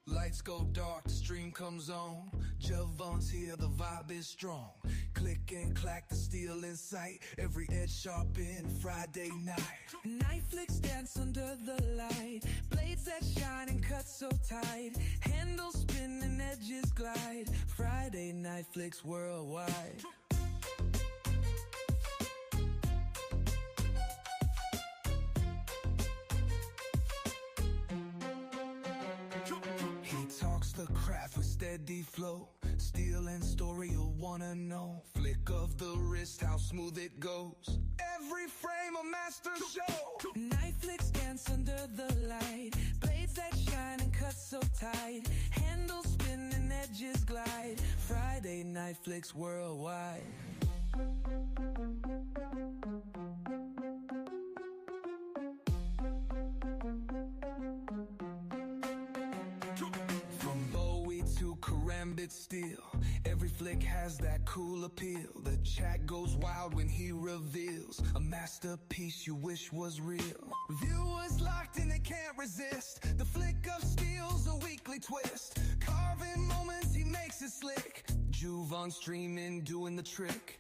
Lights go dark, the stream comes on. Javon's here, the vibe is strong. Click and clack, the steel in sight. Every edge sharpened, Friday night. Night flicks dance under the light. Blades that shine and cut so tight. Handles spin and edges glide. Friday night flicks worldwide. The craft with steady flow, steel and story you'll wanna know. Flick of the wrist, how smooth it goes. Every frame a master show. Night flicks dance under the light. Blades that shine and cut so tight. Handles spin and edges glide. Friday night flicks worldwide. Karambit steel, every flick has that cool appeal. The chat goes wild when he reveals a masterpiece you wish was real. Viewers locked and they can't resist. The flick of steel's a weekly twist. Carving moments, he makes it slick. Juve on streaming, doing the trick.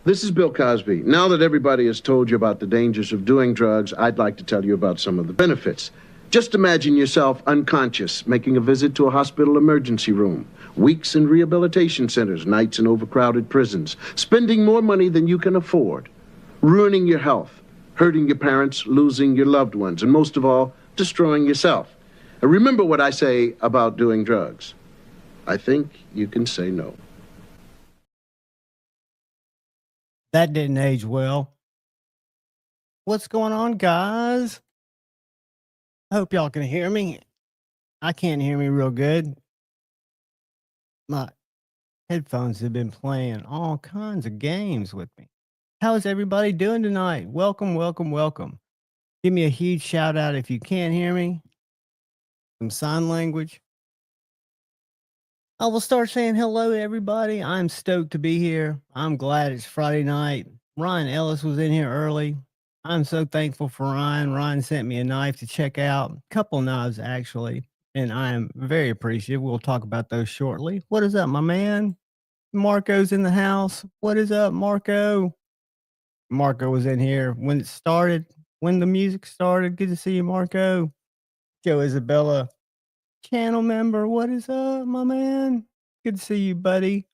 This is Bill Cosby. Now that everybody has told you about the dangers of doing drugs, I'd like to tell you about some of the benefits. Just imagine yourself unconscious, making a visit to a hospital emergency room, weeks in rehabilitation centers, nights in overcrowded prisons, spending more money than you can afford, ruining your health, hurting your parents, losing your loved ones, and most of all, destroying yourself. And remember what I say about doing drugs. I think you can say no. That didn't age well. What's going on, guys? I hope y'all can hear me. I can't hear me real good. My headphones have been playing all kinds of games with me. How's everybody doing tonight? Welcome, welcome, welcome. Give me a huge shout out if you can't hear me. Some sign language. I will start saying hello to everybody. I'm stoked to be here. I'm glad it's Friday night. Ryan Ellis was in here early. I'm so thankful for Ryan. Ryan sent me a knife to check out. A couple knives, actually. And I am very appreciative. We'll talk about those shortly. What is up, my man? Marco's in the house. What is up, Marco? Marco was in here when it started, when the music started. Good to see you, Marco. Joe Isabella. Channel member, what is up, my man? Good to see you, buddy.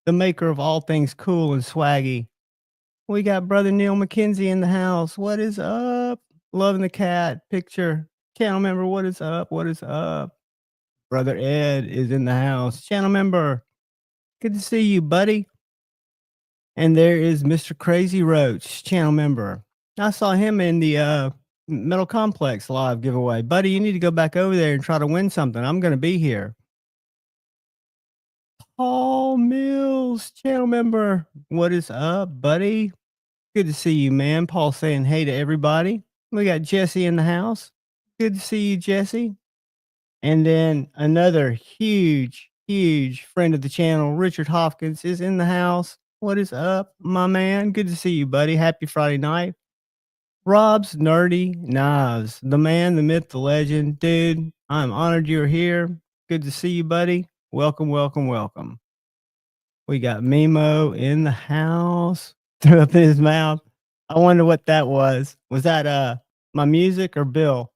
The maker of all things cool and swaggy. We got brother Neil McKenzie in the house. What is up? Loving the cat picture. Channel member, what is up? What is up? Brother Ed is in the house. Channel member, good to see you, buddy. And there is Mr. Crazy Roach, channel member. I saw him in the Metal Complex live giveaway. Buddy, you need to go back over there and try to win something. I'm going to be here. Paul Mills, channel member. What is up, buddy? Good to see you, man. Paul saying hey to everybody. We got Jesse in the house. Good to see you, Jesse. And then another huge friend of the channel, Richard Hopkins, is in the house. What is up, my man? Good to see you, buddy. Happy Friday night. Rob's Nerdy Knives, the man, the myth, the legend. Dude, I'm honored you're here. Good to see you, buddy. Welcome, welcome, welcome. We got Mimo in the house. Threw up in his mouth. I wonder what that was. Was that my music or Bill?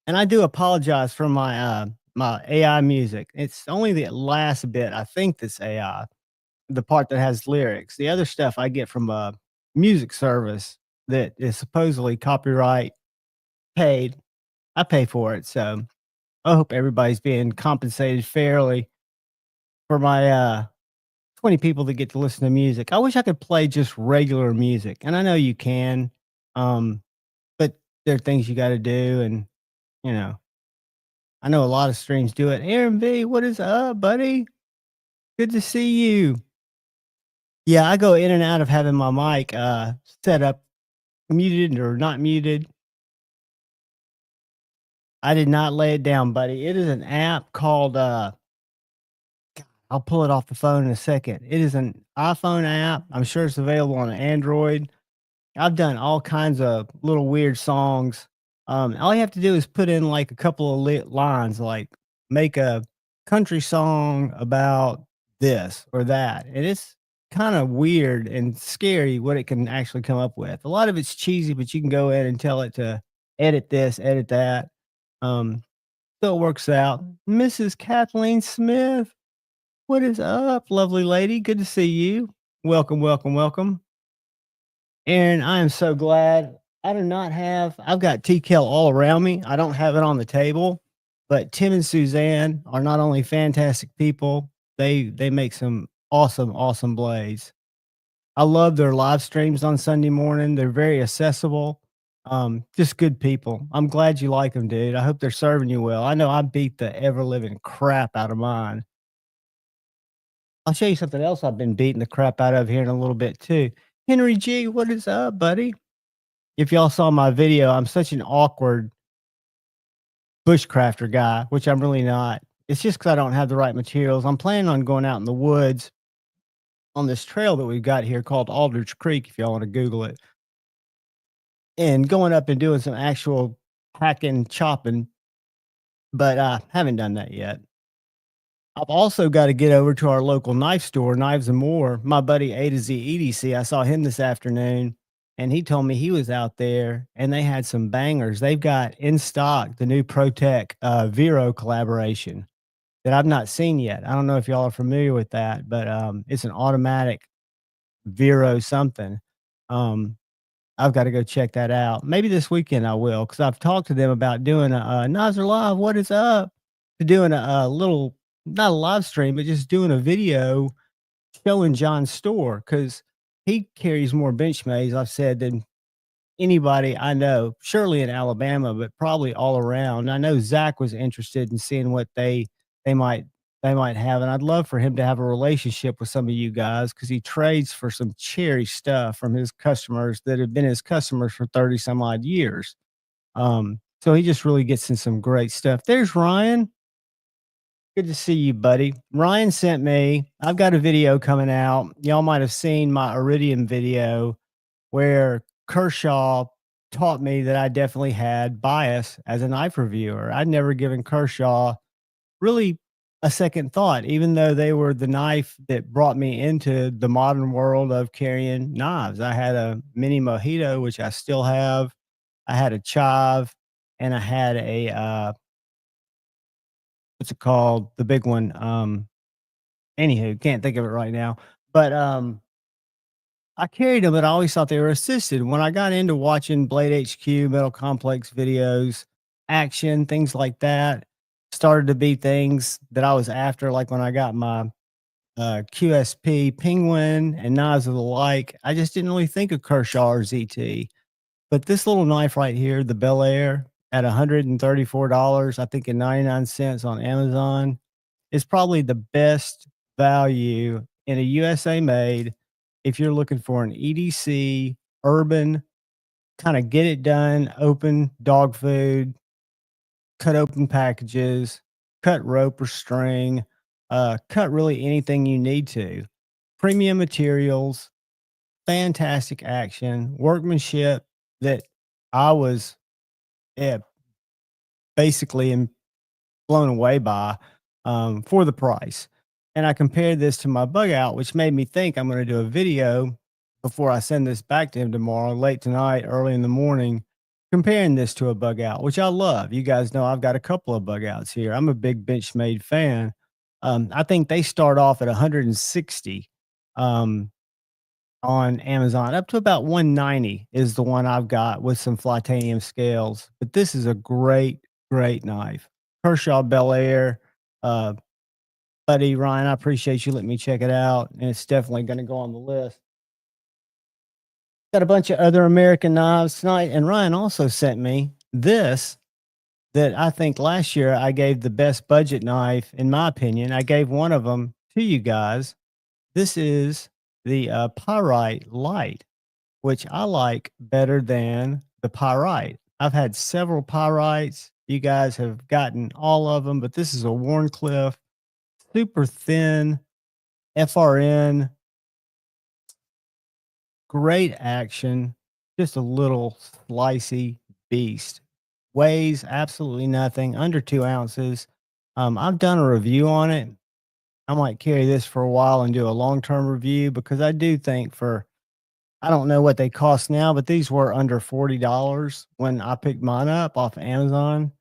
And I do apologize for my AI music. It's only the last bit I think that's AI, the part that has lyrics. The other stuff I get from a music service that is supposedly copyright paid. I pay for it, so I hope everybody's being compensated fairly for my 20 people that get to listen to music. I wish I could play just regular music, and I know you can, um, but there are things you got to do, and you know, I know a lot of streams do it. Aaron V, what is up, buddy? Good to see you. Yeah, I go in and out of having my mic set up muted or not muted. I did not lay it down, buddy. It is an app called I'll pull it off the phone in a second. It is an iPhone app. I'm sure it's available on Android. I've done all kinds of little weird songs. All you have to do is put in like a couple of lines, like make a country song about this or that. And it's kind of weird and scary what it can actually come up with. A lot of it's cheesy, but you can go in and tell it to edit this, edit that. Um, so it works out. Mrs. Kathleen Smith, what is up, lovely lady? Good to see you. Welcome, welcome, welcome. Aaron, I am so glad. I do not have, I've got TKL all around me. I don't have it on the table, but Tim and Suzanne are not only fantastic people, they make some awesome blades. I love their live streams on Sunday morning. They're very accessible. Just good people. I'm glad you like them, dude. I hope they're serving you well. I know I beat the ever living crap out of mine. I'll show you something else I've been beating the crap out of here in a little bit too. Henry G, what is up, buddy? If y'all saw my video, I'm such an awkward bushcrafter guy, which I'm really not. It's just because I don't have the right materials. I'm planning on going out in the woods on this trail that we've got here called Aldrich Creek, if y'all want to Google it, and going up and doing some actual hacking, chopping, but I haven't done that yet. I've also got to get over to our local knife store, Knives and More. My buddy A to Z EDC, I saw him this afternoon, and he told me he was out there and they had some bangers. They've got in stock the new ProTech Vero collaboration that I've not seen yet. I don't know if y'all are familiar with that, but it's an automatic Vero something. I've got to go check that out. Maybe this weekend I will, because I've talked to them about doing a Nazar Live, what is up? Doing a little, not a live stream, but just doing a video showing John's store, because he carries more Benchmays, I've said, than anybody I know, surely in Alabama, but probably all around. I know Zach was interested in seeing what they might they might have, and I'd love for him to have a relationship with some of you guys, because he trades for some cherry stuff from his customers that have been his customers for 30 some odd years. So he just really gets in some great stuff. There's Ryan. Good to see you, buddy. Ryan sent me, I've got a video coming out. Y'all might have seen my Iridium video where Kershaw taught me that I definitely had bias as a knife reviewer. I'd never given Kershaw really a second thought, even though they were the knife that brought me into the modern world of carrying knives. I had a mini Mojito, which I still have. I had a chive, and I had a what's it called? The big one. Anywho, can't think of it right now. But I carried them, but I always thought they were assisted. When I got into watching Blade HQ, Metal Complex videos, action, things like that, started to be things that I was after. Like when I got my QSP Penguin and knives of the like, I just didn't really think of Kershaw or ZT. But this little knife right here, the Bel Air, at $134, I think, and 99 cents on Amazon, is probably the best value in a USA made if you're looking for an EDC urban kind of get it done, open dog food, cut open packages. cut rope or string, cut really anything you need to. Premium materials, fantastic action, workmanship that I was eh, basically blown away by for the price. And I compared this to my bug out, which made me think I'm going to do a video before I send this back to him tomorrow, late tonight, early in the morning, comparing this to a bug out, which I love. You guys know I've got a couple of bug outs here. I'm a big Benchmade fan. I think they start off at 160 um, on Amazon, up to about 190 is the one I've got with some Flitanium scales. But this is a great knife. Kershaw Bel Air. Buddy Ryan, I appreciate you letting me check it out, and it's definitely going to go on the list. Got a bunch of other American knives tonight, and Ryan also sent me this that I think last year I gave the best budget knife, in my opinion. I gave one of them to you guys. This is the Pyrite Light, which I like better than the Pyrite. I've had several Pyrites. You guys have gotten all of them, but this is a Warncliffe, super thin FRN, great action, just a little slicey beast. Weighs absolutely nothing, under 2 ounces. I've done a review on it. I might carry this for a while and do a long-term review because I do think I don't know what they cost now, but these were under $40 when I picked mine up off Amazon.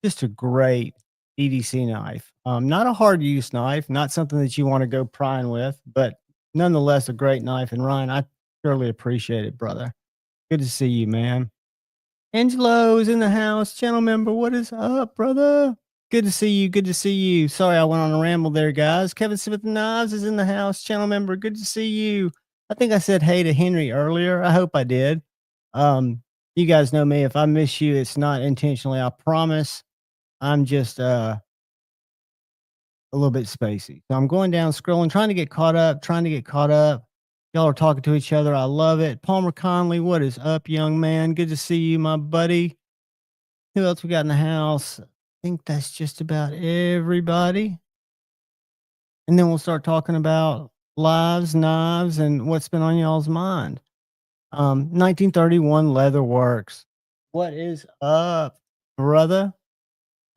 Just a great EDC knife. Not a hard use knife, not something that you want to go prying with, but nonetheless a great knife. And Ryan, I surely appreciate it, brother. Good to see you, man. Angelo's in the house, channel member. What is up, brother? Good to see you. Good to see you. Sorry, I went on a ramble there, guys. Kevin Smith Knives is in the house, channel member. Good to see you. I think I said hey to Henry earlier. I hope I did. You guys know me. If I miss you, it's not intentionally. I promise. I'm just a little bit spacey. So I'm going down, scrolling, trying to get caught up. Y'all are talking to each other. I love it. Palmer Conley, what is up, young man? Good to see you, my buddy. Who else we got in the house? I think that's just about everybody. And then we'll start talking about lives, knives, and what's been on y'all's mind. 1931 Leatherworks. What is up, brother?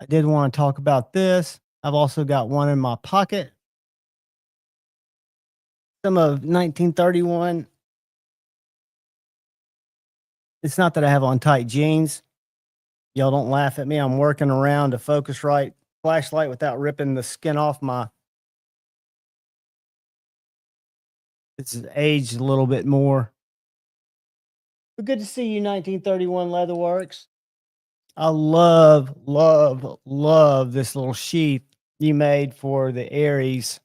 I did want to talk about this. I've also got one in my pocket. Some of 1931. It's not that I have on tight jeans. Y'all don't laugh at me. I'm working around a Focusrite flashlight without ripping the skin off my. It's aged a little bit more. But good to see you, 1931 Leatherworks. I love this little sheath you made for the Aries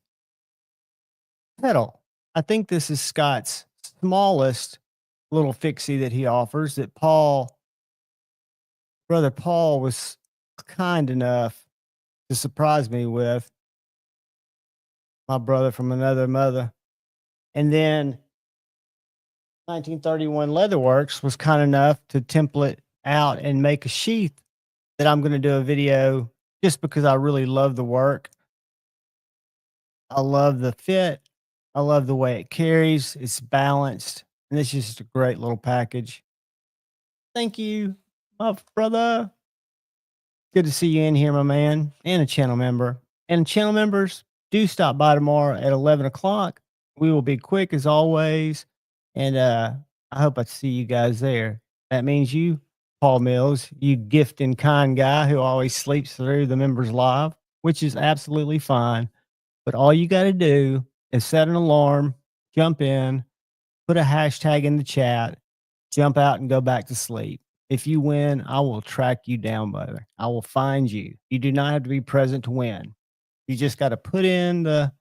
pedal. I think this is Scott's smallest little fixie that he offers that brother Paul was kind enough to surprise me with. My brother from another mother. And then 1931 Leatherworks was kind enough to template out and make a sheath that I'm going to do a video just because I really love the work. I love the fit. I love the way it carries. It's balanced. And it's just a great little package. Thank you, my brother. Good to see you in here, my man, and a channel member. And channel members, do stop by tomorrow at 11 o'clock. We will be quick as always. And I hope I see you guys there. That means you, Paul Mills, you gift and kind guy who always sleeps through the members live, which is absolutely fine. But all you got to do is set an alarm, jump in, put a hashtag in the chat, jump out and go back to sleep. If you win, I will track you down, brother. I will find you. You do not have to be present to win. You just got to put in the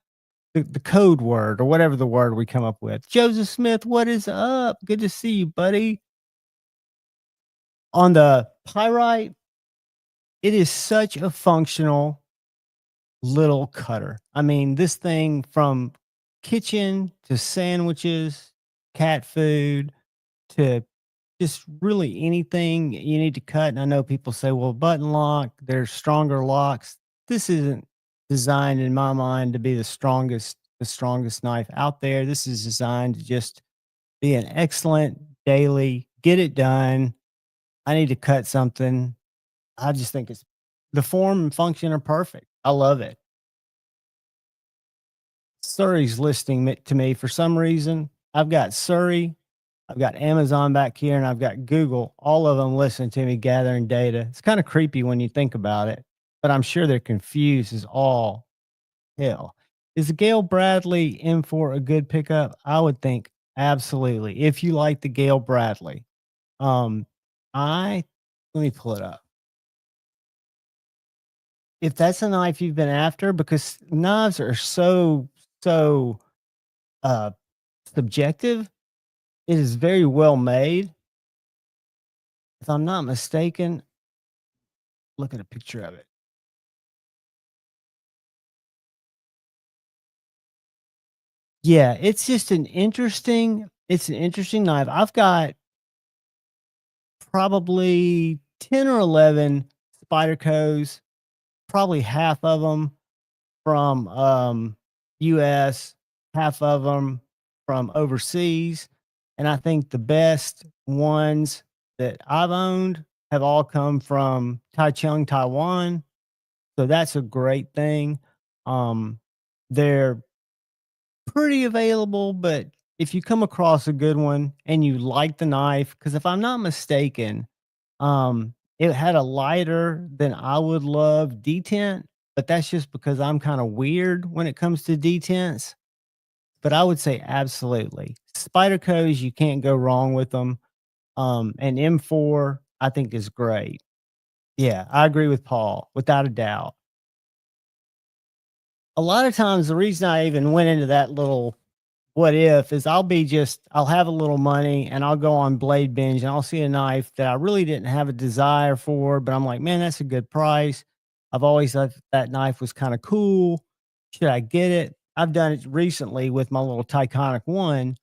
code word or whatever the word we come up with. Joseph Smith, what is up? Good to see you, buddy. On the Pyrite, it is such a functional little cutter. I mean, this thing from kitchen to sandwiches, cat food to just really anything you need to cut. And I know people say, well, button lock, there's stronger locks. This isn't designed in my mind to be the strongest knife out there. This is designed to just be an excellent daily, get it done. I need to cut something. I just think it's the form and function are perfect. I love it. Surrey's listing it to me for some reason. I've got Surrey, I've got Amazon back here, and I've got Google. All of them listening to me gathering data. It's kind of creepy when you think about it, but I'm sure they're confused as all hell. Is the Gale Bradley M4 a good pickup? I would think absolutely. If you like the Gale Bradley, um, I let me pull it up. If that's a knife you've been after, because knives are so uh subjective, it is very well made. If I'm not mistaken, look at a picture of it. Yeah, it's an interesting knife. I've got probably 10 or 11 Spydercos, probably half of them from US, half of them from overseas. And I think the best ones that I've owned have all come from Taichung, Taiwan. So that's a great thing. They're pretty available, but if you come across a good one and you like the knife, because if I'm not mistaken, it had a lighter than I would love detent, but that's just because I'm kind of weird when it comes to detents. But I would say absolutely. Spyderco's, you can't go wrong with them. And M4, I think is great. Yeah, I agree with Paul, without a doubt. A lot of times, the reason I even went into that little what if is I'll have a little money and I'll go on Blade Binge and I'll see a knife that I really didn't have a desire for, but I'm like, man, that's a good price. I've always thought that knife was kind of cool. Should I get it? I've done it recently with my little Tyconic one.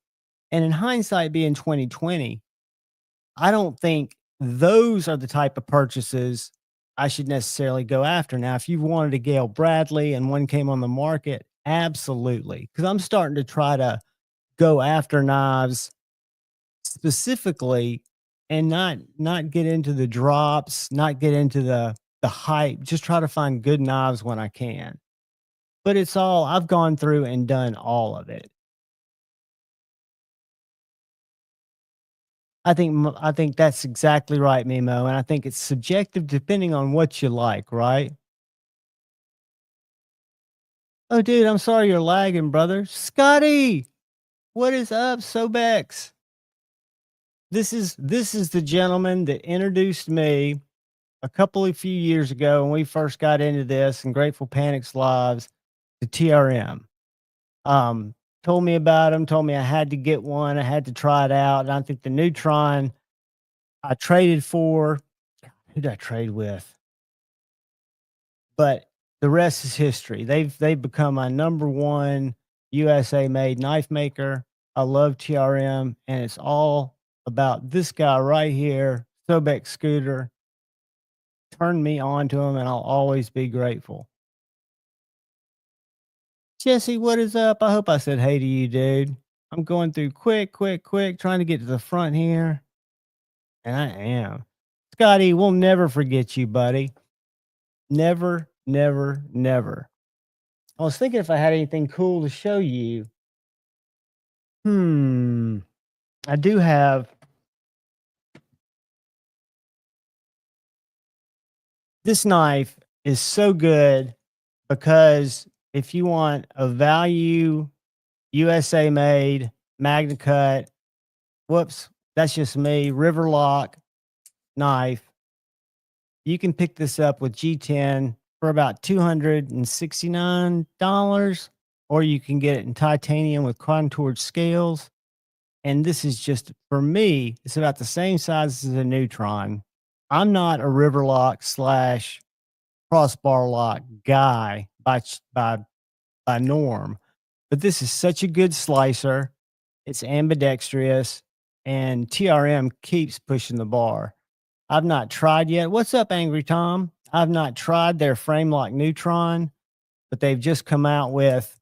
And in hindsight, being 2020, I don't think those are the type of purchases I should necessarily go after. Now, if you wanted a Gale Bradley and one came on the market, absolutely. Because I'm starting to try to go after knives specifically and not get into the drops, not get into the hype, just try to find good knives when I can. But it's all I've gone through and done all of it. I think that's exactly right, Mimo, and I think it's subjective depending on what you like, right? Oh, dude, I'm sorry you're lagging, brother. Scotty, what is up, Sobex? This is the gentleman that introduced me a couple of few years ago when we first got into this and Grateful Panic's lives to TRM. Um, Told me about him, told me I had to get one, I had to try it out. And I think the Neutron I traded for, who did I trade with? But the rest is history. They've become my number one USA made knife maker. I love TRM, and it's all about this guy right here, Sobek Scooter. Turned me on to him, and I'll always be grateful. Jesse, what is up? I hope I said hey to you, dude. I'm going through quick, trying to get to the front here. And I am. Scotty, we'll never forget you, buddy. Never, never, never. I was thinking if I had anything cool to show you. I do have this knife is so good because if you want a value USA made Magna Cut, whoops, that's just me, Riverlock knife, you can pick this up with G10 for about $269, or you can get it in titanium with contoured scales. And this is just, for me, it's about the same size as a Neutron. I'm not a Riverlock slash crossbar lock guy by norm, but this is such a good slicer. It's ambidextrous. and TRM keeps pushing the bar. I've not tried yet. What's up, Angry Tom? I've not tried their frame lock Neutron, but they've just come out with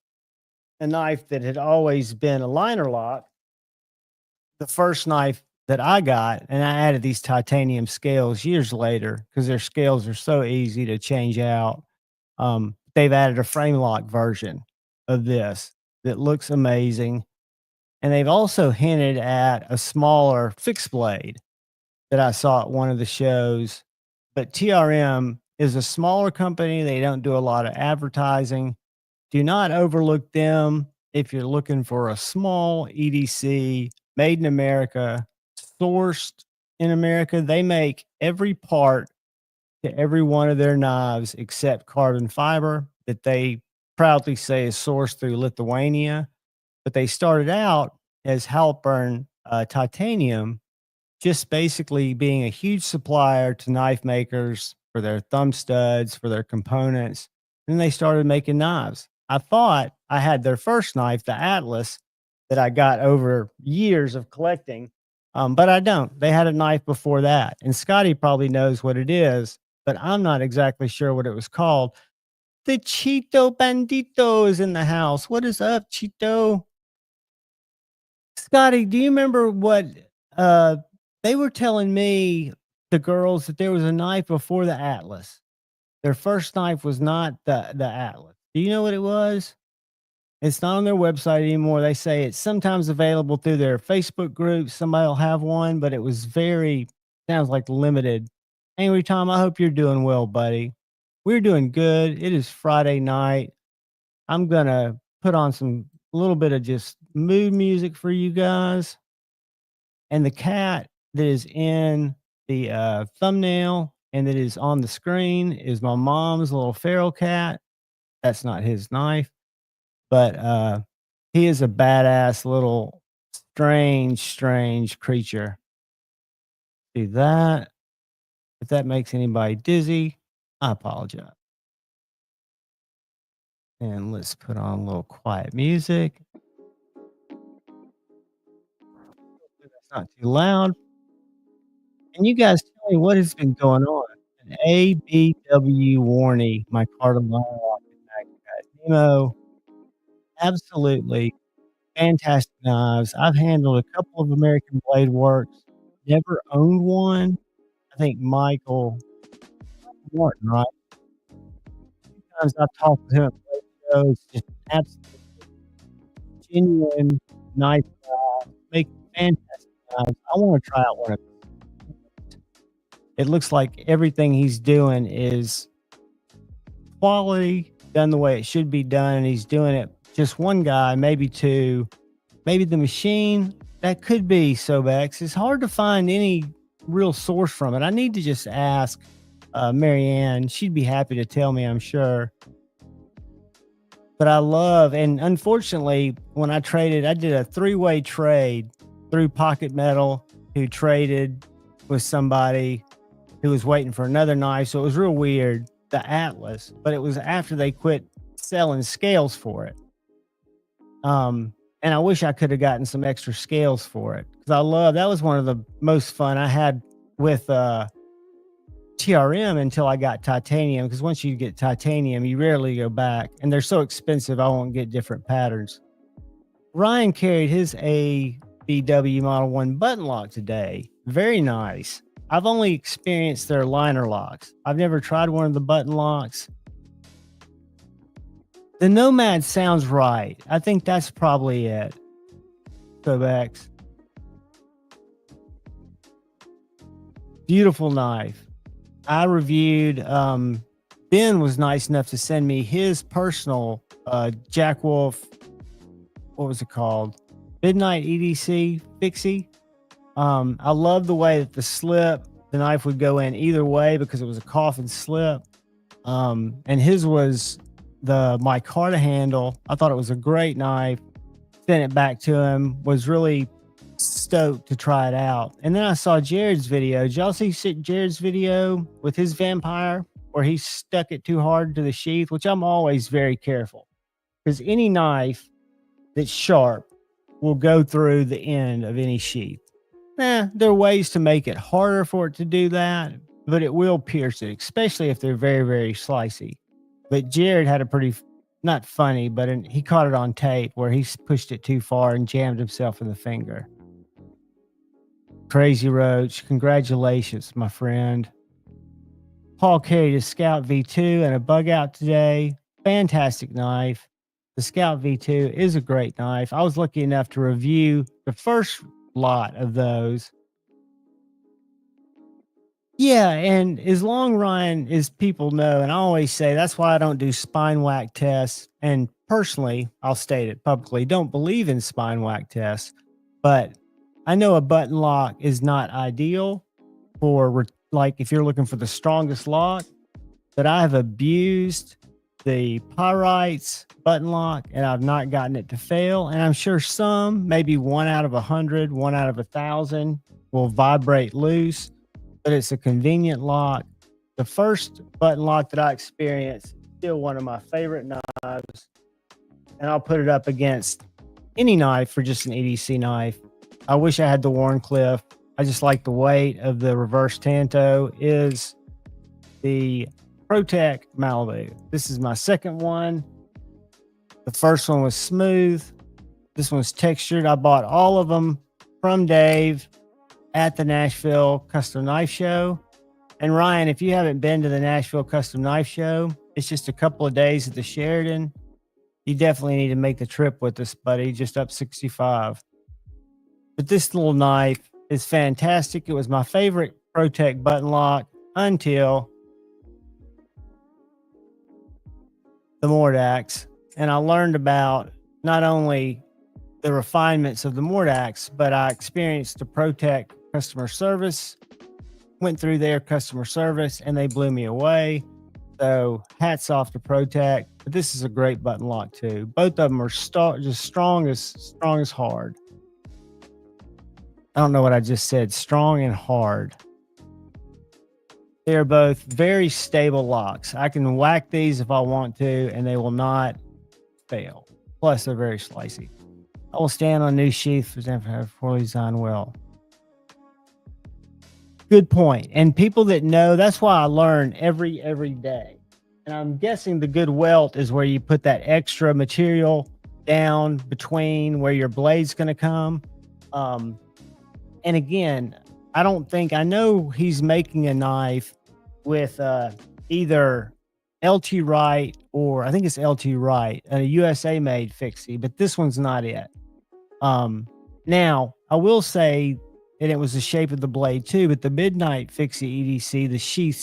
a knife that had always been a liner lock. The first knife that I got, and I added these titanium scales years later because their scales are so easy to change out. They've added a frame lock version of this that looks amazing. And they've also hinted at a smaller fixed blade that I saw at one of the shows. But TRM is a smaller company. They don't do a lot of advertising. Do not overlook them if you're looking for a small EDC made in America, sourced in America. They make every part to every one of their knives except carbon fiber that they proudly say is sourced through Lithuania. But they started out as Halpern titanium, just basically being a huge supplier to knife makers for their thumb studs, for their components. And they started making knives. I thought I had their first knife, the Atlas, that I got over years of collecting, but I don't. They had a knife before that. And Scotty probably knows what it is, but I'm not exactly sure what it was called. The Cheeto Bandito is in the house. What is up, Cheeto? Scotty, do you remember what they were telling me, the girls, that there was a knife before the Atlas? Their first knife was not the Atlas. Do you know what it was? It's not on their website anymore. They say it's sometimes available through their Facebook group. Somebody will have one, but it was sounds like limited. Angry Tom, I hope you're doing well, buddy. We're doing good. It is Friday night. I'm going to put on a little bit of just mood music for you guys. And the cat that is in the thumbnail and that is on the screen is my mom's little feral cat. That's not his knife, but he is a badass little strange creature. See that? If that makes anybody dizzy, I apologize. And let's put on a little quiet music. That's not too loud. And you guys tell me what has been going on. An ABW warning, my Cardinal Lock Nemo. Absolutely fantastic knives. I've handled a couple of American Blade Works, never owned one. I think Michael Martin, right? Sometimes I've talked to him at Blade shows, just absolutely genuine, nice guy, make fantastic knives. I want to try out one of these. It looks like everything he's doing is quality, done the way it should be done, and he's doing it just one guy, maybe two, maybe the machine. That could be Sobex. It's hard to find any real source from it. I need to just ask Marianne. She'd be happy to tell me, I'm sure. But I love, and unfortunately, when I traded, I did a 3-way trade through Pocket Metal, who traded with somebody who was waiting for another knife. So it was real weird, the Atlas, but it was after they quit selling scales for it. And I wish I could have gotten some extra scales for it, because that was one of the most fun I had with TRM until I got titanium, because once you get titanium, you rarely go back, and they're so expensive, I won't get different patterns. Ryan carried his ABW Model 1 button lock today. Very nice. I've only experienced their liner locks. I've never tried one of the button locks. The Nomad sounds right. I think that's probably it. Sobex. Beautiful knife. I reviewed, Ben was nice enough to send me his personal Jack Wolf, what was it called? Midnight EDC Fixie. I love the way that the knife would go in either way because it was a coffin slip. And his was the micarta handle. I thought it was a great knife. Sent it back to him, was really stoked to try it out. And then I saw Jared's video. Did y'all see Jared's video with his vampire where he stuck it too hard to the sheath, which I'm always very careful, because any knife that's sharp will go through the end of any sheath. There are ways to make it harder for it to do that, but it will pierce it, especially if they're very, very slicey. But Jared had a pretty, not funny, but he caught it on tape where he pushed it too far and jammed himself in the finger. Crazy Roach, congratulations, my friend. Paul carried a Scout V2 and a bug out today. Fantastic knife. The Scout V2 is a great knife. I was lucky enough to review the first lot of those. Yeah, and as long, Ryan, as people know, and I always say that's why I don't do spine whack tests. And personally, I'll state it publicly, don't believe in spine whack tests. But I know a button lock is not ideal for, like, if you're looking for the strongest lock. But I have abused the Pyrites button lock, and I've not gotten it to fail. And I'm sure some, maybe 1 out of 100, 1 out of 1,000, will vibrate loose. But it's a convenient lock. The first button lock that I experienced is still one of my favorite knives. And I'll put it up against any knife for just an EDC knife. I wish I had the Wharncliffe. I just like the weight of the reverse Tanto. Is the ProTech Malibu. This is my second one. The first one was smooth. This one's textured. I bought all of them from Dave at the Nashville Custom Knife Show. And Ryan, if you haven't been to the Nashville Custom Knife Show, it's just a couple of days at the Sheridan. You definitely need to make the trip with us, buddy, just up 65. But this little knife is fantastic. It was my favorite ProTech button lock until the Mordax. And I learned about not only the refinements of the Mordax, but I experienced the ProTech customer service, went through their customer service, and they blew me away. So hats off to ProTech. But this is a great button lock too. Both of them are just strong as hard. I don't know what I just said. Strong and hard. They're both very stable locks. I can whack these if I want to, and they will not fail. Plus, they're very slicey. I will stand on new sheath for example, poorly designed well. Good point. And people that know, that's why I learn every day. And I'm guessing the good welt is where you put that extra material down between where your blade's going to come. And again, I know he's making a knife with either LT Wright or I think it's LT Wright, a USA made fixie, but this one's not it. Now, I will say, and it was the shape of the blade too, but the Midnight Fixie EDC, the sheath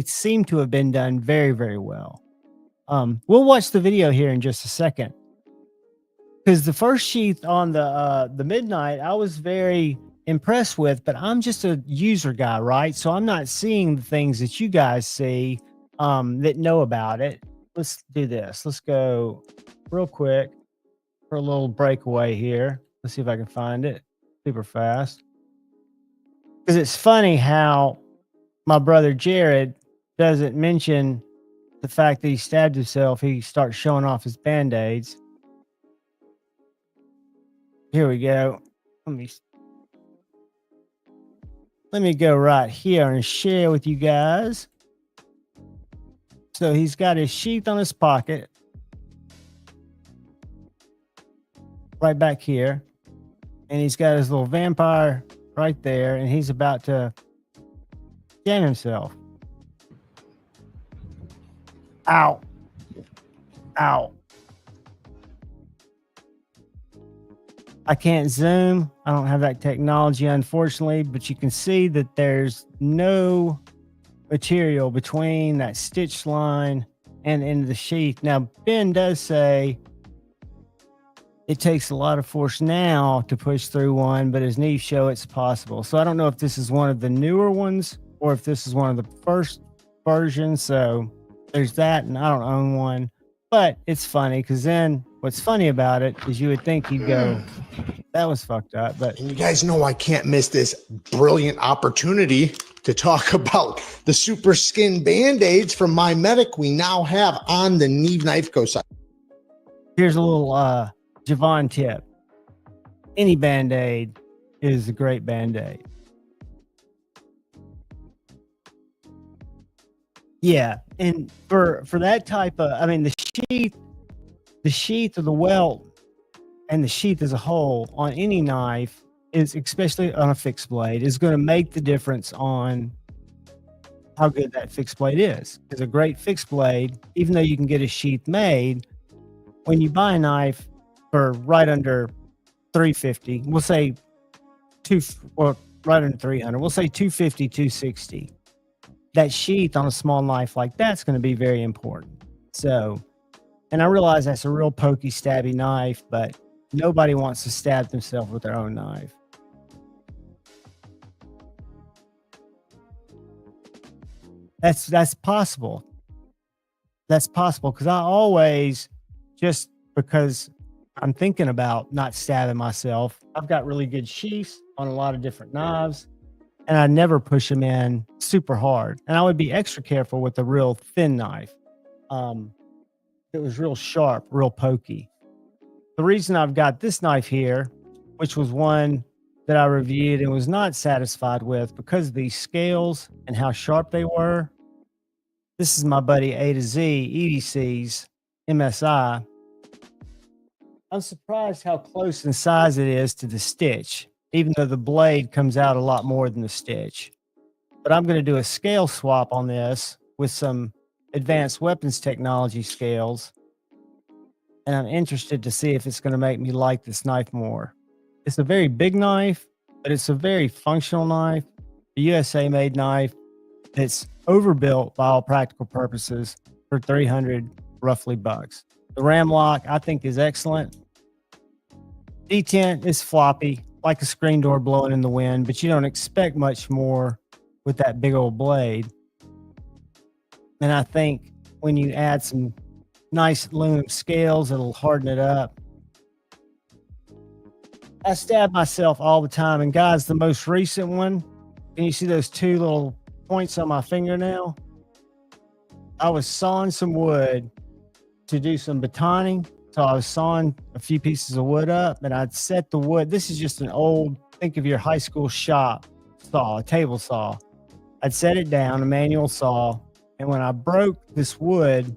seemed to have been done very, very well. We'll watch the video here in just a second. Because the first sheath on the Midnight, I was very impressed with, but I'm just a user guy, right? So I'm not seeing the things that you guys see that know about it. Let's do this. Let's go real quick for a little breakaway here. Let's see if I can find it super fast. Because it's funny how my brother Jared doesn't mention the fact that he stabbed himself. He starts showing off his Band-Aids. Here we go. Let me go right here and share with you guys. So he's got his sheath on his pocket. Right back here. And he's got his little vampire right there. And he's about to jam himself. Ow. Ow. I can't zoom. I don't have that technology, unfortunately, but you can see that there's no material between that stitch line and into the sheath. Now, Ben does say it takes a lot of force now to push through one, but his knees show it's possible. So I don't know if this is one of the newer ones or if this is one of the first versions. So there's that, and I don't own one. But it's funny because then what's funny about it is you would think you'd go, that was fucked up. But and you guys know I can't miss this brilliant opportunity to talk about the Super Skin Band-Aids from My Medic we now have on the Neve Knife Co site. Here's a little Javon tip. any Band-Aid is a great Band-Aid. Yeah, and for that type of, I mean, the sheath of the welt and the sheath as a whole on any knife is, especially on a fixed blade, is going to make the difference on how good that fixed blade is. Because a great fixed blade, even though you can get a sheath made, when you buy a knife for right under $350, we'll say right under $300, we'll say $250, $260. That sheath on a small knife like that's going to be very important. So, and I realize that's a real pokey, stabby knife, but nobody wants to stab themselves with their own knife. That's possible. That's possible because I always, just because I'm thinking about not stabbing myself, I've got really good sheaths on a lot of different knives, and I never push them in super hard. And I would be extra careful with a real thin knife. It was real sharp, real pokey. The reason I've got this knife here, which was one that I reviewed and was not satisfied with because of these scales and how sharp they were. This is my buddy A to Z EDC's MSI. I'm surprised how close in size it is to the stitch, even though the blade comes out a lot more than the stitch. But I'm going to do a scale swap on this with some advanced weapons technology scales. And I'm interested to see if it's going to make me like this knife more. It's a very big knife, but it's a very functional knife, a USA made knife that's overbuilt by all practical purposes for 300 roughly bucks. The ram lock I think is excellent. Detent is floppy, like a screen door blowing in the wind, but you don't expect much more with that big old blade. And I think when you add some nice aluminum scales, it'll harden it up. I stab myself all the time. And guys, the most recent one, can you see those two little points on my fingernail? I was sawing some wood to do some batoning. So I was sawing a few pieces of wood up, and I'd set the wood. This is just an old, think of your high school shop saw, a table saw. I'd set it down, a manual saw. And when I broke this wood,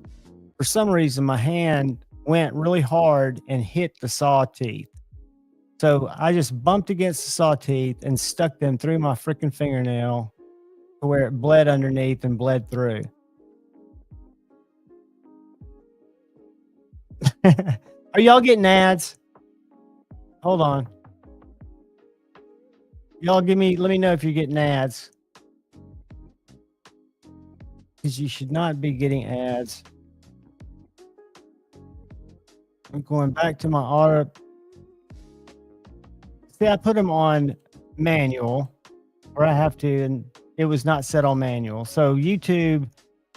for some reason, my hand went really hard and hit the saw teeth. So I just bumped against the saw teeth and stuck them through my freaking fingernail to where it bled underneath and bled through. Are y'all getting ads? Hold on. Y'all let me know if you're getting ads. Because you should not be getting ads. I'm going back to my auto. See, I put them on manual, or I have to, and it was not set on manual. So YouTube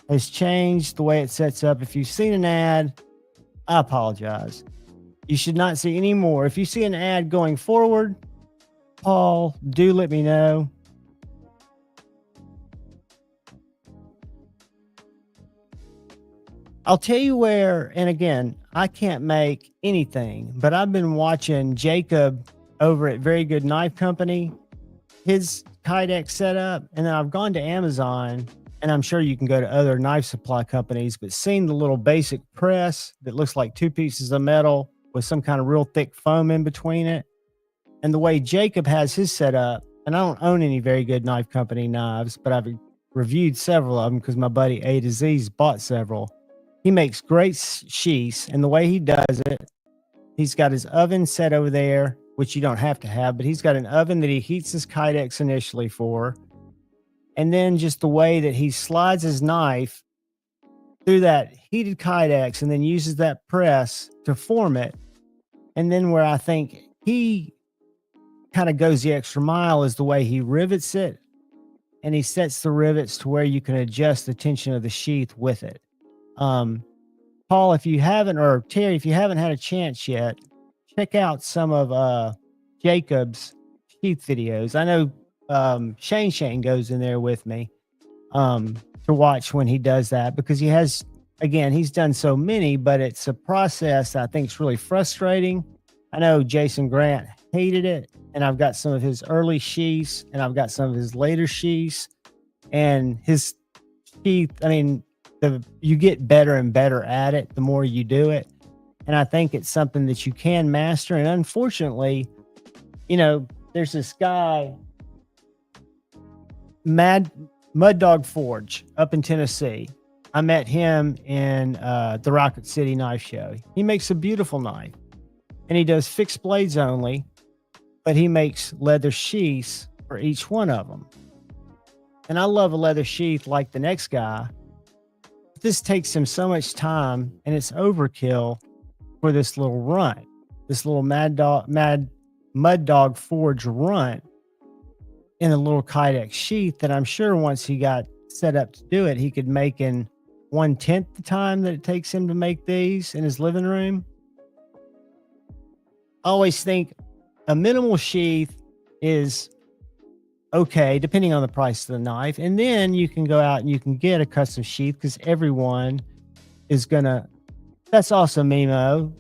has changed the way it sets up. If you've seen an ad, I apologize. You should not see any more. If you see an ad going forward, Paul, do let me know. I'll tell you where, and again, I can't make anything, but I've been watching Jacob over at Very Good Knife Company, his Kydex setup, and then I've gone to Amazon, and I'm sure you can go to other knife supply companies, but seeing the little basic press that looks like two pieces of metal with some kind of real thick foam in between it, and the way Jacob has his setup, and I don't own any Very Good Knife Company knives, but I've reviewed several of them because my buddy A to Z's bought several. He makes great sheaths, and the way he does it, he's got his oven set over there, which you don't have to have, but he's got an oven that he heats his Kydex initially for. And then just the way that he slides his knife through that heated Kydex and then uses that press to form it. And then where I think he kind of goes the extra mile is the way he rivets it. And he sets the rivets to where you can adjust the tension of the sheath with it. Paul, if you haven't, or Terry, if you haven't had a chance yet, check out some of Jacob's sheath videos. I know Shane goes in there with me to watch when he does that, because he has, again, he's done so many, but it's a process that I think is really frustrating. I know Jason Grant hated it. And I've got some of his early sheaths, and I've got some of his later sheaths, and his sheath. I mean, you get better and better at it the more you do it. And I think it's something that you can master. And unfortunately, you know, there's this guy, Mud Dog Forge, up in Tennessee. I met him in the Rocket City Knife Show. He makes a beautiful knife, and he does fixed blades only, but he makes leather sheaths for each one of them. And I love a leather sheath like the next guy. This takes him so much time, and it's overkill for this little runt, this little Mud Dog Forge runt in a little Kydex sheath that I'm sure once he got set up to do it, he could make in 1/10 the time that it takes him to make these in his living room. I always think a minimal sheath is okay, depending on the price of the knife. And then you can go out and you can get a custom sheath, because everyone is gonna. That's also Mimo.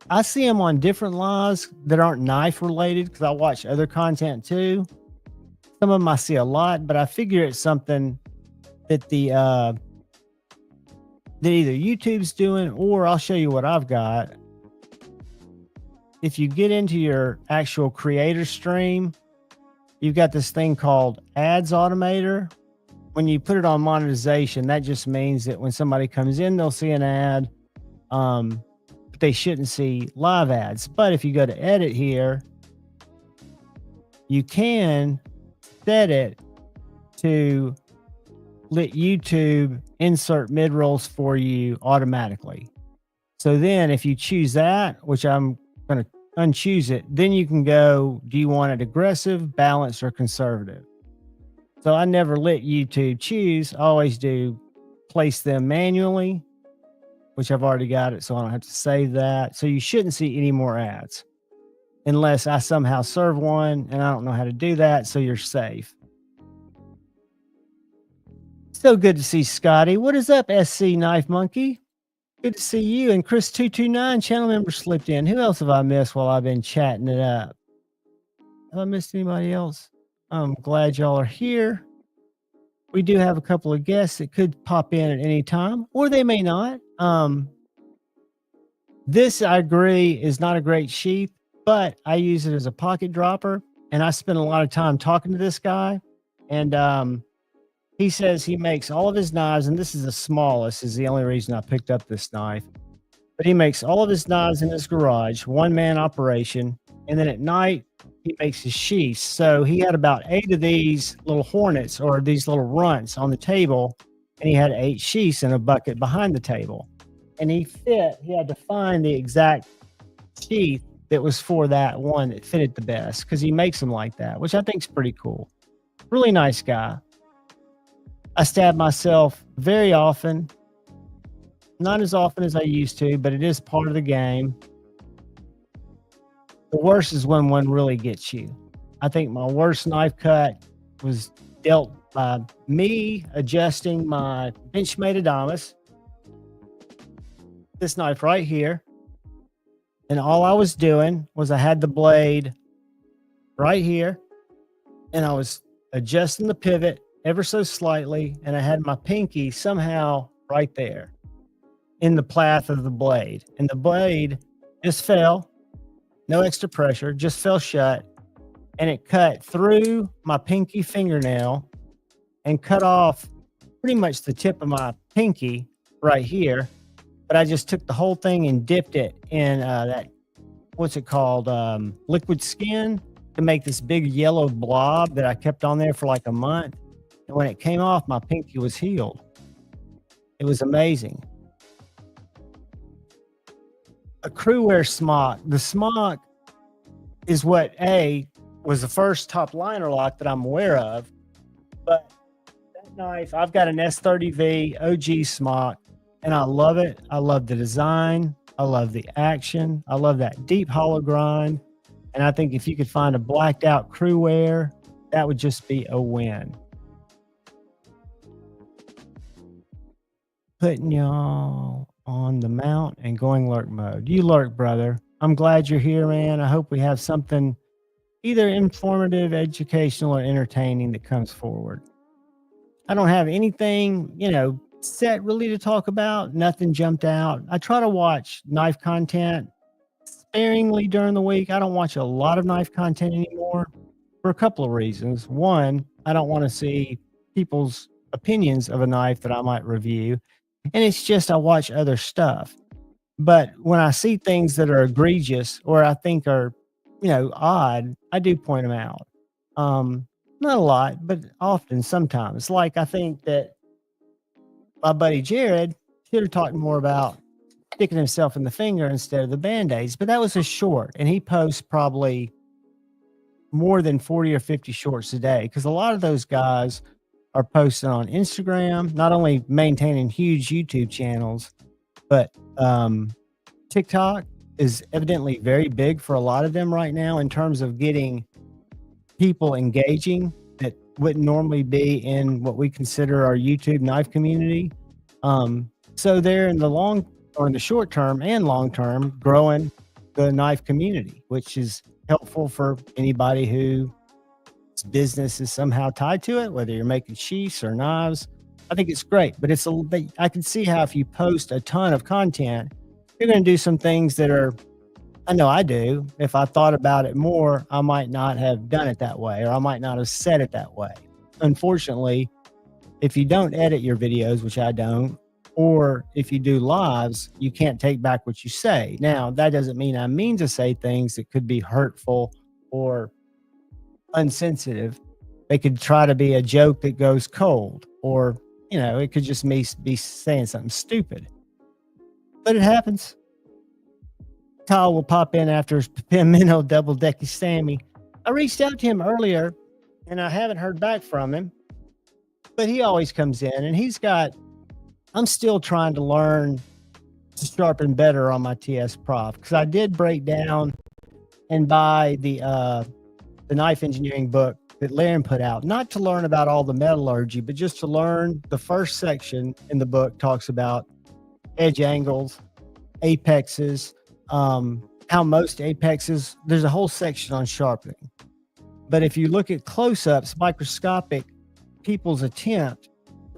I see them on different lives that aren't knife related, because I watch other content too. Some of them I see a lot, but I figure it's something that that either YouTube's doing, or I'll show you what I've got. If you get into your actual creator stream, you've got this thing called Ads Automator. When you put it on monetization, that just means that when somebody comes in, they'll see an ad, but they shouldn't see live ads. But if you go to edit here, you can set it to let YouTube insert mid-rolls for you automatically. So then if you choose that, which I'm going to unchoose it, then you can go, do you want it aggressive, balanced, or conservative? So I never let YouTube choose. I always do place them manually, which I've already got it, so I don't have to save that. So you shouldn't see any more ads unless I somehow serve one, and I don't know how to do that, so you're safe. So good to see Scotty. What is up, SC Knife Monkey? Good to see you. And Chris229, channel member, slipped in. Who else have I missed while I've been chatting it up? Have I missed anybody else? I'm glad y'all are here. We do have a couple of guests that could pop in at any time, or they may not. This, I agree, is not a great sheath, but I use it as a pocket dropper, and I spend a lot of time talking to this guy, and he says he makes all of his knives, and this is the smallest, is the only reason I picked up this knife. But he makes all of his knives in his garage, one-man operation, and then at night, he makes his sheaths. So he had about 8 of these little hornets, or these little runts, on the table, and he had 8 sheaths in a bucket behind the table. And he had to find the exact sheath that was for that one that fitted the best, because he makes them like that, which I think is pretty cool. Really nice guy. I stab myself very often. Not as often as I used to, but it is part of the game. The worst is when one really gets you. I think my worst knife cut was dealt by me adjusting my Benchmade Adamas. This knife right here. And all I was doing was I had the blade right here, and I was adjusting the pivot ever so slightly, and I had my pinky somehow right there in the path of the blade, and the blade just fell, no extra pressure, just fell shut, and it cut through my pinky fingernail and cut off pretty much the tip of my pinky right here. But I just took the whole thing and dipped it in that, what's it called, liquid skin, to make this big yellow blob that I kept on there for like a month. And when it came off, my pinky was healed. It was amazing. A crewwear smock. The smock is what was the first top liner lock that I'm aware of. But that knife, I've got an S30V OG smock, and I love it. I love the design. I love the action. I love that deep hollow grind. And I think if you could find a blacked out crewwear, that would just be a win. Putting y'all on the mount and going lurk mode. You lurk, brother. I'm glad you're here, man. I hope we have something either informative, educational, or entertaining that comes forward. I don't have anything, set really to talk about. Nothing jumped out. I try to watch knife content sparingly during the week. I don't watch a lot of knife content anymore for a couple of reasons. One, I don't want to see people's opinions of a knife that I might review. And it's just I watch other stuff. But when I see things that are egregious or I think are, odd, I do point them out. Not a lot, but often, sometimes. Like I think that my buddy Jared should have talked more about sticking himself in the finger instead of the band-aids, but that was a short, and he posts probably more than 40 or 50 shorts a day because a lot of those guys are posting on Instagram, not only maintaining huge YouTube channels, but TikTok is evidently very big for a lot of them right now in terms of getting people engaging that wouldn't normally be in what we consider our YouTube knife community. So they're in the short term and long term growing the knife community, which is helpful for anybody whose business is somehow tied to it, whether you're making sheaths or knives. I think it's great, but I can see how if you post a ton of content, you're going to do some things that are, I know I do. If I thought about it more, I might not have done it that way, or I might not have said it that way. Unfortunately, if you don't edit your videos, which I don't, or if you do lives, you can't take back what you say. Now, that doesn't mean I mean to say things that could be hurtful or unsensitive. They could try to be a joke that goes cold, or, it could just me be saying something stupid. But it happens. Kyle will pop in after his pimento double decky Sammy. I reached out to him earlier and I haven't heard back from him, but he always comes in and I'm still trying to learn to sharpen better on my TS Prof because I did break down and buy the knife engineering book that Laren put out, not to learn about all the metallurgy, but just to learn. The first section in the book talks about edge angles, apexes, how most apexes, there's a whole section on sharpening. But if you look at close-ups, microscopic people's attempt,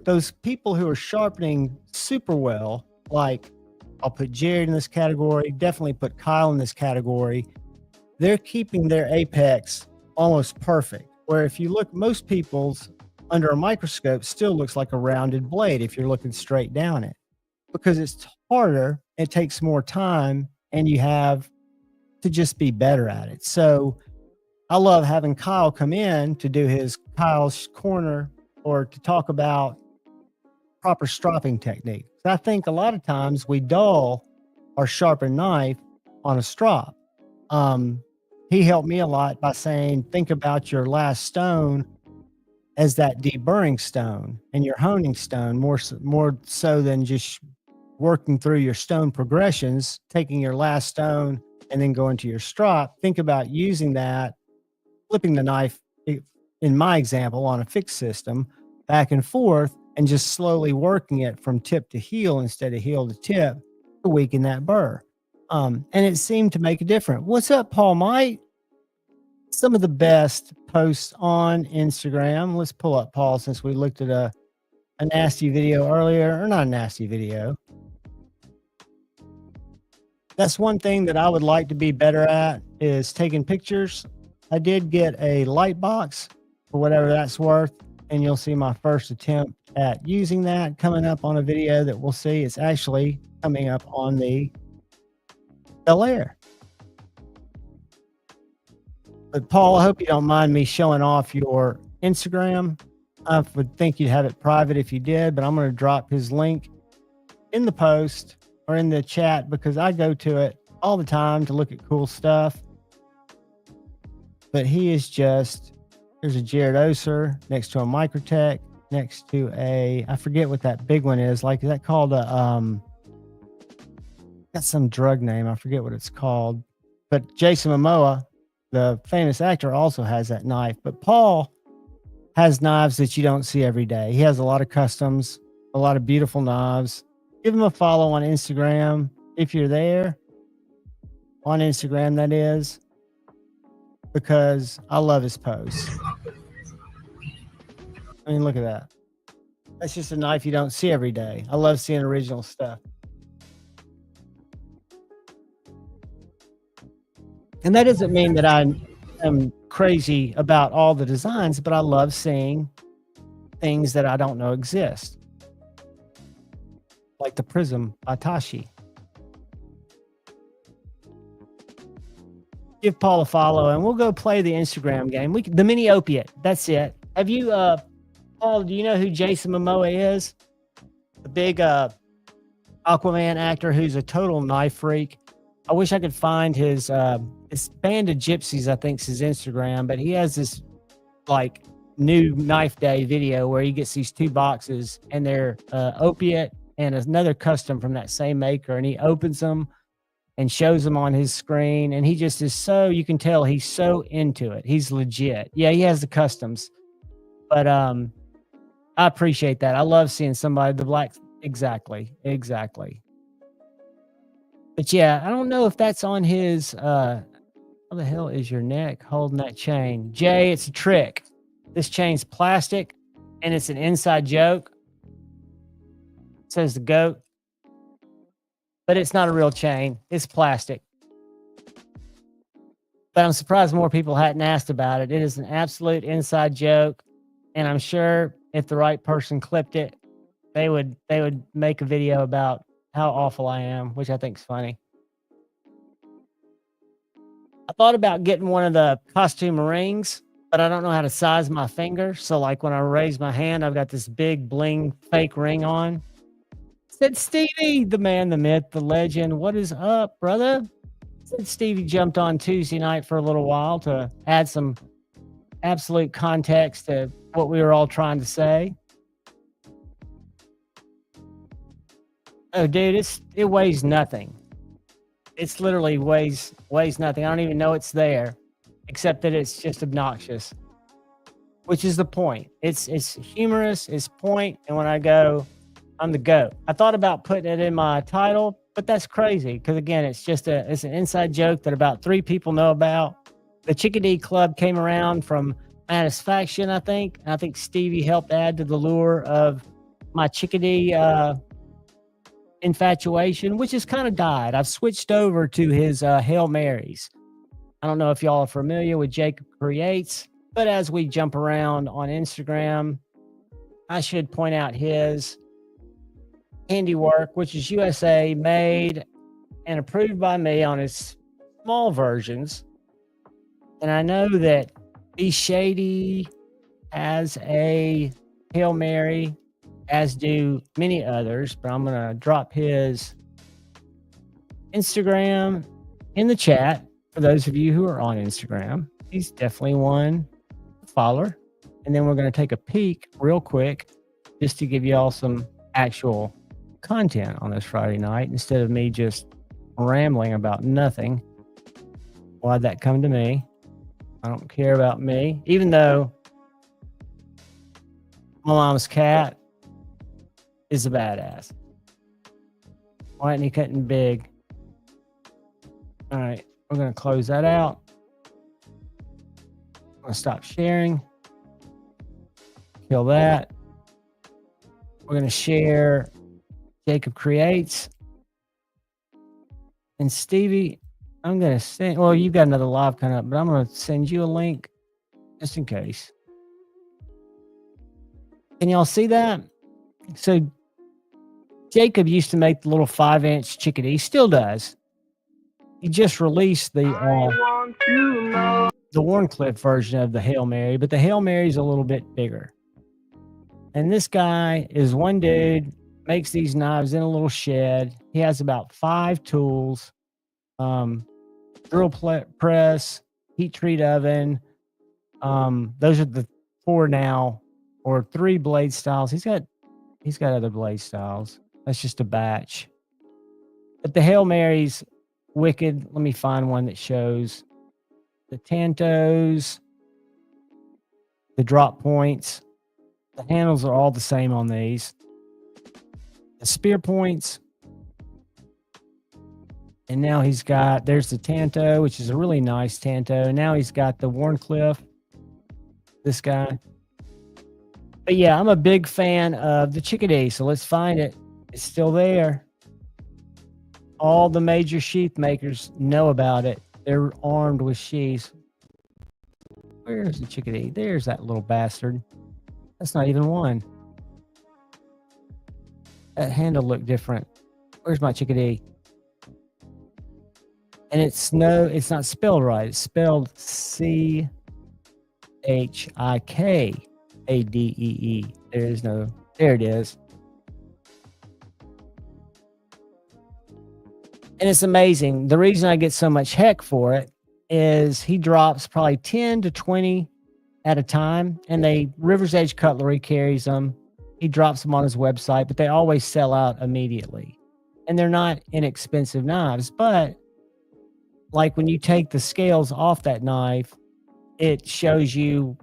those people who are sharpening super well, like I'll put Jared in this category, definitely put Kyle in this category, they're keeping their apex almost perfect. Where if you look, most people's under a microscope still looks like a rounded blade if you're looking straight down it, because it's harder, it takes more time, and you have to just be better at it. So I love having Kyle come in to do his Kyle's Corner or to talk about proper stropping technique. I think a lot of times we dull our sharpened knife on a strop. He helped me a lot by saying, think about your last stone as that deburring stone and your honing stone more so than just working through your stone progressions, taking your last stone and then going to your strop. Think about using that, flipping the knife, in my example, on a fixed system, back and forth, and just slowly working it from tip to heel instead of heel to tip to weaken that burr. And it seemed to make a difference. What's up, Paul Might? Some of the best posts on Instagram. Let's pull up Paul since we looked at a nasty video earlier, or not a nasty video. That's one thing that I would like to be better at is taking pictures. I did get a light box for whatever that's worth, and you'll see my first attempt at using that coming up on a video that we'll see. It's actually coming up on the Bel Air. But Paul, I hope you don't mind me showing off your Instagram. I would think you'd have it private if you did, but I'm going to drop his link in the post or in the chat because I go to it all the time to look at cool stuff. But he is just, there's a Jared Oser next to a Microtech, next to I forget what that big one is. Like, is that called got some drug name. I forget what it's called. But Jason Momoa, the famous actor, also has that knife. But Paul has knives that you don't see every day. He has a lot of customs, a lot of beautiful knives. Give him a follow on Instagram if you're there. On Instagram, that is. because I love his posts. I mean, look at that. That's just a knife you don't see every day. I love seeing original stuff. And that doesn't mean that I am crazy about all the designs, but I love seeing things that I don't know exist. Like the Prism by Tashi. Give Paul a follow and we'll go play the Instagram game. The mini opiate. That's it. Have you, Paul, do you know who Jason Momoa is? The big Aquaman actor who's a total knife freak. I wish I could find his Band of Gypsies, I think is his Instagram, but he has this like new knife day video where he gets these 2 boxes and they're opiate and another custom from that same maker, and he opens them and shows them on his screen, and he just is so, you can tell he's so into it. He's legit. Yeah, he has the customs, but I appreciate that. I love seeing somebody, the black, exactly. But yeah, I don't know if that's on his, how the hell is your neck holding that chain? Jay, it's a trick. This chain's plastic and it's an inside joke. It says the goat, but it's not a real chain. It's plastic. But I'm surprised more people hadn't asked about it. It is an absolute inside joke. And I'm sure if the right person clipped it, they would make a video about how awful I am, which I think is funny. I thought about getting one of the costume rings, but I don't know how to size my finger. So like when I raise my hand, I've got this big bling fake ring on. Said Stevie, the man, the myth, the legend. What is up, brother? Said Stevie jumped on Tuesday night for a little while to add some absolute context to what we were all trying to say. Oh, dude, it weighs nothing. It's literally weighs nothing. I don't even know it's there, except that it's just obnoxious, which is the point. It's humorous, it's point, and when I go, I'm the GOAT. I thought about putting it in my title, but that's crazy because again, it's an inside joke that about 3 people know about. The Chickadee Club came around from Satisfaction, I think. I think Stevie helped add to the lure of my Chickadee infatuation, which has kind of died. I've switched over to his Hail Marys. I don't know if y'all are familiar with Jacob Creates, but as we jump around on Instagram, I should point out his handiwork, which is USA made and approved by me on his small versions. And I know that B Shady has a Hail Mary, as do many others, but I'm going to drop his Instagram in the chat for those of you who are on Instagram. He's definitely one follower. And then we're going to take a peek real quick just to give you all some actual content on this Friday night instead of me just rambling about nothing. Why'd that come to me? I don't care about me, even though my mom's cat is a badass. Why isn't he cutting big? All right, we're going to close that out. I'm going to stop sharing. Kill that. We're going to share Jacob Creates. And Stevie, I'm going to send, well, you've got another live coming up, but I'm going to send you a link just in case. Can y'all see that? So Jacob used to make the little 5-inch Chickadee, still does. He just released the Warncliffe version of the Hail Mary, but the Hail Mary is a little bit bigger. And this guy is one dude, makes these knives in a little shed. He has about 5 tools, drill press, heat treat oven. Those are the 4 now, or 3 blade styles. He's got other blade styles. That's just a batch. But the Hail Mary's wicked. Let me find one that shows the Tantos, the drop points. The handles are all the same on these. The spear points And now he's got, there's the Tanto, which is a really nice Tanto. And now he's got the Warncliffe, this guy. But yeah, I'm a big fan of the Chickadee. So let's find it. It's still there. All the major sheath makers know about it. They're armed with sheaths. Where's the Chickadee? There's that little bastard. That's not even one. That handle looked different. Where's my Chickadee? And it's not spelled right. It's spelled Chikadee. There it is. And it's amazing. The reason I get so much heck for it is he drops probably 10 to 20 at a time, and River's Edge Cutlery carries them. He drops them on his website, but they always sell out immediately. And they're not inexpensive knives, but like when you take the scales off that knife, it shows you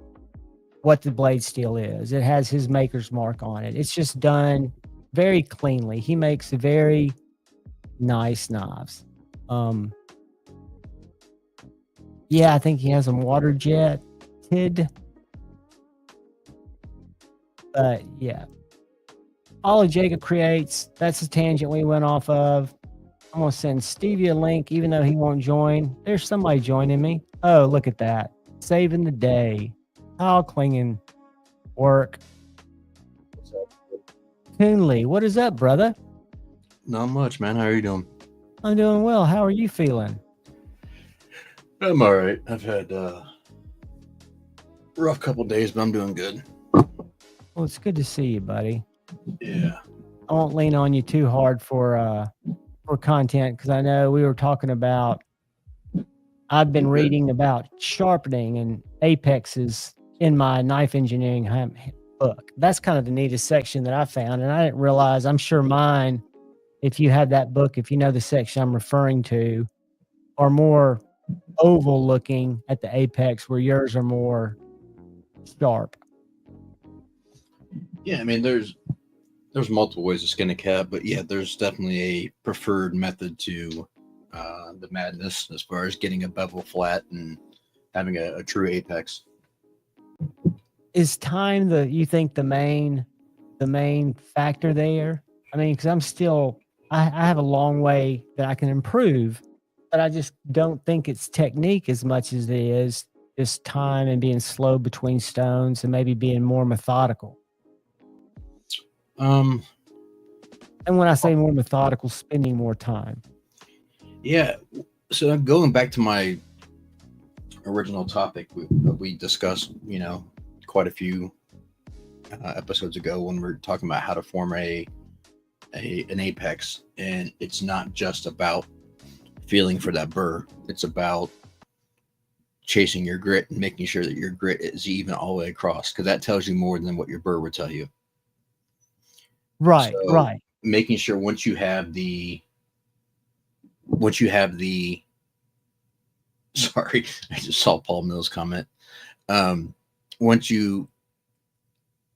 what the blade steel is. It has his maker's mark on it. It's just done very cleanly. He makes very nice knives. Yeah, I think he has them water jetted. But yeah. All of Jacob creates, that's the tangent we went off of. I'm going to send Stevie a link, even though he won't join. There's somebody joining me. Oh, look at that. Saving the day. Kyle Klingenwek. Coonley, what is up, brother? Not much, man. How are you doing? I'm doing well. How are you feeling? I'm all right. I've had a rough couple days, but I'm doing good. Well, it's good to see you, buddy. Yeah. I won't lean on you too hard for content, because I know we were talking about, I've been reading about sharpening and apexes in my knife engineering book. That's kind of the neatest section that I found, and I didn't realize, I'm sure mine, if you have that book, if you know the section I'm referring to, are more oval looking at the apex, where yours are more sharp. Yeah, I mean, there's multiple ways to skin a cat, but yeah, there's definitely a preferred method to the madness as far as getting a bevel flat and having a true apex. Is time you think the main factor there? I mean, because I have a long way that I can improve, but I just don't think it's technique as much as it is just time and being slow between stones and maybe being more methodical. And when I say more methodical, spending more time. Yeah. So going back to my original topic, we discussed, quite a few episodes ago when we were talking about how to form an apex, and it's not just about feeling for that burr. It's about chasing your grit and making sure that your grit is even all the way across, because that tells you more than what your burr would tell you. Right, so right. Making sure once you have the sorry, I just saw Paul Mills' comment. Once you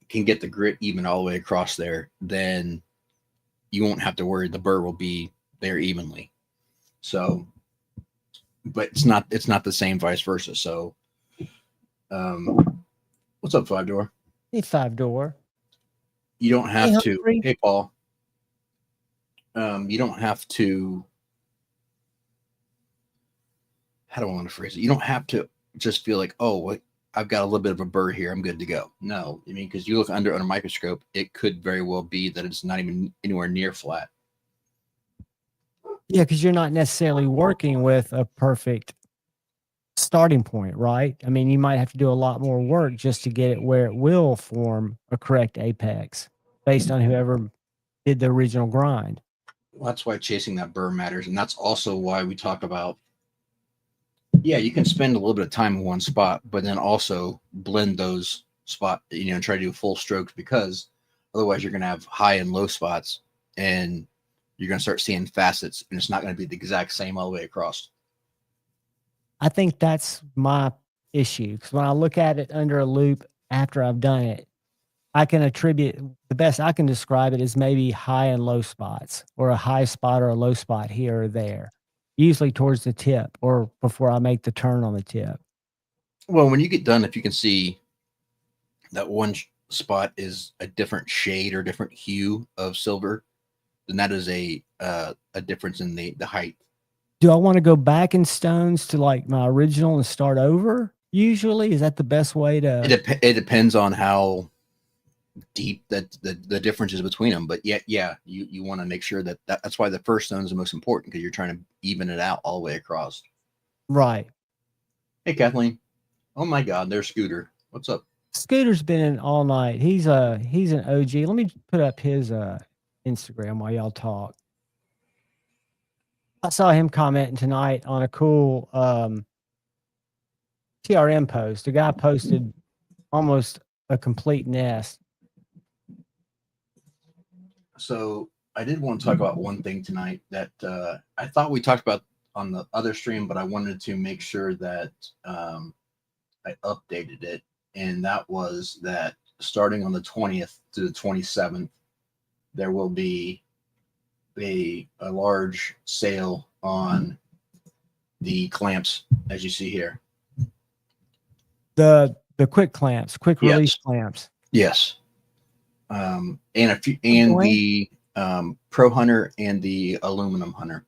can get the grit even all the way across there, then you won't have to worry. The burr will be there evenly. So, but it's not the same vice versa. So, what's up, 5-door? Hey, 5-door. You don't have to. Humphrey. Hey, Paul. You don't have to. How do I want to phrase it? You don't have to just feel like, oh, I've got a little bit of a burr here, I'm good to go. No, I mean, because you look under a microscope, it could very well be that it's not even anywhere near flat. Yeah, because you're not necessarily working with a perfect starting point, right? I mean, you might have to do a lot more work just to get it where it will form a correct apex based on whoever did the original grind. Well, that's why chasing that burr matters. And that's also why we talk about, yeah, you can spend a little bit of time in one spot, but then also blend those spots, and try to do full strokes, because otherwise you're going to have high and low spots, and you're going to start seeing facets, and it's not going to be the exact same all the way across. I think that's my issue, because when I look at it under a loop after I've done it, I can attribute, the best I can describe it as maybe high and low spots, or a high spot or a low spot here or there. usually towards the tip or before I make the turn on the tip. Well, when you get done, if you can see that one spot is a different shade or different hue of silver, then that is a difference in the height. Do I want to go back in stones to like my original and start over? Usually, is that the best way to? It depends on how deep that the differences between them. But yeah, you want to make sure that's why the first stone is the most important, because you're trying to even it out all the way across. Right. Hey, Kathleen. Oh my God, there's Scooter. What's up? Scooter's been in all night. He's an OG. Let me put up his Instagram while y'all talk. I saw him commenting tonight on a cool TRM post. The guy posted almost a complete nest. So I did want to talk about one thing tonight that I thought we talked about on the other stream, but I wanted to make sure that I updated it. And that was that starting on the 20th to the 27th, there will be a large sale on the clamps, as you see here. The quick clamps, quick release clamps. Yes. And the Pro Hunter and the Aluminum Hunter.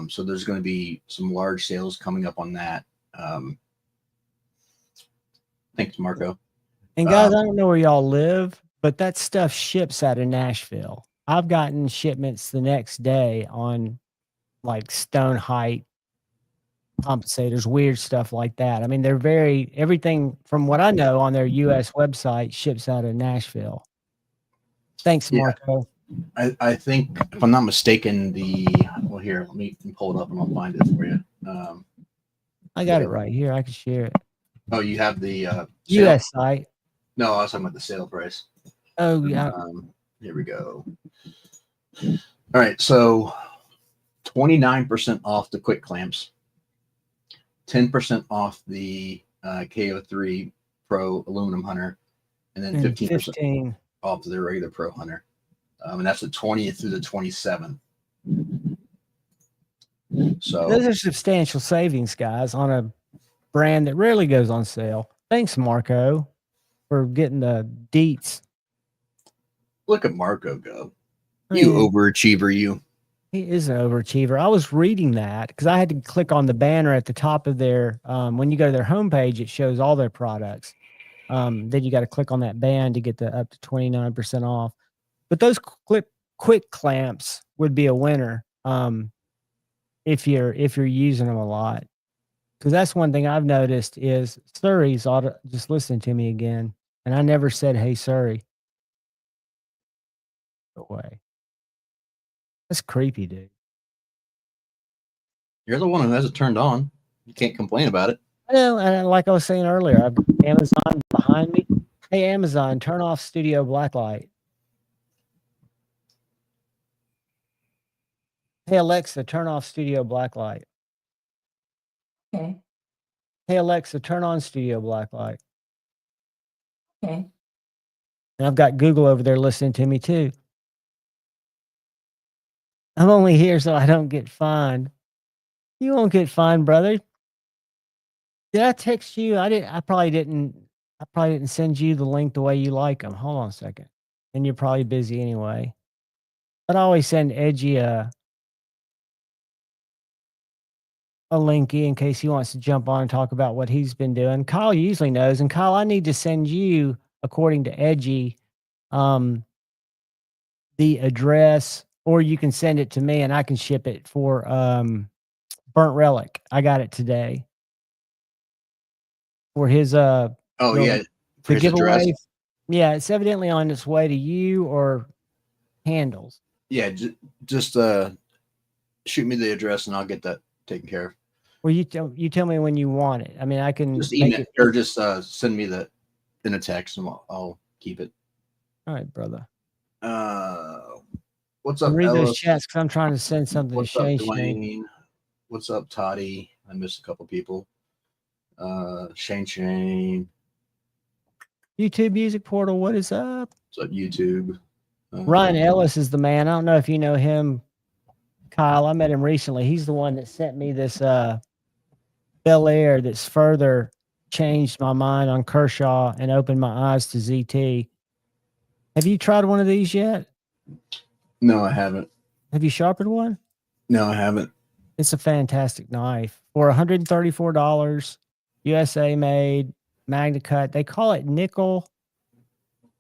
So there's going to be some large sales coming up on that. Thanks, Marco. And guys, I don't know where y'all live, but that stuff ships out of Nashville. I've gotten shipments the next day on like stone height compensators, weird stuff like that. I mean, everything from what I know on their US website ships out of Nashville. Thanks, Marco. I think, if I'm not mistaken, here, let me pull it up and I'll find it for you. I got it right here. I can share it. Oh, you have the US site. No, I was talking about the sale price. Oh, yeah. Here we go. All right, so 29% off the quick clamps, 10% off the KO3 Pro Aluminum Hunter, and then 15% off the regular Pro Hunter. And that's the 20th through the 27th. So those are substantial savings, guys, on a brand that rarely goes on sale. Thanks, Marco, for getting the deets. Look at Marco go. You overachiever, you. He is an overachiever. I was reading that because I had to click on the banner at the top of their, when you go to their homepage, it shows all their products. Then you got to click on that band to get the up to 29% off. But those quick clamps would be a winner if you're using them a lot. Because that's one thing I've noticed is Surrey's ought to just listen to me again. And I never said, hey, Surrey. Go away. That's creepy, dude. You're the one who has it turned on. You can't complain about it. I know, and like I was saying earlier, I've got Amazon behind me. Hey, Amazon, turn off studio blacklight. Hey, Alexa, turn off studio blacklight. Okay. Hey, Alexa, turn on studio blacklight. Okay. And I've got Google over there listening to me too. I'm only here so I don't get fined. You won't get fined, brother. Did I text you? I probably didn't send you the link the way you like them. Hold on a second. And you're probably busy anyway. But I always send Edgy a linky in case he wants to jump on and talk about what he's been doing. Kyle usually knows. And Kyle, I need to send you, according to Edgy, the address, or you can send it to me and I can ship it for Burnt Relic. I got it today. For his for his giveaway. address. Yeah, it's evidently on its way to you or Handles. Yeah, just shoot me the address and I'll get that taken care of. Well, you tell me when you want it. I mean, I can just email it, or just send me in a text and I'll keep it. All right, brother. What's up, read Ellis? those chats because I'm trying to send something What's to up, Shane. Dwayne? What's up, Toddy? I missed a couple people. Shane. YouTube Music Portal, what is up? What's up, YouTube? Ryan Ellis is the man. I don't know if you know him, Kyle. I met him recently. He's the one that sent me this Bel Air that's further changed my mind on Kershaw and opened my eyes to ZT. Have you tried one of these yet? No, I haven't. Have you sharpened one? No, I haven't. It's a fantastic knife for $134, USA made, Magna Cut. They call it nickel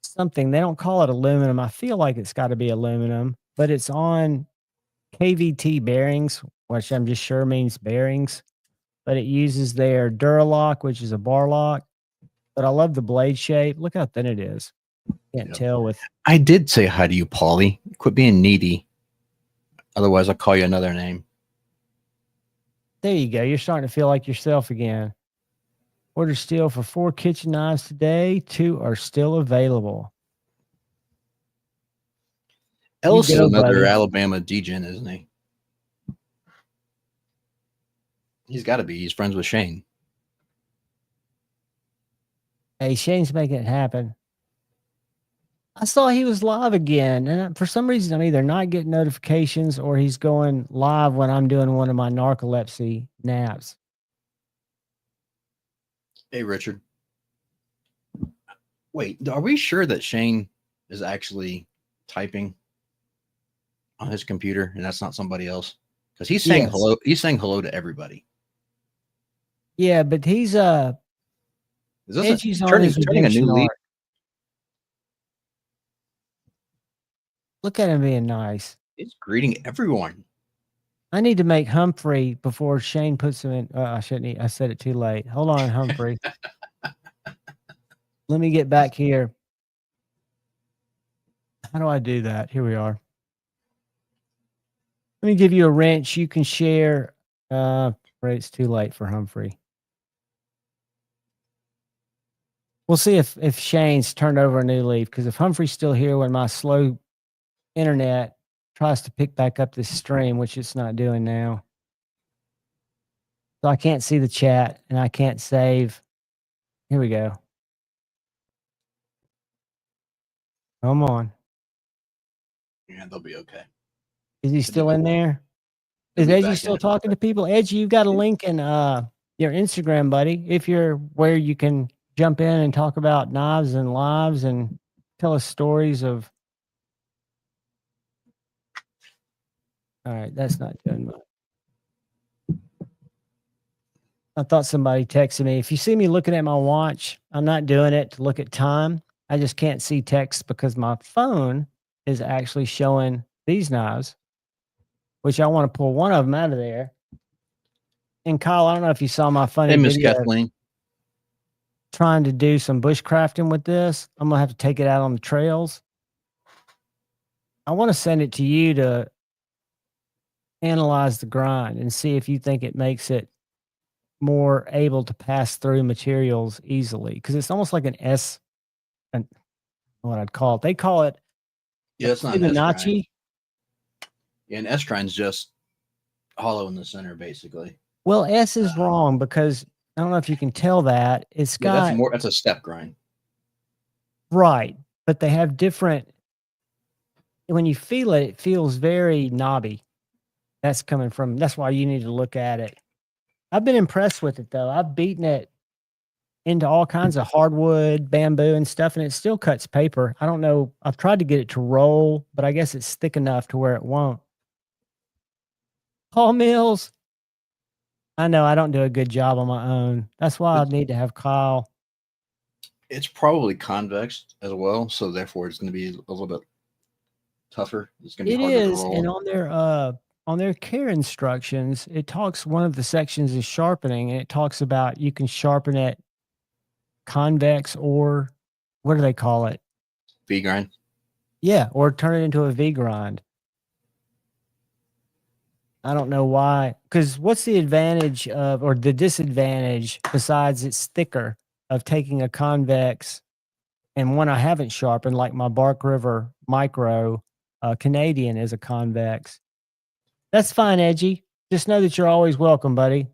something. They don't call it aluminum. I feel like it's got to be aluminum, but it's on KVT bearings, which I'm just sure means bearings. But it uses their Duralock, which is a bar lock. But I love the blade shape. Look how thin it is. Can't tell with. I did say hi to you, Paulie. Quit being needy. Otherwise, I'll call you another name. There you go. You're starting to feel like yourself again. Order steel for 4 kitchen knives today. 2 are still available. Ellis is go, another buddy. Alabama degen, isn't he? He's got to be. He's friends with Shane. Hey, Shane's making it happen. I saw he was live again, and for some reason, I'm either not getting notifications or he's going live when I'm doing one of my narcolepsy naps. Hey, Richard. Wait, are we sure that Shane is actually typing on his computer and that's not somebody else? Because he's saying hello. He's saying hello to everybody. Yeah, but he's Is this Edgy's on turning his a new redemption leaf? arc. Look at him being nice. He's greeting everyone. I need to make Humphrey before Shane puts him in. I shouldn't. I said it too late. Hold on, Humphrey. Let me get back here. How do I do that? Here we are. Let me give you a wrench you can share. It's too late for Humphrey. We'll see if Shane's turned over a new leaf, because if Humphrey's still here when my slow internet tries to pick back up this stream, which it's not doing now. So I can't see the chat and I can't save. Here we go. Come on. Yeah, they'll be okay. Is he still in there? Is Edgy still talking to people? Edgy, you've got a link in your Instagram, buddy. If you're where you can jump in and talk about knives and lives and tell us stories of. All right, that's not doing much. I thought somebody texted me. If you see me looking at my watch, I'm not doing it to look at time. I just can't see text because my phone is actually showing these knives, which I want to pull one of them out of there. And Kyle, I don't know if you saw my funny Miss video Kathleen. trying to do some bushcrafting with this. I'm going to have to take it out on the trails. I want to send it to you to analyze the grind and see if you think it makes it more able to pass through materials easily, because it's almost like what I'd call it. They call it It's not an Fibonacci. S-grind. Yeah, an S-grind's just hollow in the center, basically. Well, S is wrong because I don't know if you can tell that. It's got that's a step grind. Right, but they have different. When you feel it, it feels very knobby. That's why you need to look at it. I've been impressed with it though. I've beaten it into all kinds of hardwood, bamboo and stuff, and it still cuts paper. I don't know. I've tried to get it to roll, but I guess it's thick enough to where it won't. Paul Mills. I know I don't do a good job on my own. That's why I need to have Kyle. It's probably convex as well, so therefore it's going to be a little bit tougher. It's going to be harder to roll. And on their care instructions, it talks, one of the sections is sharpening, and it talks about you can sharpen it convex, or what do they call it? V grind. Yeah, or turn it into a V grind. I don't know why, because what's the advantage of, or the disadvantage besides it's thicker, of taking a convex and one I haven't sharpened, like my Bark River Micro Canadian is a convex. That's fine, Edgy. Just know that you're always welcome, buddy.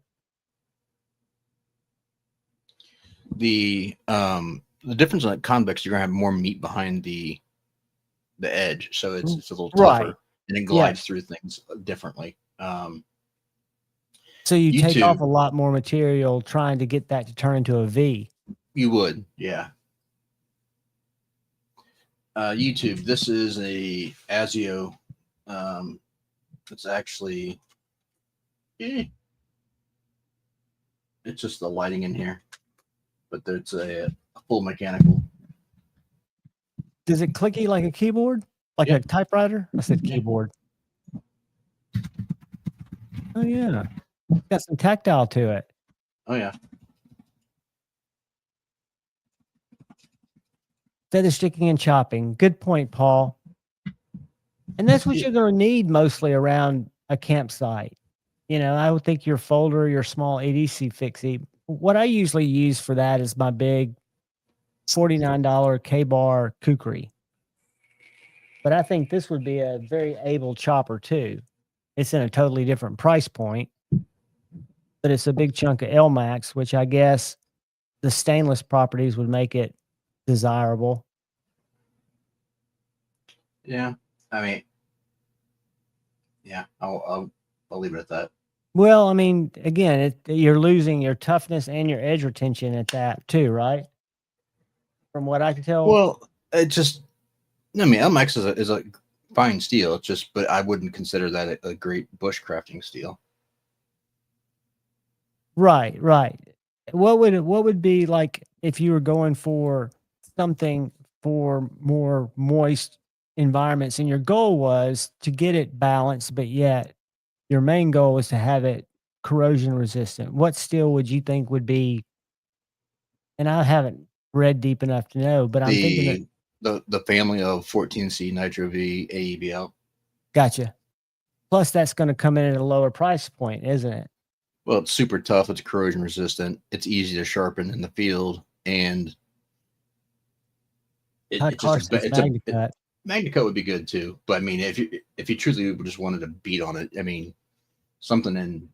The difference in the convex, you're gonna have more meat behind the edge, so it's a little tougher. Right. and it glides through things differently. So you take off YouTube- a lot more material trying to get that to turn into a V. You would, yeah. YouTube. This is a ASIO. It's actually, it's just the lighting in here, but there's a full mechanical. Does it clicky like a keyboard, like a typewriter? I said keyboard. Oh yeah, got some tactile to it. Oh yeah. Feather sticking and chopping. Good point, Paul. And that's what you're going to need mostly around a campsite. You know, I would think your folder, your small ADC fixie. What I usually use for that is my big $49 K-bar kukri. But I think this would be a very able chopper too. It's in a totally different price point, but it's a big chunk of L-Max, which I guess the stainless properties would make it desirable. Yeah, I mean, yeah, I'll leave it at that. Well, I mean, again, you're losing your toughness and your edge retention at that too, right? From what I can tell. Well, it just, I mean, LMAX is a fine steel. It's just, but I wouldn't consider that a great bushcrafting steel. Right. What would be like if you were going for something for more moist environments and your goal was to get it balanced, but yet your main goal was to have it corrosion resistant? What steel would you think would be? And I haven't read deep enough to know, but I'm thinking the family of 14C Nitro V AEBL. Gotcha. Plus, that's going to come in at a lower price point, isn't it? Well, it's super tough. It's corrosion resistant. It's easy to sharpen in the field, and MagnaCut would be good too. But I mean, if you truly just wanted to beat on it, I mean, something and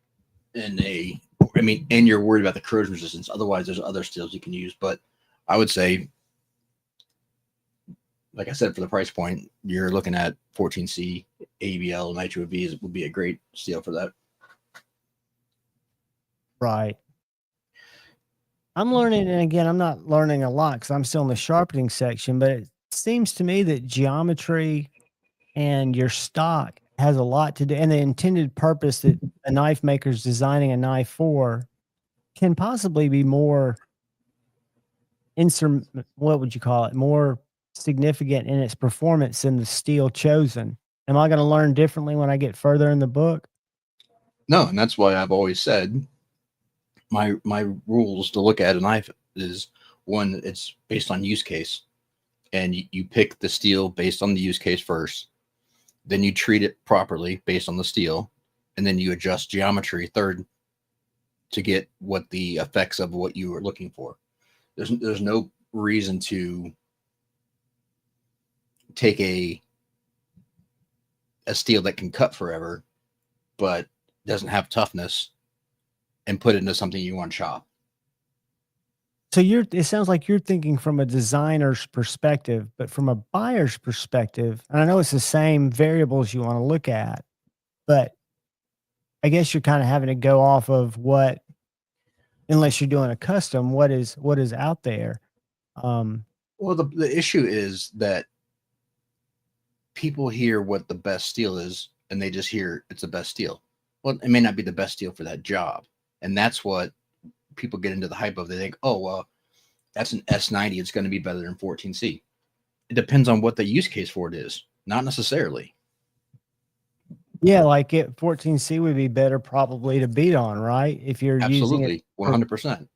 you're worried about the corrosion resistance. Otherwise, there's other steels you can use. But I would say, like I said, for the price point, you're looking at 14C ABL Nitro V would be a great steel for that. Right. I'm learning, and again, I'm not learning a lot because I'm still in the sharpening section, but it seems to me that geometry and your stock has a lot to do, and the intended purpose that a knife maker's designing a knife for can possibly be more what would you call it? More significant in its performance than the steel chosen. Am I going to learn differently when I get further in the book? No, and that's why I've always said my rules to look at a knife is, one, it's based on use case, and you pick the steel based on the use case first, then you treat it properly based on the steel, and then you adjust geometry third to get what the effects of what you are looking for. There's no reason to take a steel that can cut forever but doesn't have toughness and put it into something you want to chop. So it sounds like you're thinking from a designer's perspective, but from a buyer's perspective, and I know it's the same variables you want to look at, but I guess you're kind of having to go off of what, unless you're doing a custom, what is out there. Well, the issue is that people hear what the best steel is, and they just hear it's the best steel. Well, it may not be the best steel for that job. And that's what people get into the hype of. They think, oh, well, that's an S90. It's going to be better than 14C. It depends on what the use case for it is. Not necessarily. Yeah, like 14C would be better probably to beat on, right? If you're using it. 100%.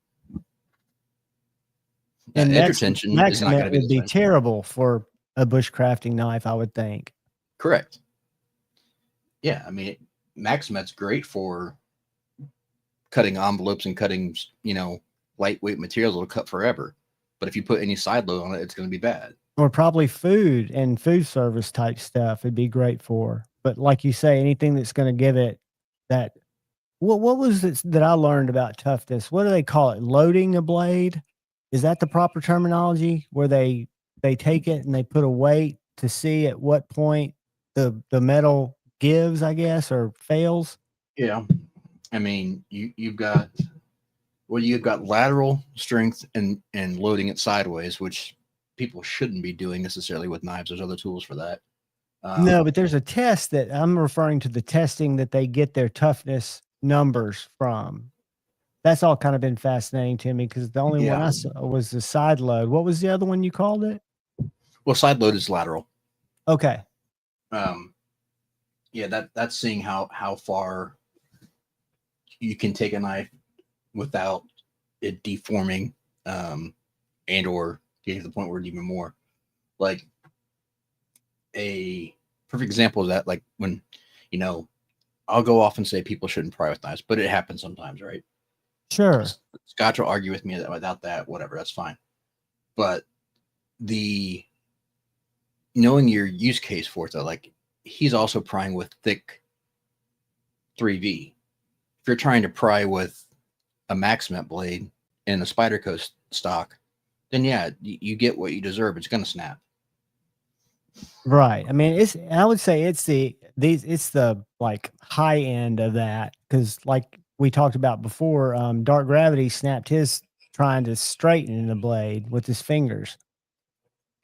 And edge retention is not going to be would be terrible for a bushcrafting knife, I would think. Correct. Yeah, I mean, Maximet's great for cutting envelopes and cutting, lightweight materials that'll cut forever. But if you put any side load on it, it's going to be bad. Or probably food and food service type stuff it'd be great for. But like you say, anything that's going to give it that. What was it that I learned about toughness? What do they call it? Loading a blade? Is that the proper terminology? Where they take it and they put a weight to see at what point the metal gives, I guess, or fails. Yeah. I mean, you've got lateral strength and loading it sideways, which people shouldn't be doing necessarily with knives. There's other tools for that. No, but there's a test that I'm referring to, the testing that they get their toughness numbers from. That's all kind of been fascinating to me because the only one I saw was the side load. What was the other one you called it? Well, side load is lateral. Okay. Yeah, that's seeing how far you can take a knife without it deforming, and or getting to the point where it's even more. Like a perfect example of that, like when, I'll go off and say people shouldn't pry with knives, but it happens sometimes, right? Sure. Scotch will argue with me that without that, whatever, that's fine. But the knowing your use case for it, though, like he's also prying with thick 3V. If you're trying to pry with a Maxmet blade and a Spyderco stock, then yeah, you get what you deserve. It's going to snap. Right. I mean, I would say it's the like high end of that. Cause like we talked about before, Dark Gravity snapped his trying to straighten the blade with his fingers.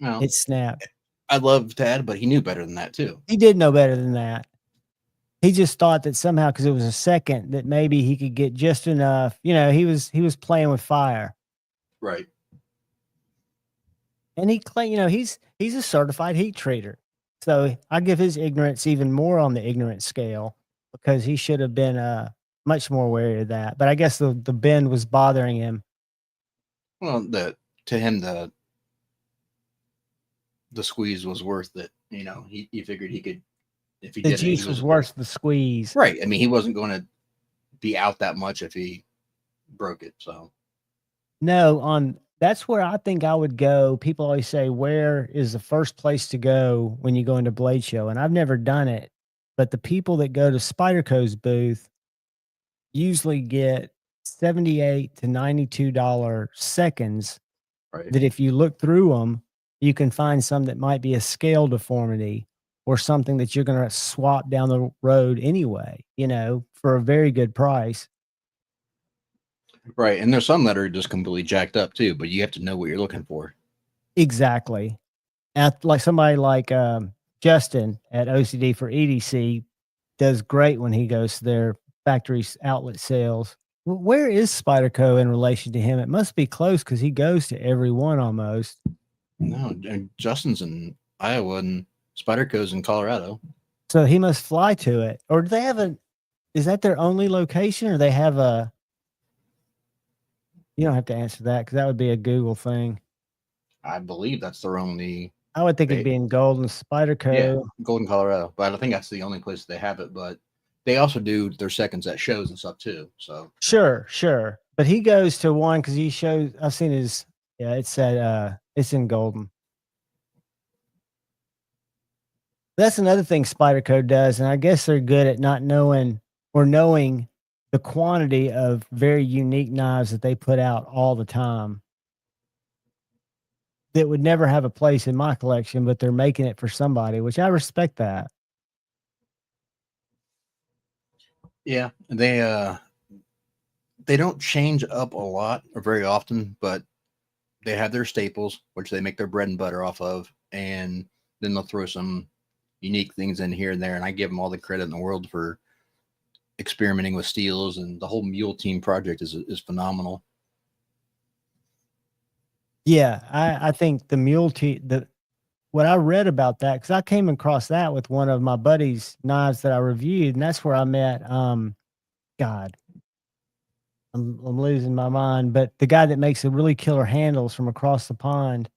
Well, it snapped. I'd love to add, but he knew better than that too. He did know better than that. He just thought that somehow, cause it was a second, that maybe he could get just enough. He was playing with fire. Right. And he claimed, he's a certified heat treater. So I give his ignorance even more on the ignorant scale because he should have been much more wary of that. But I guess the bend was bothering him. Well, to him the squeeze was worth it. He figured he could, if he The did juice it, was worth the squeeze. Right. I mean, he wasn't going to be out that much if he broke it. So No, that's where I think I would go. People always say, where is the first place to go when you go into Blade Show? And I've never done it, but the people that go to Spyderco's booth usually get $78 to $92 seconds. right. That if you look through them, you can find some that might be a scale deformity or something that you're going to swap down the road anyway, for a very good price. Right. And there's some that are just completely jacked up too, but you have to know what you're looking for. Exactly. Like somebody like Justin at OCD for EDC does great when he goes to their factory outlet sales. Where is Spyderco in relation to him? It must be close because he goes to every one almost. No, and Justin's in Iowa and Spyderco's in Colorado. So he must fly to it. Or do they have is that their only location, or they have you don't have to answer that because that would be a Google thing. I believe that's their only. I would think it'd be in Golden, Spyderco. Yeah, Golden, Colorado. But I think that's the only place they have it. But they also do their seconds at shows and stuff too. So Sure. But he goes to one because he shows. I've seen his. Yeah, it's in Golden. That's another thing Spyderco does, and I guess they're good at not knowing or knowing the quantity of very unique knives that they put out all the time that would never have a place in my collection, but they're making it for somebody, which I respect that. yeah, they don't change up a lot or very often, but they have their staples, which they make their bread and butter off of, and then they'll throw some unique things in here and there. And I give them all the credit in the world for experimenting with steels, and the whole Mule Team project is phenomenal. Yeah, I think the Mule Team, what I read about that, because I came across that with one of my buddy's knives that I reviewed, and that's where I met God, I'm losing my mind, but the guy that makes the really killer handles from across the pond.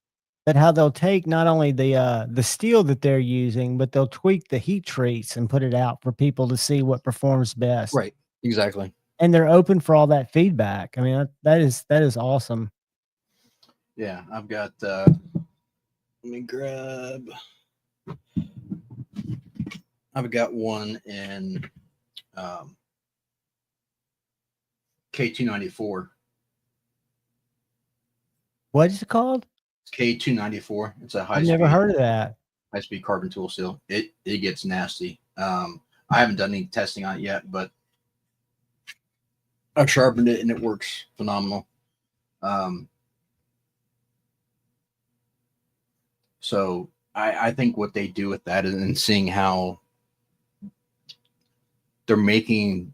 But how they'll take not only the steel that they're using, but they'll tweak the heat treats and put it out for people to see what performs best. Right. Exactly. And they're open for all that feedback. I mean, that is awesome. Yeah, I've got. Let me grab. I've got one in K294. What is it called? It's K294. It's a high. I've never heard of that. high-speed carbon tool steel. It gets nasty. I haven't done any testing on it yet, but I've sharpened it and it works phenomenal. So I think what they do with that and seeing how they're making,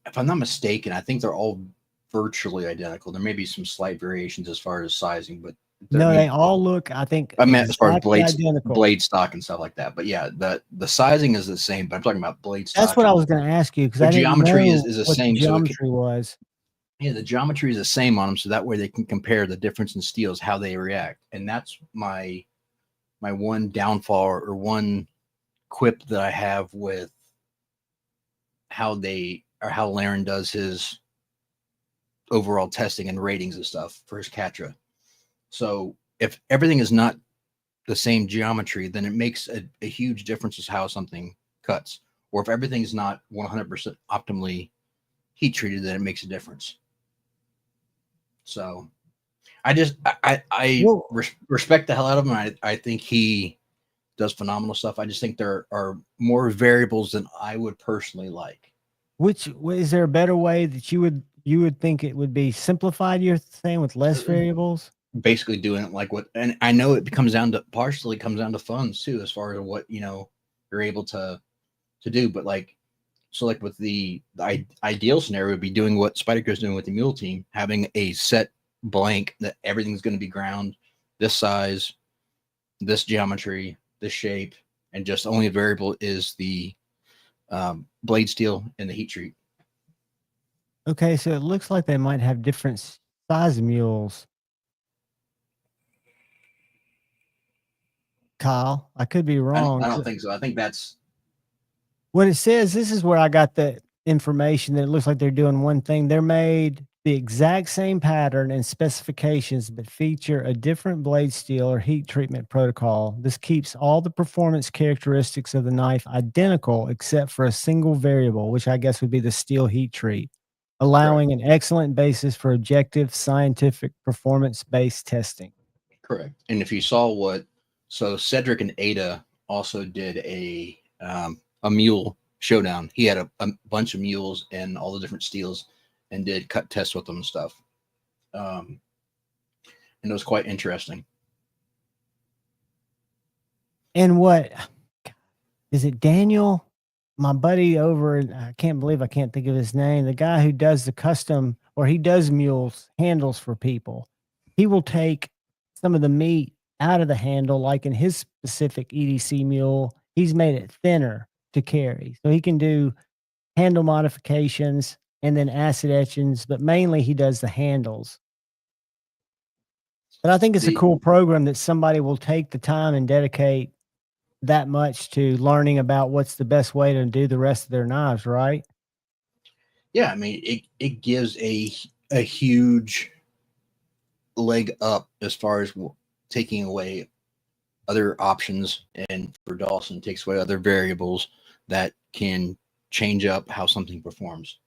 if I'm not mistaken, I think they're all virtually identical. There may be some slight variations as far as sizing, but No, they all look, I think, I meant as far as exactly identical. blade stock and stuff like that. But yeah, the sizing is the same, but I'm talking about blade stock. That's what I was going to ask you, because the I didn't geometry know is the what same. The geometry was. Yeah, the geometry is the same on them, so that way they can compare the difference in steels, how they react. And that's my one downfall or one quip that I have with how Laren does his overall testing and ratings and stuff for his Catra. So if everything is not the same geometry, then it makes a huge difference as how something cuts. Or if everything is not 100% optimally heat treated, then it makes a difference. So I respect the hell out of him. I think he does phenomenal stuff. I just think there are more variables than I would personally like. Which is there a better way that you would think it would be simplified? You're saying with less variables. Basically doing it like what, and I know it partially comes down to funds too, as far as what you're able to do. But like with the ideal scenario would be doing what Spyderco's doing with the mule team, having a set blank that everything's going to be ground this size, this geometry, this shape, and just only a variable is the blade steel and the heat treat. Okay, so it looks like they might have different size mules. Kyle, I could be wrong. I don't think so. I think that's what it says. This is where I got the information that it looks like they're doing one thing. They're made the exact same pattern and specifications, but feature a different blade steel or heat treatment protocol. This keeps all the performance characteristics of the knife identical, except for a single variable, which I guess would be the steel heat treat, allowing an excellent basis for objective scientific performance-based testing. Correct. And if you saw so Cedric and Ada also did a mule showdown. He had a bunch of mules and all the different steels and did cut tests with them and stuff. And it was quite interesting. And what is it, Daniel? My buddy over, I can't believe I can't think of his name. The guy who does the custom, or he does mules handles for people. He will take some of the meat out of the handle, like in his specific EDC mule, he's made it thinner to carry. So he can do handle modifications and then acid etchings, but mainly he does the handles. But I think it's a cool program that somebody will take the time and dedicate that much to learning about what's the best way to do the rest of their knives, right? Yeah, I mean, it gives a huge leg up as far as taking away other options, and for Dawson takes away other variables that can change up how something performs.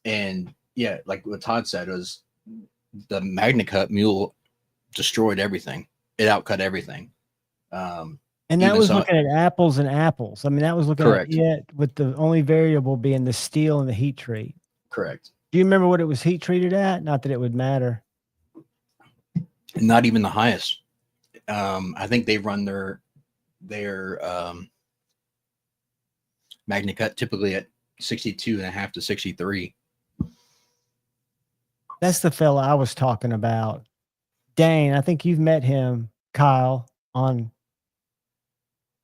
And yeah, like what Todd said, was the MagnaCut mule destroyed everything. It outcut everything. And that was looking at apples and apples. I mean, that was looking at it with the only variable being the steel and the heat treat. Correct. Do you remember what it was heat treated at? Not that it would matter. Not even the highest. I think they run their MagnaCut typically at 62.5 to 63. That's the fella I was talking about. Dane, I think you've met him, Kyle, on.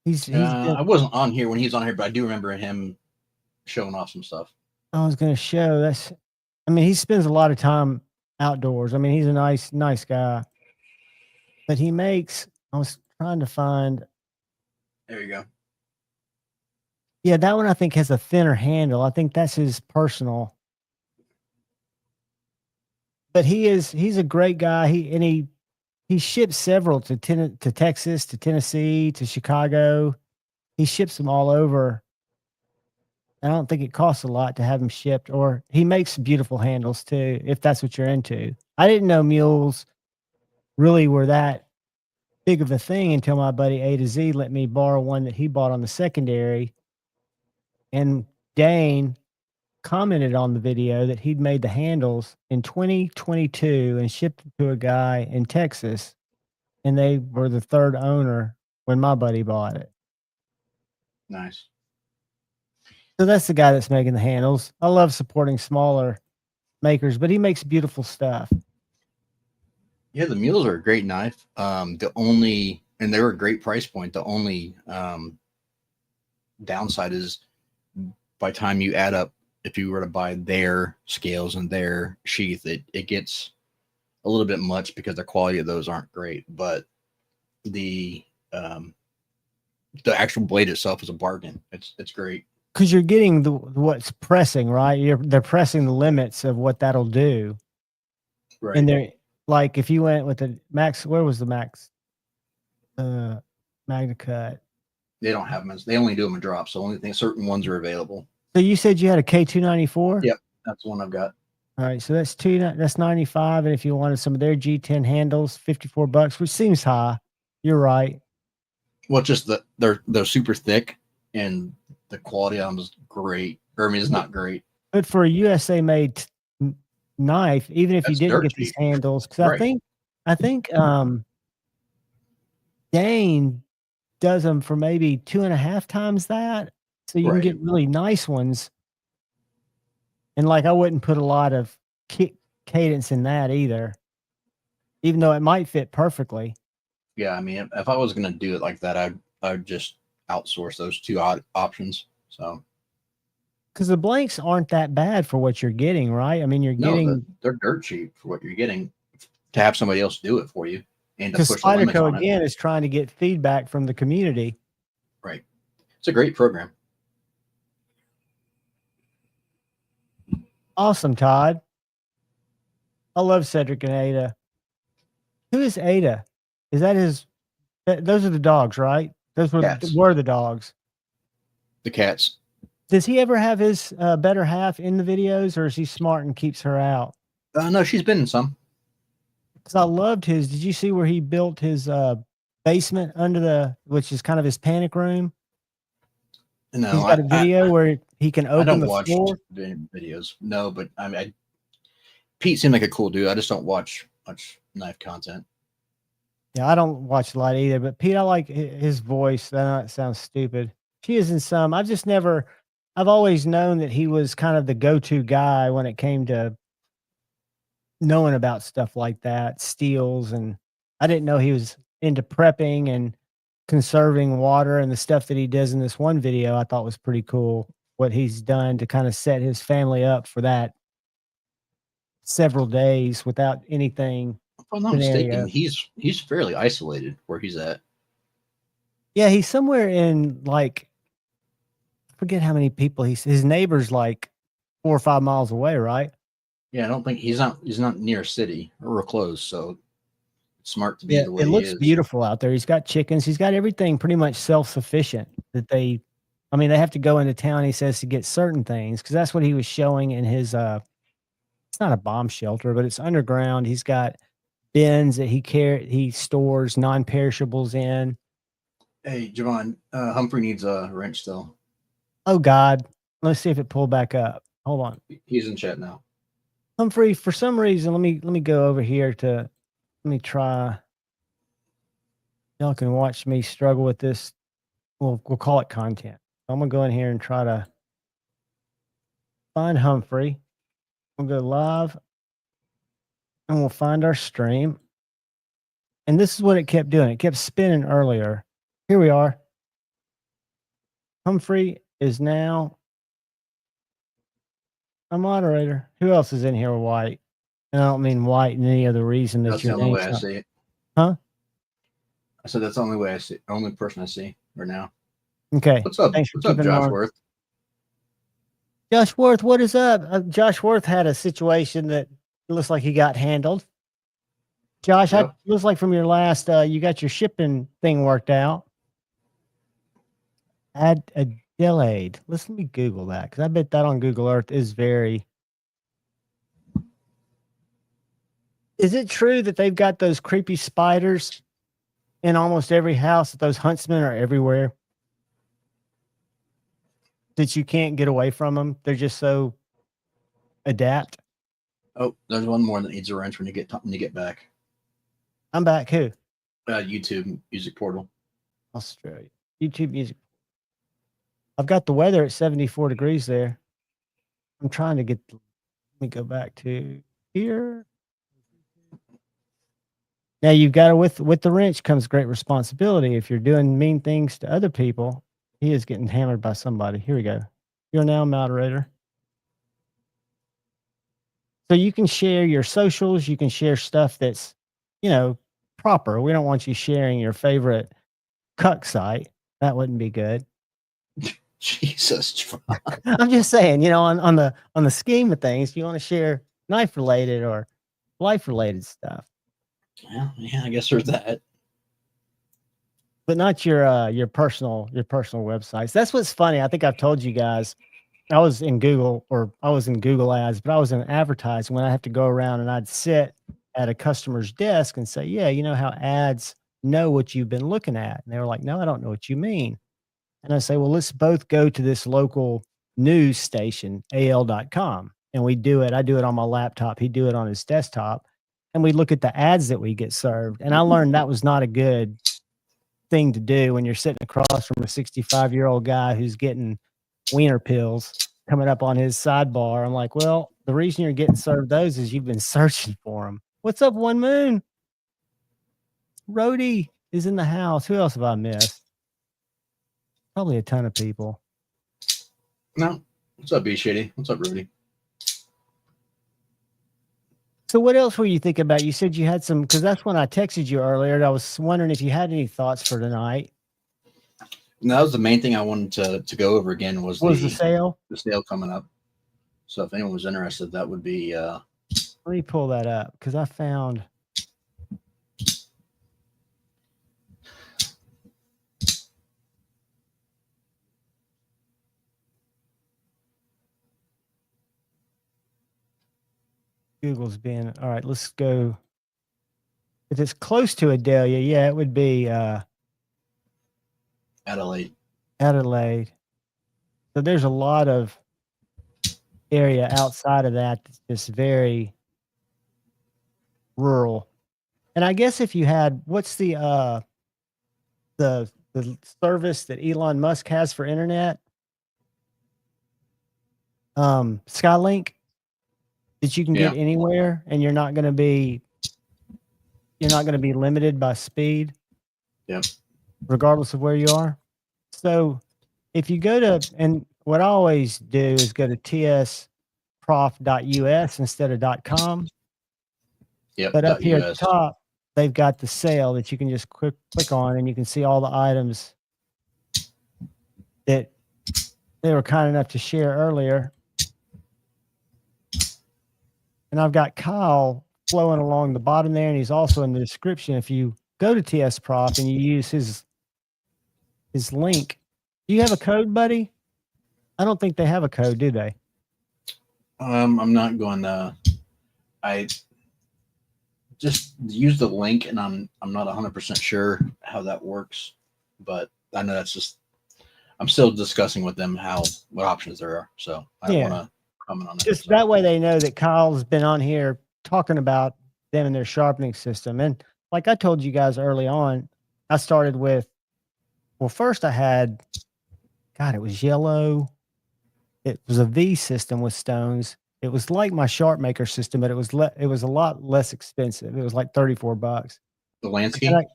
I wasn't on here when he was on here, but I do remember him showing off some stuff. I was going to show he spends a lot of time outdoors. I mean, he's a nice guy, but he makes, I was trying to find. There you go. Yeah, that one I think has a thinner handle. I think that's his personal. But he's a great guy. He ships several to Texas, to Tennessee, to Chicago. He ships them all over. I don't think it costs a lot to have them shipped, or he makes beautiful handles too, if that's what you're into. I didn't know mules really were that big of a thing until my buddy A to Z let me borrow one that he bought on the secondary. And Dane commented on the video that he'd made the handles in 2022 and shipped it to a guy in Texas. And they were the third owner when my buddy bought it. Nice. So that's the guy that's making the handles. I love supporting smaller makers, but he makes beautiful stuff. Yeah, the mules are a great knife. And they were a great price point. The only downside is by the time you add up, if you were to buy their scales and their sheath, it gets a little bit much because the quality of those aren't great. But the actual blade itself is a bargain. It's great. Because you're getting what's pressing, right? They're pressing the limits of what that'll do. Right. And they're like, if you went with the Max, where was the Max? Magna Cut. They don't have them. They only do them in drops. So only thing certain ones are available. So you said you had a K294? Yep, that's the one I've got. All right, so that's 95, and if you wanted some of their G10 handles, $54, which seems high. You're right. Well, just they're super thick, and the quality of them is great. Or I mean, it's not great. But for a USA made knife, even if That's you didn't dirt get these cheap. handles, because Right. I think Dane does them for maybe 2.5 times that, so you can Right. get really nice ones. And like, I wouldn't put a lot of cadence in that either, even though it might fit perfectly. Yeah, I mean, if I was gonna do it like that, I'd just outsource those two options. So Because the blanks aren't that bad for what you're getting, right? I mean, you're no, getting they're dirt cheap for what you're getting. To have somebody else do it for you and to because push the limits Spyderco on it. again is trying to get feedback from the community. Right. It's a great program. Awesome, Todd. I love Cedric and Ada. Who is Ada? Is that his? Those are the dogs, right? Those were Cats. the dogs. The cats. Does he ever have his better half in the videos, or is he smart and keeps her out? No, she's been in some. Because I loved his. Did you see where he built his basement under which is kind of his panic room? No, He's got a video where he can I open don't the watch floor. videos. No, but I mean, Pete seemed like a cool dude. I just don't watch much knife content. Yeah, I don't watch a lot either. But Pete, I like his voice. That sounds stupid. She is in some. I've always known that he was kind of the go-to guy when it came to knowing about stuff like that, steels, and I didn't know he was into prepping and conserving water, and the stuff that he does in this one video I thought was pretty cool. What he's done to kind of set his family up for that several days without anything. If I'm not mistaken, he's fairly isolated where he's at. Yeah, he's somewhere in like, I forget how many people his neighbor's like 4 or 5 miles away, right? Yeah, I don't think he's not near a city or real close, so it's smart to be the way it he looks is. beautiful out there. He's got chickens. He's got everything pretty much self-sufficient they have to go into town, he says, to get certain things, because that's what he was showing in his it's not a bomb shelter, but it's underground. He's got bins that he stores non-perishables in. Hey, Javon, Humphrey needs a wrench still. Oh God. Let's see if it pulled back up. Hold on. He's in chat now. Humphrey, for some reason, let me go over here let me try. Y'all can watch me struggle with this. We'll call it content. I'm gonna go in here and try to find Humphrey. We'll go live and we'll find our stream. And this is what it kept doing. It kept spinning earlier. Here we are. Humphrey is now a moderator. Who else is in here with white? And I don't mean white in any other reason that That's your the only way name's I not. see it. Huh? I said that's the only way I see. Only person I see right now. Okay. What's up? Thanks for What's up, keeping Josh on. Worth? Josh Worth, what is up? Josh Worth had a situation that looks like he got handled. Josh, Yep. looks like from your last, you got your shipping thing worked out. Adelaide. Let me Google that, because I bet that on Google Earth is very. Is it true that they've got those creepy spiders in almost every house that those huntsmen are everywhere, that you can't get away from them. They're just so adept. Oh, there's one more that needs a wrench when you get back. I'm back. Who? YouTube Music Portal. Australia. YouTube Music. I've got the weather at 74 degrees there. I'm trying to get. Let me go back to here. Now you've got to, with the wrench comes great responsibility. If you're doing mean things to other people, he is getting hammered by somebody. Here we go. You're now moderator. So you can share your socials. You can share stuff that's, proper. We don't want you sharing your favorite cuck site. That wouldn't be good. Jesus. I'm just saying, on the scheme of things, you want to share knife related or life related stuff. Yeah, I guess there's that. But not your personal websites. That's what's funny. I think I've told you guys. I was in Google Ads, but I was in advertising when I have to go around and I'd sit at a customer's desk and say, yeah, you know how ads know what you've been looking at? And they were like, no, I don't know what you mean. And I say, well, let's both go to this local news station, al.com. And we do it. I do it on my laptop. He'd do it on his desktop. And we look at the ads that we get served. And I learned that was not a good thing to do when you're sitting across from a 65-year-old guy who's getting wiener pills coming up on his sidebar. I'm like, well, the reason you're getting served those is you've been searching for them. What's up, One Moon? Rhodey is in the house. Who else have I missed? Probably a ton of people. No. What's up, B Shitty? What's up, Rudy? So what else were you thinking about? You said you had some, because that's when I texted you earlier. I was wondering if you had any thoughts for tonight. And that was the main thing I wanted to go over again was the sale? The sale coming up. So if anyone was interested, that would be let me pull that up because I found Google's being all right. Let's go. If it's close to Adelia, yeah, it would be Adelaide. So there's a lot of area outside of that that's just very rural. And I guess if you had, what's the service that Elon Musk has for internet? Skylink, that you can get anywhere, and you're not going to be limited by speed. Yep. Regardless of where you are. So if you go to, and what I always do is go to tsprof.us instead of .com. Yep. But up here US. at the top, they've got the sale that you can just click on, and you can see all the items that they were kind enough to share earlier. And I've got Kyle flowing along the bottom there, and he's also in the description. If you go to TSProf and you use his link, do you have a code, buddy? I don't think they have a code, do they? I'm not going to. I just use the link, and I'm not 100% sure how that works, but I know that's just. I'm still discussing with them what options there are, so I don't want to comment on that. Just that way they know that Kyle's been on here talking about them and their sharpening system. And like I told you guys early on, I started with, well, first I had, it was yellow. It was a V system with stones. It was like my Sharpmaker system, but it was a lot less expensive. It was like $34. The Lansky?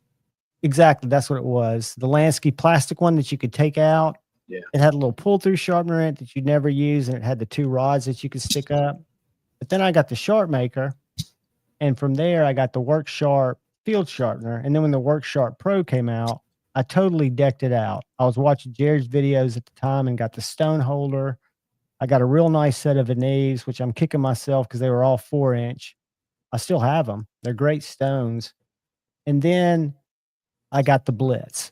Exactly. That's what it was. The Lansky plastic one that you could take out. Yeah. It had a little pull-through sharpener in it that you'd never use, and it had the two rods that you could stick up. But then I got the Sharpmaker, and from there I got the Work Sharp field sharpener. And then when the Work Sharp Pro came out, I totally decked it out. I was watching Jared's videos at the time and got the stone holder. I got a real nice set of Venetians, which I'm kicking myself because they were all 4-inch. I still have them. They're great stones. And then I got the Blitz.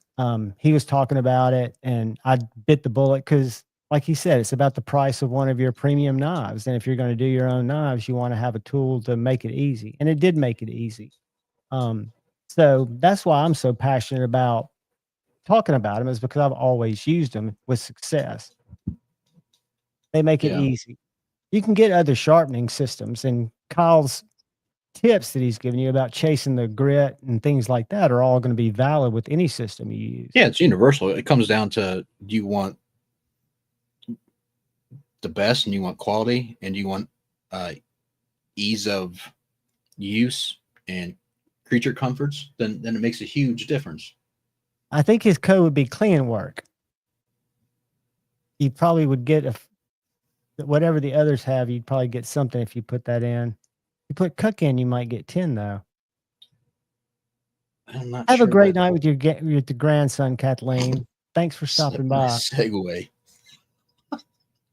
He was talking about it, and I bit the bullet because, like he said, it's about the price of one of your premium knives. And if you're going to do your own knives, you want to have a tool to make it easy. And it did make it easy. So that's why I'm so passionate about talking about them, is because I've always used them with success. They make it Yeah. easy. You can get other sharpening systems, and Kyle's tips that he's giving you about chasing the grit and things like that are all going to be valid with any system you use. Yeah, it's universal. It comes down to, do you want the best, and you want quality, and you want ease of use and creature comforts, then it makes a huge difference. I think his code would be Klingenwek. You probably would get whatever the others have. You'd probably get something if you put that in. You put Cook in, you might get 10 though. I'm not Have sure a great that- night with the grandson, Kathleen. Thanks for stopping by. Nice segue.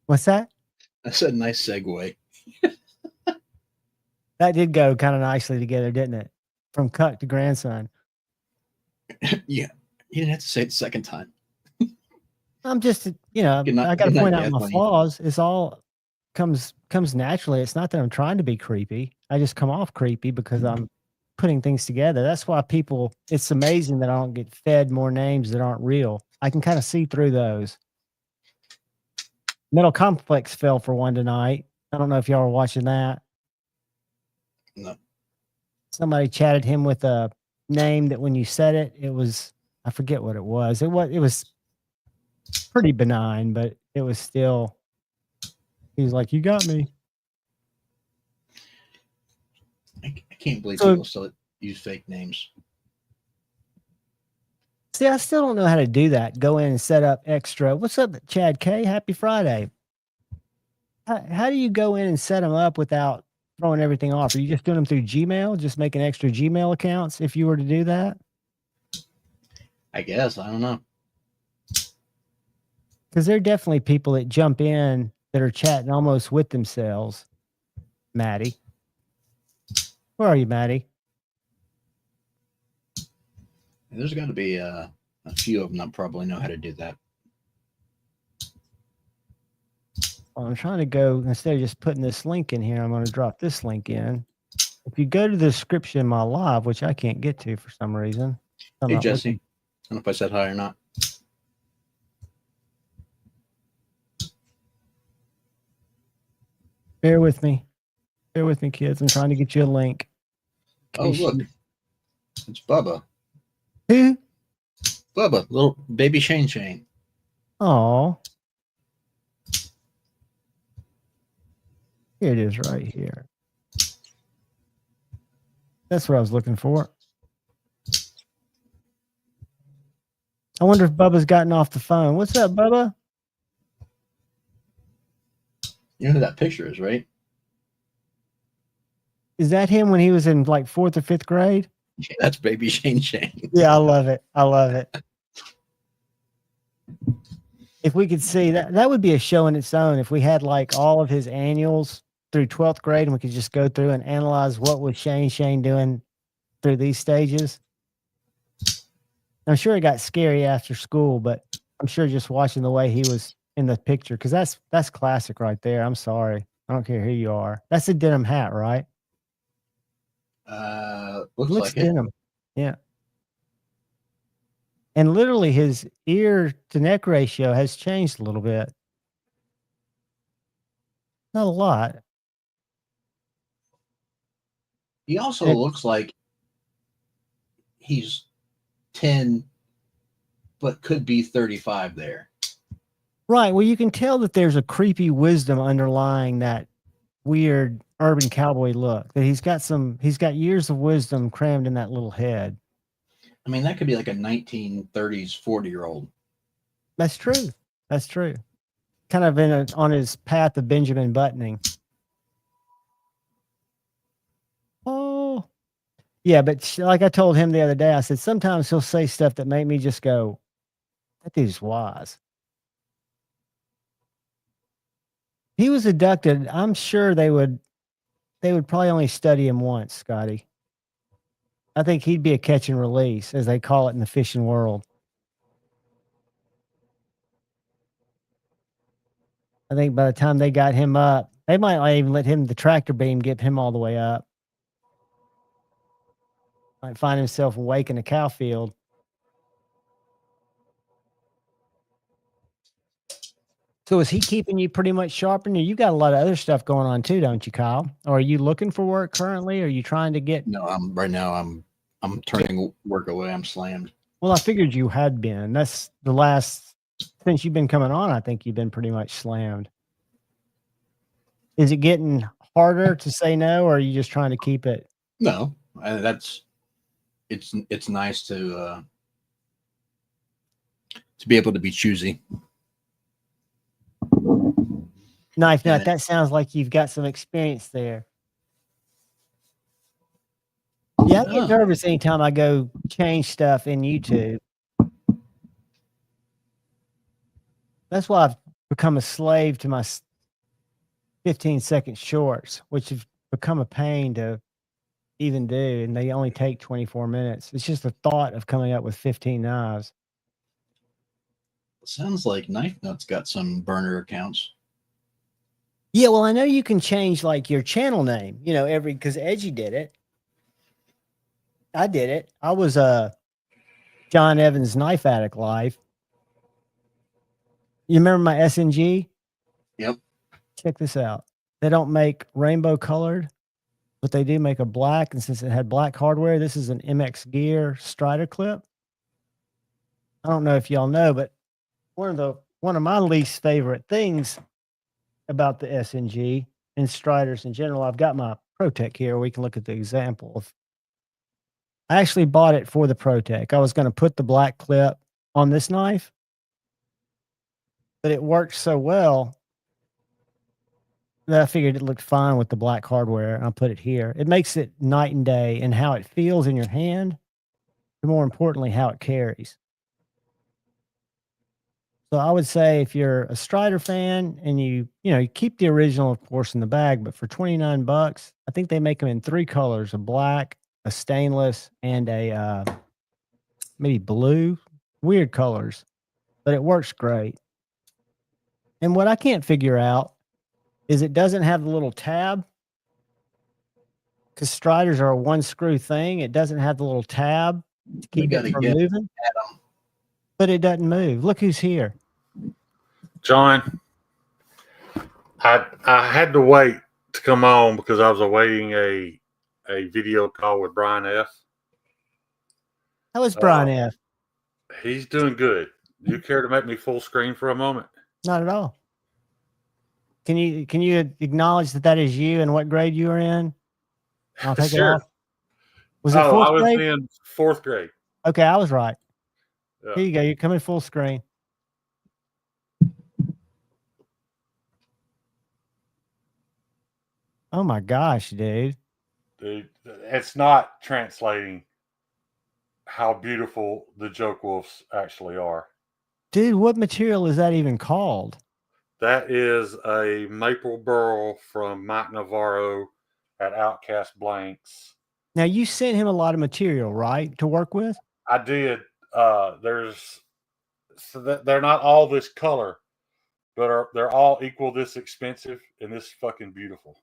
What's that? I said nice segue. That did go kind of nicely together, didn't it? From Cuck to grandson. Yeah, you didn't have to say it the second time. I'm just, you know, Good night- I got to good night, point out my Kathleen. flaws. It's all comes naturally. It's not that I'm trying to be creepy. I just come off creepy because I'm putting things together. That's why it's amazing that I don't get fed more names that aren't real. I can kind of see through those. Metal Complex fell for one tonight. I don't know if y'all were watching that. No. Somebody chatted him with a name that when you said it, it was, I forget what it was. It was pretty benign, but it was still, he was like, you got me. I can't believe So- people still use fake names. See, I still don't know how to do that. Go in and set up extra. What's up, Chad K? Happy Friday. How do you go in and set them up without throwing everything off? Are you just doing them through Gmail? Just making extra Gmail accounts if you were to do that? I guess. I don't know. Because there are definitely people that jump in that are chatting almost with themselves. Maddie. Where are you, Maddie? There's got to be a few of them that probably know how to do that. Well, I'm trying to go, instead of just putting this link in here, I'm going to drop this link in. If you go to the description of my live, which I can't get to for some reason. I'm Hey, not Jesse. looking. I don't know if I said hi or not. Bear with me. Bear with me, kids. I'm trying to get you a link. in Oh, case look. you- It's Bubba. Who? Bubba, little baby Shane. Oh. Here it is right here. That's what I was looking for. I wonder if Bubba's gotten off the phone. What's up, Bubba? You know who that picture is, right? Is that him when he was in like 4th or 5th grade? Yeah, that's baby Shane. Yeah, I love it. I love it. If we could see that, that would be a show in its own. If we had like all of his annuals through 12th grade and we could just go through and analyze what was Shane doing through these stages. I'm sure it got scary after school, but I'm sure just watching the way he was in the picture, because that's classic right there. I'm sorry. I don't care who you are. That's a denim hat, right? Looks Looks like it. denim. Yeah. And literally his ear to neck ratio has changed a little bit. Not a lot. He also It- looks like he's 10, but could be 35 there. Right. Well, you can tell that there's a creepy wisdom underlying that weird urban cowboy look. That he's got years of wisdom crammed in that little head. I mean, that could be like a 1930s 40-year-old. That's true. That's true. Kind of on his path of Benjamin Buttoning. Oh, yeah. But like I told him the other day, I said, sometimes he'll say stuff that make me just go, that dude's wise. He was abducted. I'm sure they would probably only study him once, Scotty. I think he'd be a catch and release, as they call it in the fishing world. I think by the time they got him up, they might not even let him, the tractor beam, get him all the way up. Might find himself awake in a cow field. So is he keeping you pretty much sharpening? You got a lot of other stuff going on too, don't you, Kyle? Or are you looking for work currently? Are you trying to get? No, right now I'm turning work away. I'm slammed. Well, I figured you had been. That's the last since you've been coming on. I think you've been pretty much slammed. Is it getting harder to say no, or are you just trying to keep it? No, it's nice to be able to be choosy. Knife Nut, that sounds like you've got some experience there. Yeah, I get nervous anytime I go change stuff in YouTube. That's why I've become a slave to my 15-second shorts, which have become a pain to even do, and they only take 24 minutes. It's just the thought of coming up with 15 knives. Sounds like Knife Nut's got some burner accounts. Yeah, well, I know you can change like your channel name, you know, because Edgy did it. I did it. I was John Evans Knife Addict Live. You remember my SNG? Yep. Check this out. They don't make rainbow colored, but they do make a black. And since it had black hardware, this is an MX Gear Strider clip. I don't know if y'all know, but one of my least favorite things about the SNG and Striders in general, I've got my ProTech here. We can look at the example of. I actually bought it for the ProTech. I was going to put the black clip on this knife, but it worked so well that I figured it looked fine with the black hardware, and I'll put it here. It makes it night and day in how it feels in your hand, but more importantly, how it carries. So I would say if you're a Strider fan and you keep the original, of course, in the bag, but for $29, I think they make them in 3 colors: a black, a stainless, and a maybe blue. Weird colors, but it works great. And what I can't figure out is it doesn't have the little tab, because Striders are a 1-screw thing. It doesn't have the little tab to keep it from moving, but it doesn't move. Look who's here. John, I had to wait to come on because I was awaiting a video call with Brian F. How is Brian F? He's doing good. Do you care to make me full screen for a moment? Not at all. Can you acknowledge that is you and what grade you are in? I'll take it off. Was it 4th grade? I was in 4th grade. Okay, I was right. Yeah. Here you go. You're coming full screen. Oh my gosh, dude. Dude, it's not translating how beautiful the joke wolves actually are. Dude, what material is that even called? That is a maple burl from Mike Navarro at Outcast Blanks. Now, you sent him a lot of material, right, to work with? I did. They're not all this color, but they're all equal this expensive and this fucking beautiful.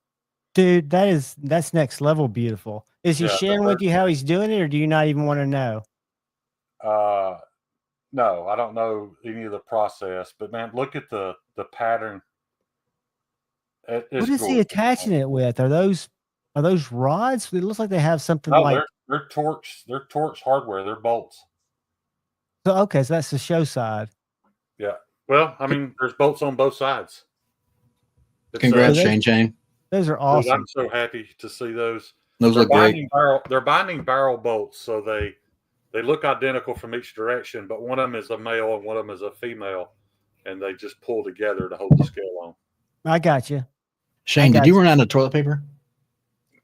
Dude, that's next level beautiful. Is he sharing with you how he's doing it, or do you not even want to know? No, I don't know any of the process, but man, look at the pattern. What is he attaching it with? Are those rods? It looks like they have something like they're Torx hardware. They're bolts. So okay, so that's the show side. Yeah. Well, I mean, there's bolts on both sides. Congrats, Shane. Those are awesome. Dude, I'm so happy to see those. Those look great. They're binding barrel bolts, so they look identical from each direction, but one of them is a male and one of them is a female, and they just pull together to hold the scale on. I got you. Shane, did you run out of toilet paper?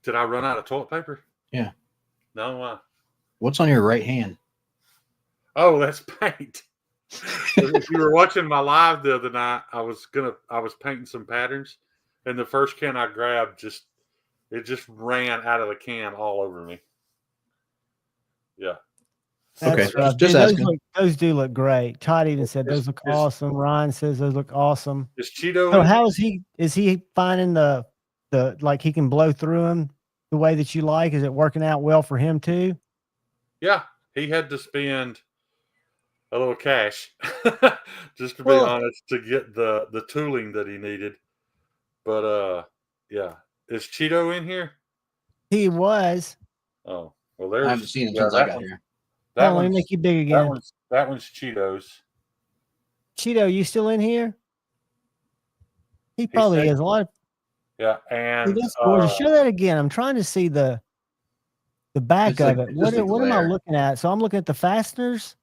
Did I run out of toilet paper? Yeah. No, why? What's on your right hand? Oh, that's paint. If you were watching my live the other night, I was painting some patterns, and the first can I grabbed just ran out of the can all over me. Yeah. Okay. Just asking. Those do look great. Todd even said those look awesome. Ryan says those look awesome. Is Cheeto? So how is he? Is he finding the like he can blow through them the way that you like? Is it working out well for him too? Yeah, he had to spend a little cash, just to be Well- honest, to get the tooling that he needed. But yeah, is Cheeto in here? He was. Oh, well, I there's haven't seen him yeah, since I that got one. here. That Oh, let me one's make you big that again. one's Cheetos. Cheeto, you still in here? He He probably said, is. A lot of yeah, see, and that's gorgeous. Show that again. I'm trying to see the back It's of like- it. it's What just a what am I glare. looking at? So I'm looking at the fasteners,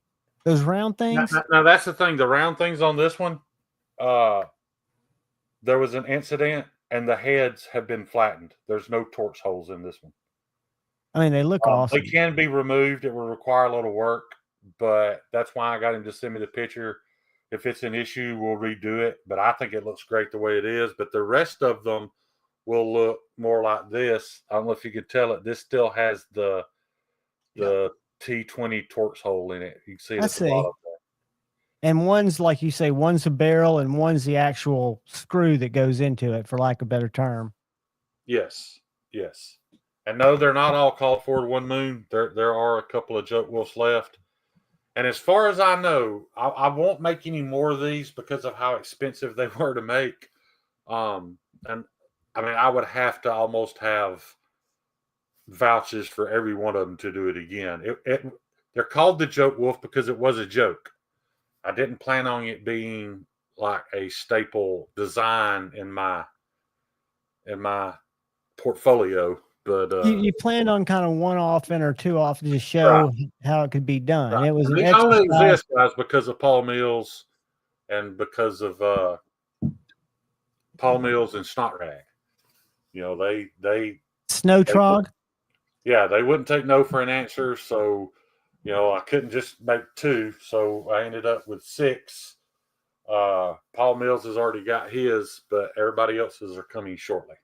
those round things. now that's the thing. The round things on this one, there was an incident, and the heads have been flattened. There's no torch holes in this one. I mean, they look awesome. They can be removed. It will require a little work, but that's why I got him to send me the picture. If it's an issue, we'll redo it. But I think it looks great the way it is. But the rest of them will look more like this. I don't know if you could tell it. This still has the T20 torch hole in it. You can see it I at the see. bottom there. And one's like you say, one's a barrel and one's the actual screw that goes into it, for lack of a better term. Yes, yes. And no, they're not all called for One Moon. There are a couple of joke wolves left. And as far as I know, I won't make any more of these because of how expensive they were to make. And I mean, I would have to almost have vouchers for every one of them to do it again. They're called the joke wolf because it was a joke. I didn't plan on it being like a staple design in my portfolio, but You planned on kind of one off and or two off to show how it could be done. right. It was an They only exercise. exist, guys, because of Paul Mills and because of Paul Mills and Snot Rag. You know, they Snow trog. yeah, they wouldn't take no for an answer. So, you know, I couldn't just make two. So I ended up with 6. Paul Mills has already got his, but everybody else's are coming shortly.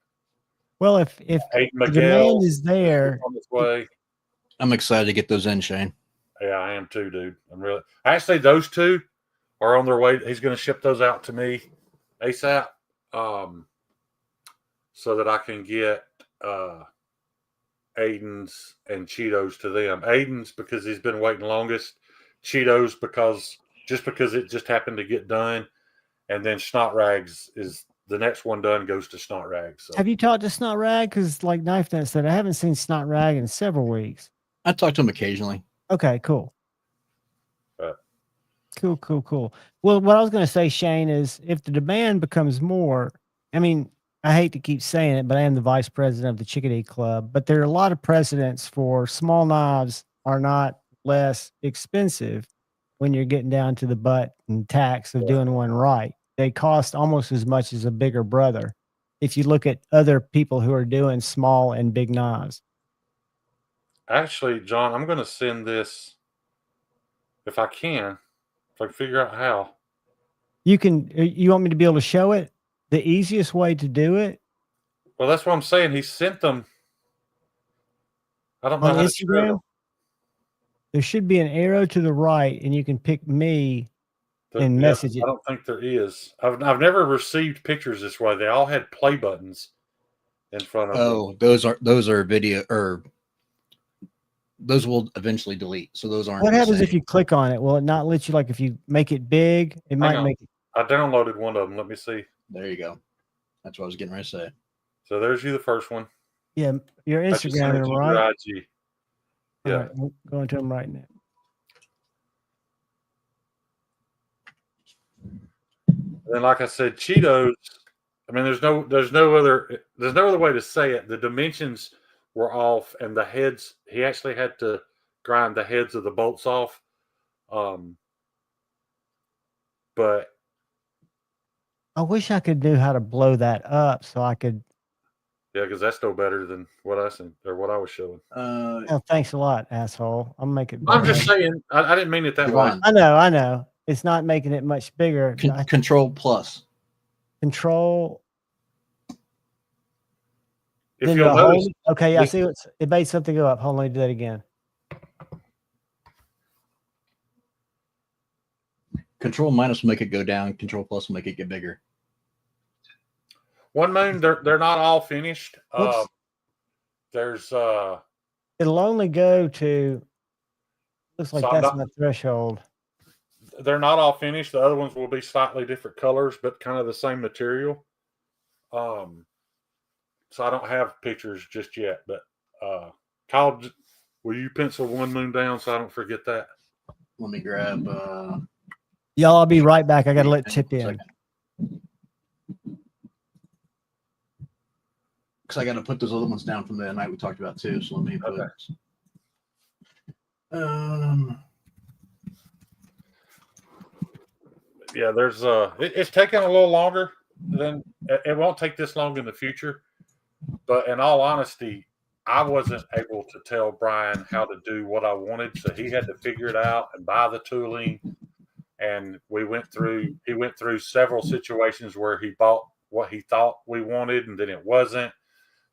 Well, if Hayden the Miguel demand is there, on its way. I'm excited to get those in, Shane. Yeah, I am too, dude. I'm really actually those two are on their way. He's going to ship those out to me ASAP, so that I can get Aiden's and Cheetos to them. Aiden's because he's been waiting longest. Cheetos because it just happened to get done, and then Snot Rags is the next one done goes to Snot Rags. So. have you talked to Snot Rag? Because like Knife Nut said, I haven't seen Snot Rag in several weeks. I talk to him occasionally. Okay, cool. Cool. Well, what I was going to say, Shane, is if the demand becomes more, I mean, I hate to keep saying it, but I am the vice president of the Chickadee Club. But there are a lot of precedents for small knives are not less expensive when you're getting down to the butt and tax of doing one right. They cost almost as much as a bigger brother. If you look at other people who are doing small and big knives. Actually, John, I'm going to send this if I can figure out how. You want me to be able to show it? The easiest way to do it Well, that's what I'm saying. He sent them. I don't know on how to show Instagram. them. There should be an arrow to the right, and you can pick me and message it. I don't think there is. I've never received pictures this way. They all had play buttons in front of them. Oh, those are video, or those will eventually delete. So those aren't. What happens if you click on it? Will it not let you, like if you make it big, it might make it. I downloaded one of them. Let me see. There you go. That's what I was getting ready to say. So there's you, the first one. Yeah, your Instagram, right? IG. Yeah, Yeah. right, I'm going to them right now. And then, like I said, Cheetos. I mean, there's no other way to say it. The dimensions were off, and the heads. He actually had to grind the heads of the bolts off. But I wish I could know how to blow that up so I could. yeah, because that's no better than what I sent or what I was showing. Oh, thanks a lot, asshole. I'll make it. I'm just saying. I didn't mean it that way. I know. It's not making it much bigger. Control plus. Control. If Then you'll hold notice, it. Okay, I see it made something go up. Hold on, let me do that again. Control minus will make it go down. Control plus will make it get bigger. One Moon, they're not all finished. Whoops. There's It'll only go to Looks like So I'm that's not- my threshold. They're not all finished. The other ones will be slightly different colors, but kind of the same material. So I don't have pictures just yet. But Kyle, will you pencil One Moon down so I don't forget that? Let me grab. Y'all, I'll be right back. I got to let Chip in. Because I got to put those other ones down from the night we talked about too. So let me put. Okay. Yeah, there's it's taking a little longer than it won't take this long in the future. But in all honesty, I wasn't able to tell Brian how to do what I wanted, so he had to figure it out and buy the tooling. And he went through several situations where he bought what he thought we wanted and then it wasn't.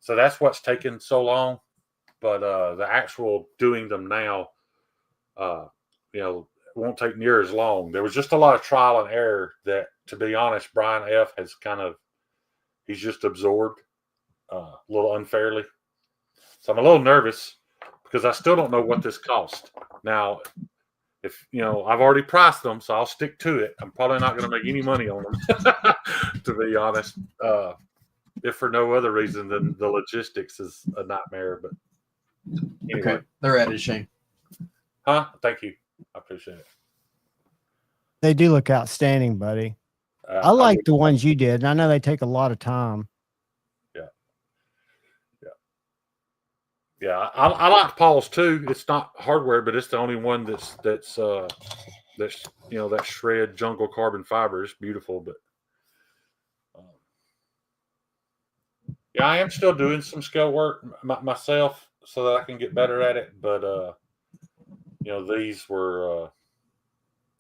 So that's what's taken so long. But the actual doing them now, won't take near as long. There was just a lot of trial and error that, to be honest, Brian F. has he's just absorbed a little unfairly. So I'm a little nervous because I still don't know what this cost. Now, if I've already priced them, so I'll stick to it. I'm probably not going to make any money on them, to be honest. If for no other reason than the logistics is a nightmare. But anyway, Okay, they're at it, Shane. Huh? Thank you. I appreciate it. They do look outstanding, buddy. I like the ones you did, and I know they take a lot of time. Yeah. I like Paul's too. It's not hardware, but it's the only one that's that shred jungle carbon fiber is beautiful. But yeah, I am still doing some scale work myself so that I can get better at it. But these were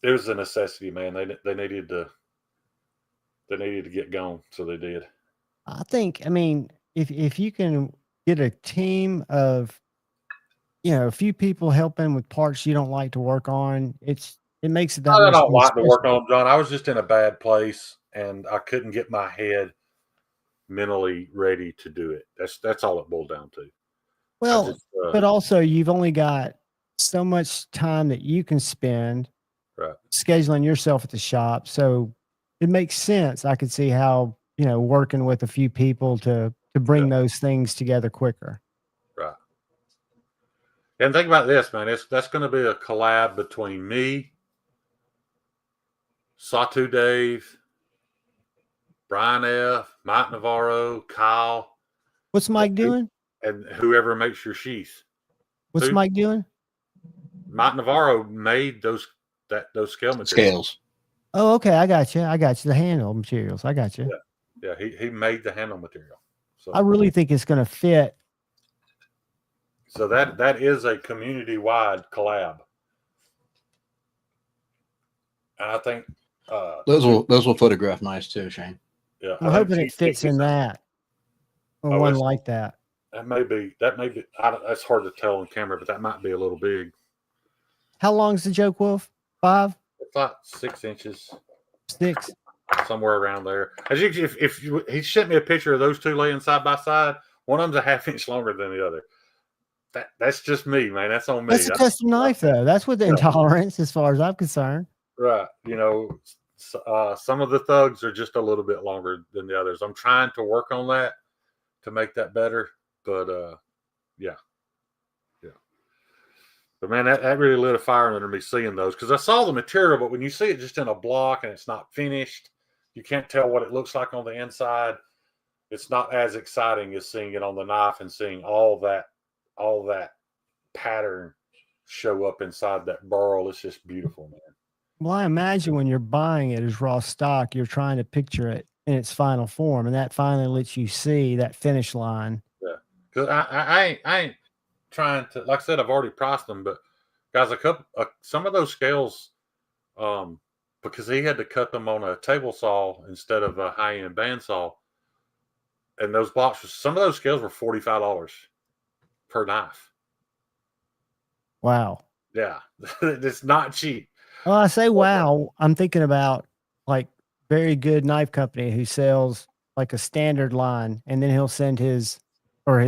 it was a necessity, man. They needed to get going, so they did. I mean, if you can get a team of a few people helping with parts you don't like to work on, it makes it that I much don't more like to work special. on them, John. I was just in a bad place and I couldn't get my head mentally ready to do it. That's all it boiled down to. Well, but also you've only got so much time that you can spend scheduling yourself at the shop. So it makes sense. I could see how, working with a few people to bring those things together quicker. Right. And think about this, man. That's going to be a collab between me, Satu Dave, Brian F., Mike Navarro, Kyle. What's Mike doing? And whoever makes your sheath. What's Mike doing? Mike Navarro made those scale materials. Scales. Oh, okay. I got you. The handle materials. I got you. Yeah. He made the handle material. So I really think it's going to fit. So that is a community-wide collab. And I think those will photograph nice too, Shane. Yeah. I'm hoping it fits in that. Or one like that. That may be that's hard to tell on camera, but that might be a little big. How long's the Joke Wolf? 5? It's like 6 inches. 6. Somewhere around there. If he sent me a picture of those two laying side by side, one of them's a half inch longer than the other. That's just me, man. That's on me. That's a custom knife, though. That's with the intolerance, as far as I'm concerned. Right. Some of the thugs are just a little bit longer than the others. I'm trying to work on that to make that better. But yeah. But man, that really lit a fire under me seeing those, because I saw the material, but when you see it just in a block and it's not finished, you can't tell what it looks like on the inside. It's not as exciting as seeing it on the knife and seeing all that pattern show up inside that burl. It's just beautiful, man. Well, I imagine when you're buying it as raw stock, you're trying to picture it in its final form, and that finally lets you see that finish line. Yeah, because I ain't trying to, like I said, I've already priced them, but guys, some of those scales, because he had to cut them on a table saw instead of a high-end bandsaw, and those blocks, some of those scales were $45 per knife. Wow. Yeah, it's not cheap. Well, I say wow. I'm thinking about like very good knife company who sells like a standard line, and then he'll send his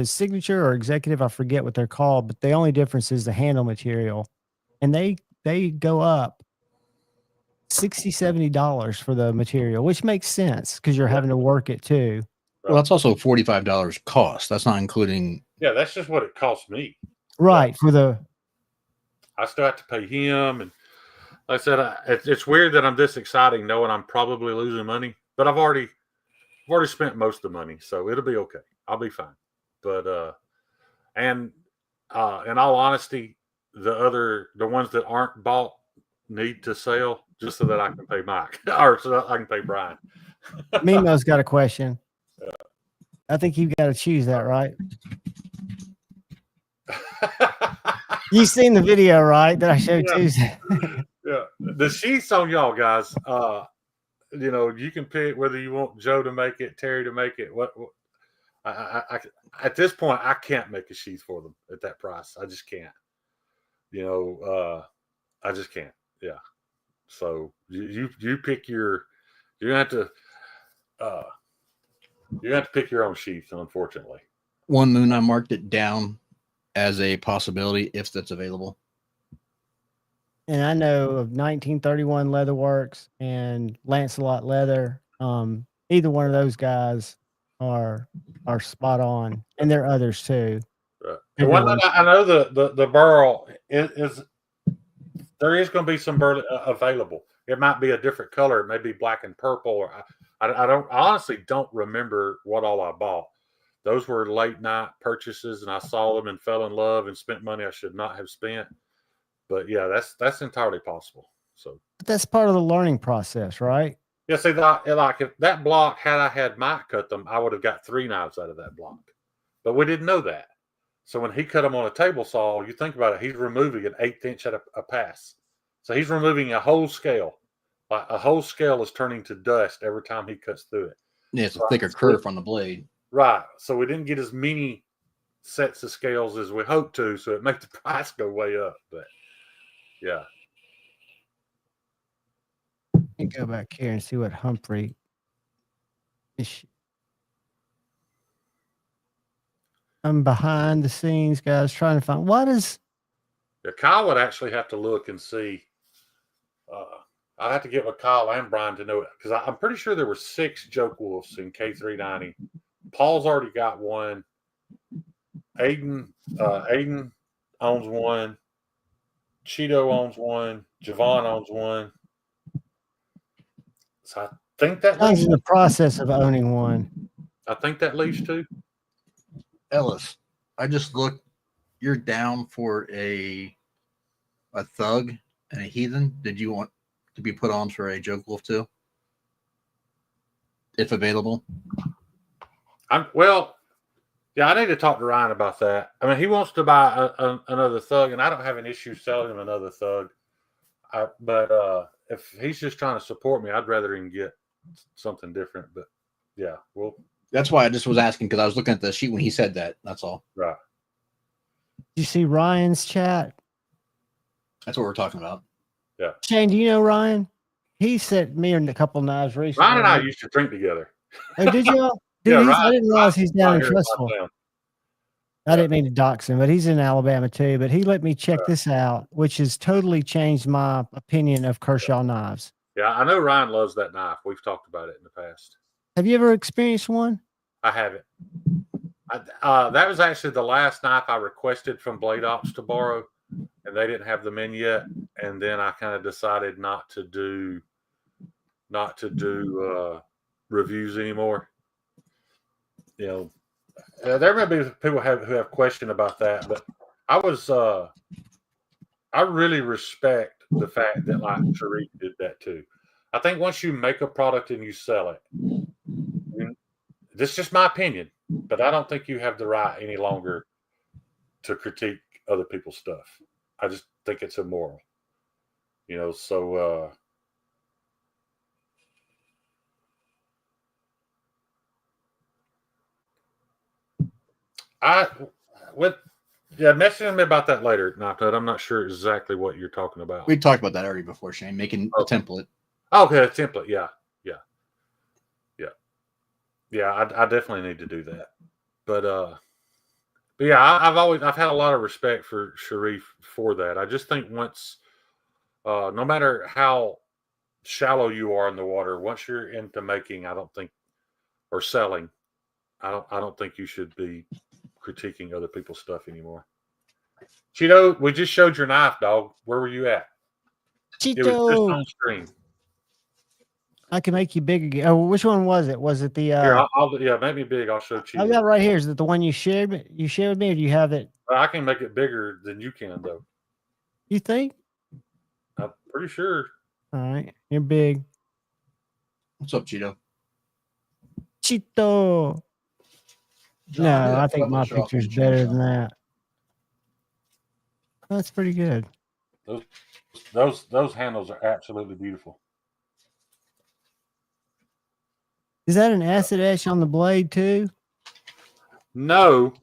signature or executive. I forget what they're called, but the only difference is the handle material. and they go up $60-$70 for the material, which makes sense because you're having to work it too. Well, that's also $45 cost. That's not including. Yeah, that's just what it cost me. Right. For the, I still have to pay him. And like I said, it's weird that I'm this exciting knowing I'm probably losing money, but I've already spent most of the money, so it'll be okay. I'll be fine. But in all honesty, the ones that aren't bought need to sell just so that I can pay Mike or so that I can pay Brian. Mimo's got a question. I think you've got to choose that, right? You've seen the video, right? That I showed Tuesday. Yeah, the sheath's on y'all guys. You can pick whether you want Joe to make it, Terry to make it. What I at this point, I can't make a sheath for them at that price. I just can't. I just can't. Yeah. So you pick your. You're gonna have to pick your own sheath. Unfortunately, One Moon, I marked it down as a possibility if that's available. And I know of 1931 Leatherworks and Lancelot Leather. Either one of those guys are spot on, and there are others too. right. The one that I know the burl is there is going to be some burl available. It might be a different color. It may be black and purple, or I honestly don't remember what all I bought. Those were late night purchases, and I saw them and fell in love and spent money I should not have spent. But yeah, that's entirely possible. So But that's part of the learning process, right? yeah, see, like if that block, had I had Mike cut them, I would have got 3 knives out of that block. But we didn't know that. So when he cut them on a table saw, you think about it, he's removing an 1/8 inch at a pass. So he's removing a whole scale. Like a whole scale is turning to dust every time he cuts through it. Yeah, it's a thicker curve on the blade. Right. So we didn't get as many sets of scales as we hoped to, so it made the price go way up. But yeah. Let me go back here and see what Humphrey is. I'm behind the scenes, guys, trying to find what is. Yeah, Kyle would actually have to look and see. I'd have to get with Kyle and Brian to know it because I'm pretty sure there were 6 Joke Wolves in K390. Paul's already got one. Aiden owns one. Cheeto owns one. Javon owns one. So I think that He's in the process of owning one. I think that leaves 2. Ellis, I just looked. You're down for a thug and a heathen. Did you want to be put on for a Joke Wolf too, if available? Yeah, I need to talk to Ryan about that. I mean, he wants to buy another thug, and I don't have an issue selling him another thug. But if he's just trying to support me, I'd rather him get something different. But yeah, well, That's why I just was asking because I was looking at the sheet when he said that. That's all. right. Did you see Ryan's chat? That's what we're talking about. Yeah. Shane, do you know Ryan? He sent me a couple knives recently. Ryan and I used to drink together. Oh, did you? Yeah, Dude, Ryan, I didn't realize he's down in here in Trustful. Montana. I didn't mean to dox him, but he's in Alabama too. But he let me check this out, which has totally changed my opinion of Kershaw knives. Yeah, I know Ryan loves that knife. We've talked about it in the past. Have you ever experienced one? I haven't. That was actually the last knife I requested from Blade Ops to borrow, and they didn't have them in yet. And then I kind of decided not to do reviews anymore. You know, there may be people who have question about that, but I really respect the fact that like Sharif did that too. I think once you make a product and you sell it, this is just my opinion, but I don't think you have the right any longer to critique other people's stuff. I just think it's immoral. You know, so message me about that later, Knocknut. I'm not sure exactly what you're talking about. We talked about that already before, Shane, making a template. Okay, a template. Yeah. I definitely need to do that. But But yeah, I've had a lot of respect for Sharif for that. I just think once, no matter how shallow you are in the water, once you're into making, I don't think, or selling, I don't think you should be critiquing other people's stuff anymore. Cheeto, we just showed your knife, dog. Where were you at? It was just Cheeto, on stream. I can make you big again. Oh, which one was it? Was it the? Here, yeah, make me big. I'll show I Cheeto. got right here. Is it the one you shared? You shared with me, or do you have it? I can make it bigger than you can, though. You think? I'm pretty sure. All right, you're big. What's up, Cheeto? Cheeto. John, No, yeah, I think my publish off picture's and better change than that. That's pretty good. Those handles are absolutely beautiful. Is that an acid etch on the blade too? No,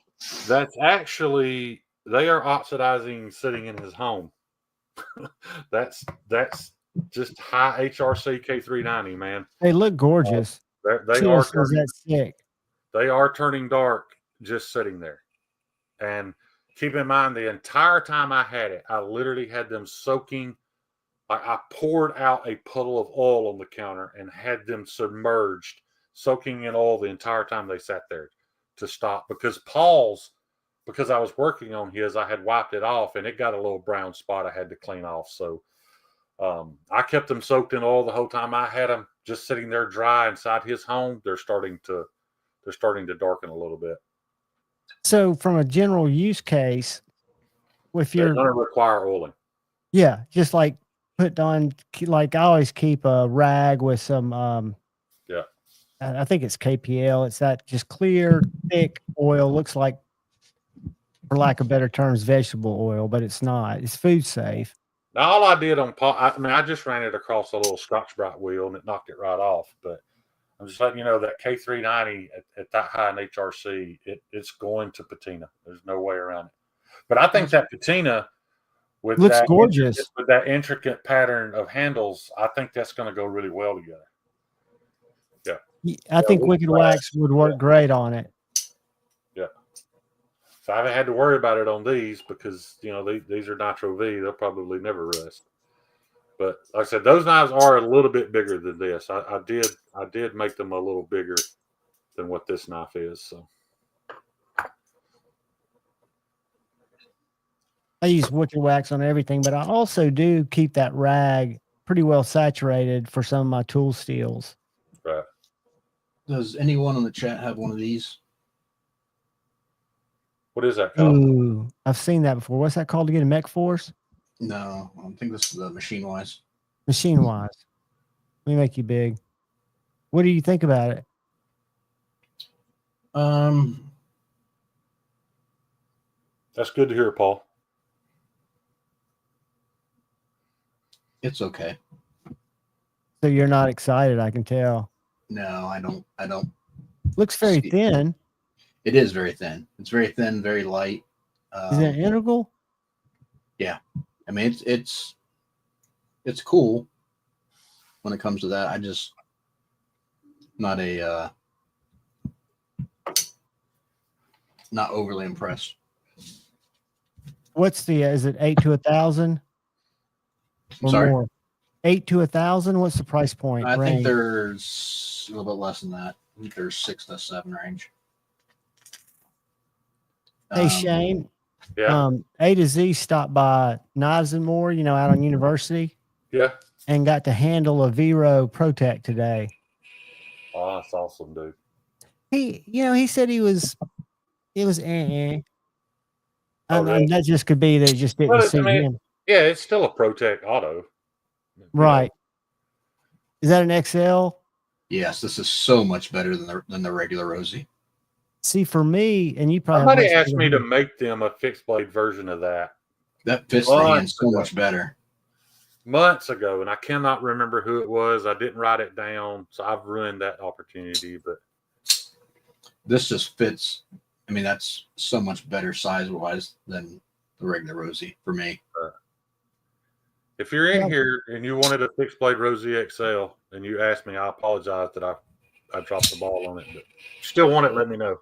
that's actually they are oxidizing sitting in his home. that's just high HRC K390, man. They look gorgeous. They Cheeto are says turning, that's sick. they are turning dark just sitting there. And keep in mind, the entire time I had it, I literally had them soaking. I poured out a puddle of oil on the counter and had them submerged, soaking in oil the entire time they sat there to stop. Because I was working on his, I had wiped it off and it got a little brown spot I had to clean off. So I kept them soaked in oil the whole time I had them just sitting there dry inside his home. They're starting to darken a little bit. So from a general use case, if They're you're going to require oiling. yeah, just like put on like I always keep a rag with some Yeah. I think it's KPL. It's that just clear, thick oil. Looks like, for lack of better terms, vegetable oil, but it's not. It's food safe. Now, all I did on Paul, I just ran it across a little Scotch-Brite wheel and it knocked it right off. But I'm just letting you know that K390 at that high in HRC, it's going to patina. There's no way around it. But I think that patina with Looks that gorgeous. with that intricate pattern of handles, I think that's going to go really well together. Yeah, I think Wicked Wax would work great on it. Yeah. So I haven't had to worry about it on these because these are Nitro V. They'll probably never rust. But like I said, those knives are a little bit bigger than this. I did make them a little bigger than what this knife is. So I use Wicked Wax on everything, but I also do keep that rag pretty well saturated for some of my tool steels. right. Does anyone on the chat have one of these? What is that color? Ooh, I've seen that before. What's that called again? Mech Force? No, I don't think this is the Machine Wise. Machine Wise. Let me make you big. What do you think about it? That's good to hear, Paul. It's okay. So you're not excited, I can tell. No, I don't. Looks very thin. It is very thin. It's very thin, very light. Is it integral? Yeah. I mean, it's cool when it comes to that. I just not overly impressed. What's the is it 8 to 1,000? Sorry? More? 8 to 1,000? What's the price point? I think range? there's a little bit less than that. I think there's 6 to 7 range. Hey Shane. Yeah. A to Z stopped by Knives and More, out on University. Yeah. And got to handle a Vero Protect today. Oh, that's awesome, dude. He said it was Oh, really? that just could be that it just didn't see him. Yeah, it's still a Protect auto. Right. Is that an XL? Yes, this is so much better than the regular Rosie. See, for me, and you probably Somebody asked me to make them a fixed blade version of that. That fits the hand so much better. Months ago, and I cannot remember who it was. I didn't write it down, so I've ruined that opportunity. But this just fits. I mean, that's so much better size-wise than the regular Rosie for me. If you're in here and you wanted a fixed blade Rosie XL and you asked me, I apologize that I dropped the ball on it. But if you still want it, let me know.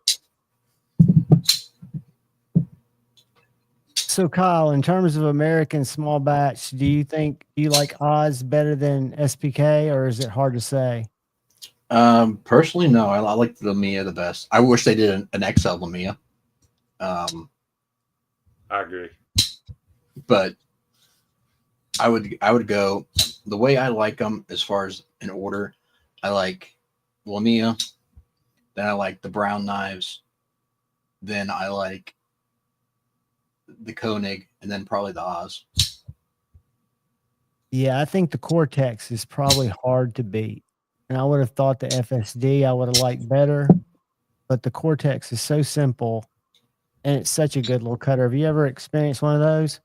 So Kyle, in terms of American small batch, do you like Oz better than SPK, or is it hard to say? Personally, no. I like the Lamia the best. I wish they did an XL Lamia. I agree. But I would go the way I like them as far as in order. I like Lamia, then I like the brown knives, then I like the Koenig, and then probably the Oz. Yeah, I think the Cortex is probably hard to beat. And I would have thought the FSD I would have liked better, but the Cortex is so simple and it's such a good little cutter. Have you ever experienced one of those?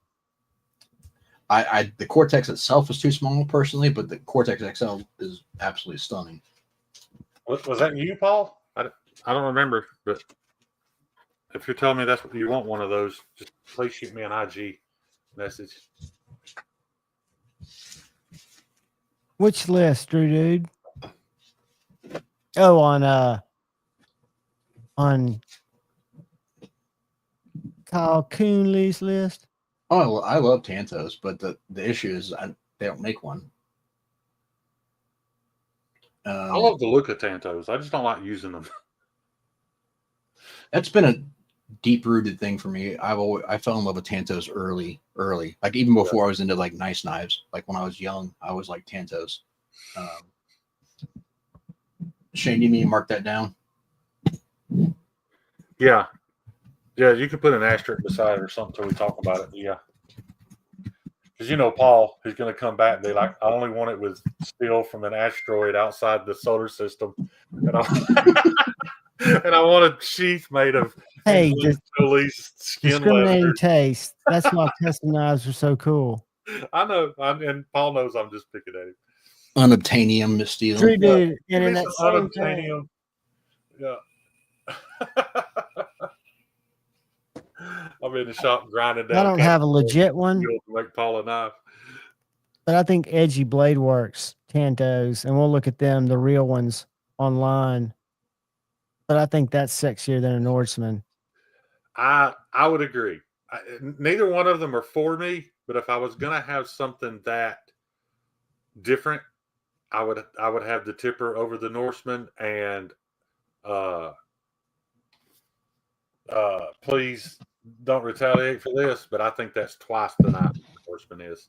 The Cortex itself is too small personally, but the Cortex XL is absolutely stunning. Was that you, Paul? I don't remember, but if you're telling me that's what you want, one of those, just please shoot me an IG message. Which list, Drew Dude? Oh, on Kyle Coonley's list. Oh, I love Tantos, but the issue is they don't make one. I love the look of Tantos. I just don't like using them. That's been a deep-rooted thing for me. I fell in love with Tantos early. Like even before I was into like nice knives. Like when I was young, I was like Tantos. Shane, you need to mark that down? Yeah. Yeah, you could put an asterisk beside it or something until we talk about it. Yeah. Because Paul, he's going to come back and be like, I only want it with steel from an asteroid outside the solar system. And I want a sheath made of Jolie's skin discriminating leather. taste. That's why custom knives are so cool. I know. And Paul knows I'm just picking at him. Unobtainium steel. True, dude. Give And in me that some same unobtainium. Yeah. I'm in the shop grinding down. I don't have a legit one, to make Paul a knife. but I think Edgy Blade Works, Tantos, and we'll look at them, the real ones, online. But I think that's sexier than a Norseman. I would agree. Neither one of them are for me, but if I was gonna have something that different, I would have the Tipper over the Norseman, and please don't retaliate for this, but I think that's twice the knife the Norseman is.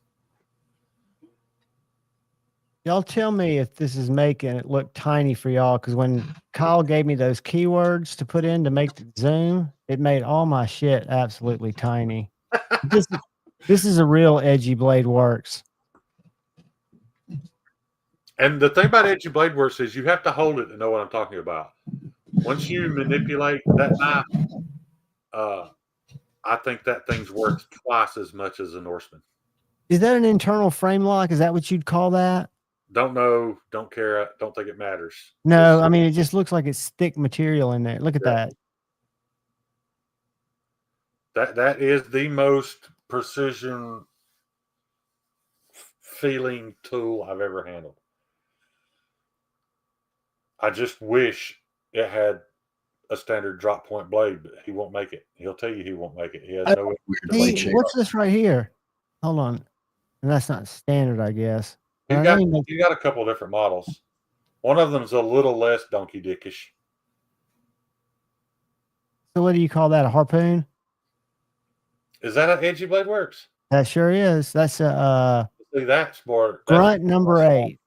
Y'all tell me if this is making it look tiny for y'all, because when Kyle gave me those keywords to put in to make the zoom, it made all my shit absolutely tiny. This is a real Edgy Blade Works. And the thing about Edgy Blade Works is you have to hold it to know what I'm talking about. Once you manipulate that knife, I think that thing's worth twice as much as a Norseman. Is that an internal frame lock? Is that what you'd call that? Don't know, don't care, don't think it matters. No, I mean, it just looks like it's thick material in there. Look at that. That is the most precision feeling tool I've ever handled. I just wish it had a standard drop point blade, but he won't make it. He'll tell you he won't make it. He has no blade shape. What's this right here? Hold on. And that's not standard, I guess. You got a couple different models. One of them's a little less donkey dickish. So what do you call that? A harpoon? Is that an Edgy Blade Works? That sure is. That's a See, that's more grunt number 8.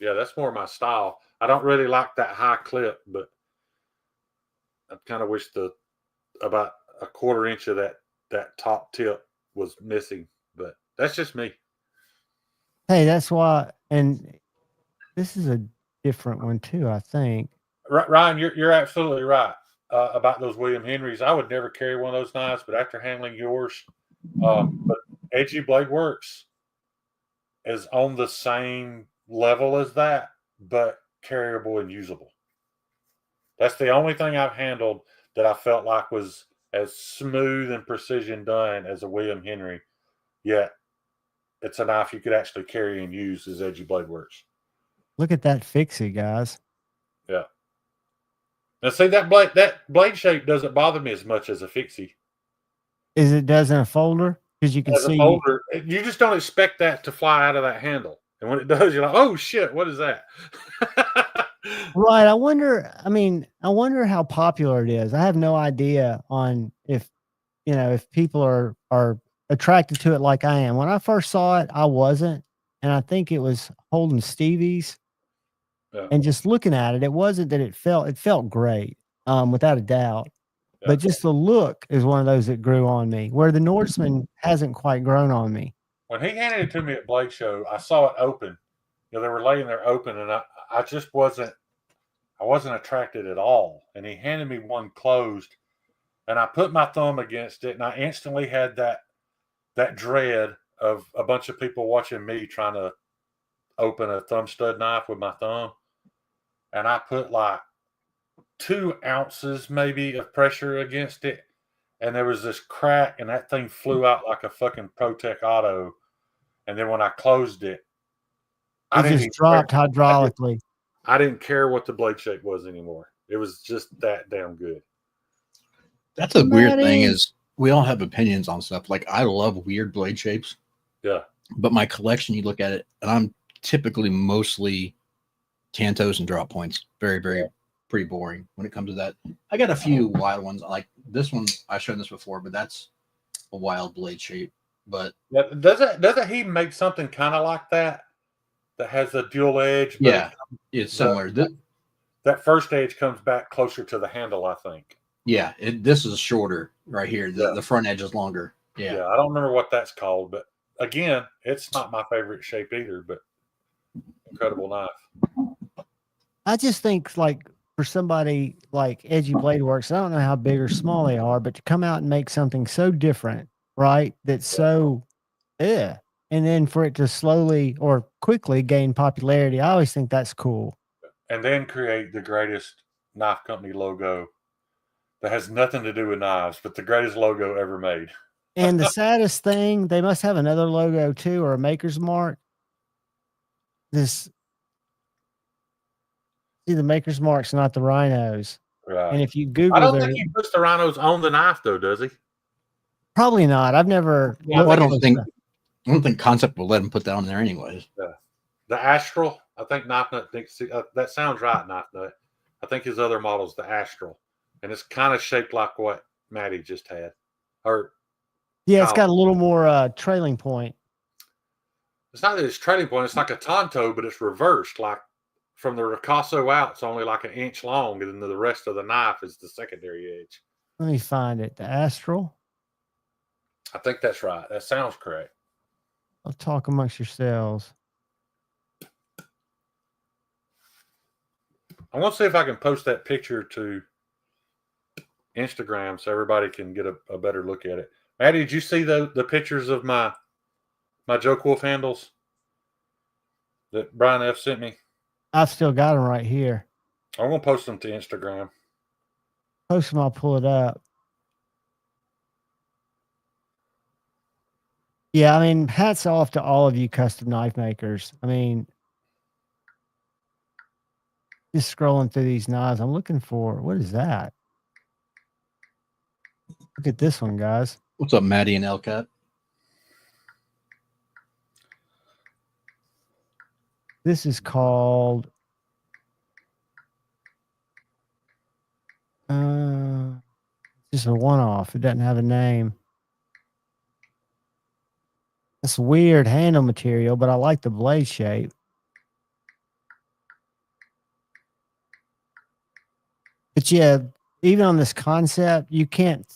Yeah, that's more my style. I don't really like that high clip, but I kind of wish about a quarter inch of that top tip was missing. But that's just me. Hey, that's why. And this is a different one too, I think. Ryan, you're absolutely right about those William Henrys. I would never carry one of those knives, but after handling yours, but Edgy Blade Works is on the same level as that, but carryable and usable. That's the only thing I've handled that I felt like was as smooth and precision done as a William Henry, yet it's a knife you could actually carry and use as Edgy Blade Works. Look at that fixie, guys. Yeah. Now see, that blade shape doesn't bother me as much as a fixie. Is it does in a folder? Because you can As a see. folder, you just don't expect that to fly out of that handle. And when it does, you're like, oh shit, what is that? Right. I wonder. I mean, I wonder how popular it is. I have no idea on if if people are attracted to it like I am. When I first saw it, I wasn't, and I think it was holding Stevie's Yeah, and just looking at it. It wasn't that it felt great, without a doubt. yeah. But just the look is one of those that grew on me, where the Norseman hasn't quite grown on me. When he handed it to me at Blade Show, I saw it open. They were laying there open, and I just wasn't attracted at all. And he handed me one closed, and I put my thumb against it, and I instantly had that dread of a bunch of people watching me trying to open a thumb stud knife with my thumb. And I put like 2 ounces maybe of pressure against it, and there was this crack, and that thing flew out like a fucking Protec Auto. And then when I closed it, It just dropped hydraulically. I didn't care what the blade shape was anymore. It was just that damn good. That's a weird thing is we all have opinions on stuff. Like I love weird blade shapes. Yeah. But my collection, you look at it, and I'm typically mostly Tantos and drop points. Very, very pretty boring when it comes to that. I got a few wild ones. Like this one, I've shown this before, but that's a wild blade shape. But yeah, doesn't he make something kind of like that has a dual edge? But yeah, it's similar. That first edge comes back closer to the handle, I think. Yeah, this is shorter right here. The front edge is longer. Yeah, I don't remember what that's called, but again, it's not my favorite shape either. But incredible knife. I just think like for somebody like Edgy Blade Works, I don't know how big or small they are, but to come out and make something so different, right? That's so, and then for it to slowly or quickly gain popularity, I always think that's cool. And then create the greatest knife company logo that has nothing to do with knives, but the greatest logo ever made. And the saddest thing, they must have another logo too, or a maker's mark. See, the maker's mark's not the rhinos. Right. And if you Google, I don't think he puts the rhinos on the knife, though, does he? Probably not. I've never. Well, I don't think Concept will let him put that on there anyways. Yeah. The Astral, I think Knife Nut thinks that sounds right. Knife Nut. I think his other model's the Astral, and it's kind of shaped like what Maddie just had. Or yeah, it's got a little more trailing point. It's not that it's trailing point. It's like a Tonto, but it's reversed. Like from the Ricasso out, it's only like an inch long, and then the rest of the knife is the secondary edge. Let me find it. The Astral. I think that's right. That sounds correct. I'll talk amongst yourselves. I want to see if I can post that picture to Instagram so everybody can get a better look at it. Maddie, did you see the pictures of my Joke Wolf handles that Brian F. sent me? I've still got them right here. I'm going to post them to Instagram. Post them, I'll pull it up. Yeah, I mean, hats off to all of you custom knife makers. I mean, just scrolling through these knives, I'm looking for, what is that? Look at this one, guys. What's up, Maddie and Elcat? This is called just a one-off. It doesn't have a name. It's weird handle material, but I like the blade shape. But yeah, even on this concept, you can't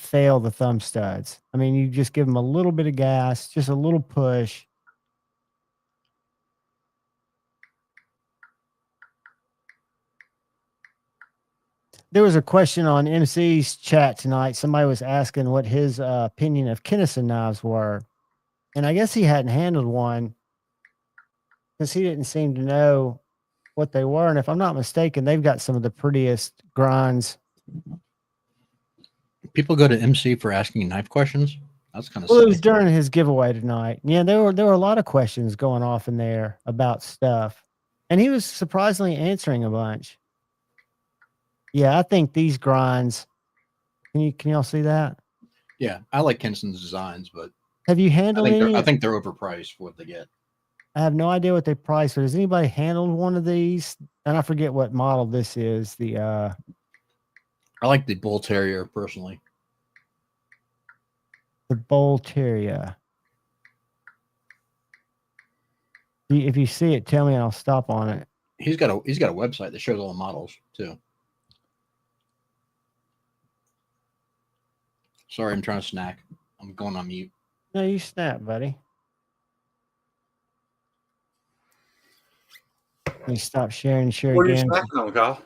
fail the thumb studs. I mean, you just give them a little bit of gas, just a little push. There was a question on MC's chat tonight. Somebody was asking what his opinion of Kinnison knives were. And I guess he hadn't handled one because he didn't seem to know what they were. And if I'm not mistaken, they've got some of the prettiest grinds. People go to MC for asking knife questions. That's kind of well. It was during his giveaway tonight. Yeah, there were a lot of questions going off in there about stuff, and he was surprisingly answering a bunch. Yeah, I think these grinds. Can y'all see that? Yeah, I like Kinson's designs, but Have you handled any? I think they're overpriced for what they get. I have no idea what they price, but has anybody handled one of these? And I forget what model this is. The I like the Bull Terrier personally. Bull Terrier. If you see it, tell me and I'll stop on it. He's got a website that shows all the models too. Sorry, I'm trying to snack. I'm going on mute. No, you snap, buddy. Let me stop sharing. Share What are you again. snacking on, Kyle?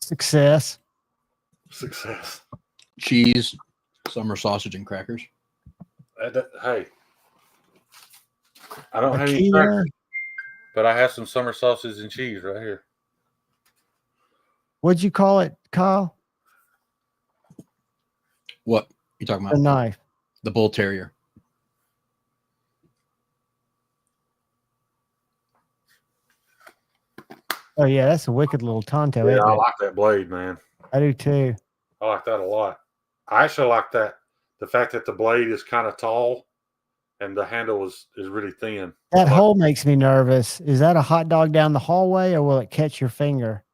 Success. Success. Cheese, summer sausage, and crackers. Hey, I don't have any Akita. crackers, but I have some summer sausage and cheese right here. What'd you call it, Kyle? What you talking A about? knife. The Bull Terrier. Oh yeah, that's a wicked little Tonto. Yeah, Isn't I it? like that blade, man. I do too. I like that a lot. I actually like that. The fact that the blade is kind of tall and the handle is really thin. That hole makes me nervous. Is that a hot dog down the hallway, or will it catch your finger?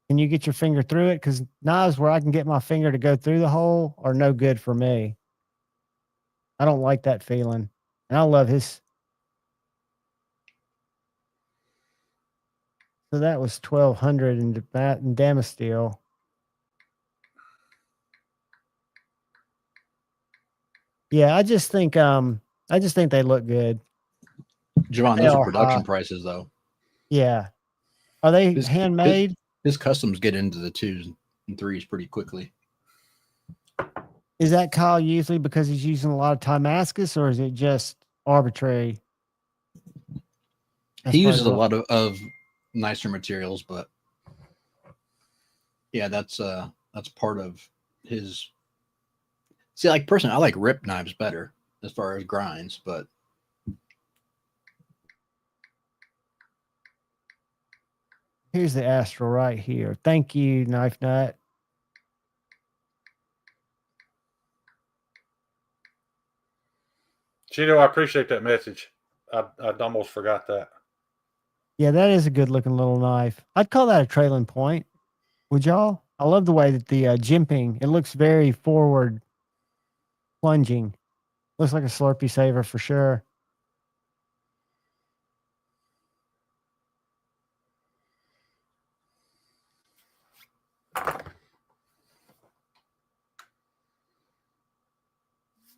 Can you get your finger through it? Because knives where I can get my finger to go through the hole are no good for me. I don't like that feeling. And I love his. So that was 1,200 in Damasteel. Yeah, I just think they look good. Javon, They those are are production hot. prices though. Yeah. Are they His- handmade? His customs get into the 2s and 3s pretty quickly. Is that Kyle usually because he's using a lot of Damascus, or is it just arbitrary? He uses a lot of nicer materials, but yeah, that's part of his. See, like personally, I like rip knives better as far as grinds, but Here's the Astral right here. Thank you, Knife Nut. Cheeto, I appreciate that message. I'd almost forgot that. Yeah, that is a good looking little knife. I'd call that a trailing point. Would y'all? I love the way that the jimping, it looks very forward plunging. Looks like a Slurpee saver for sure.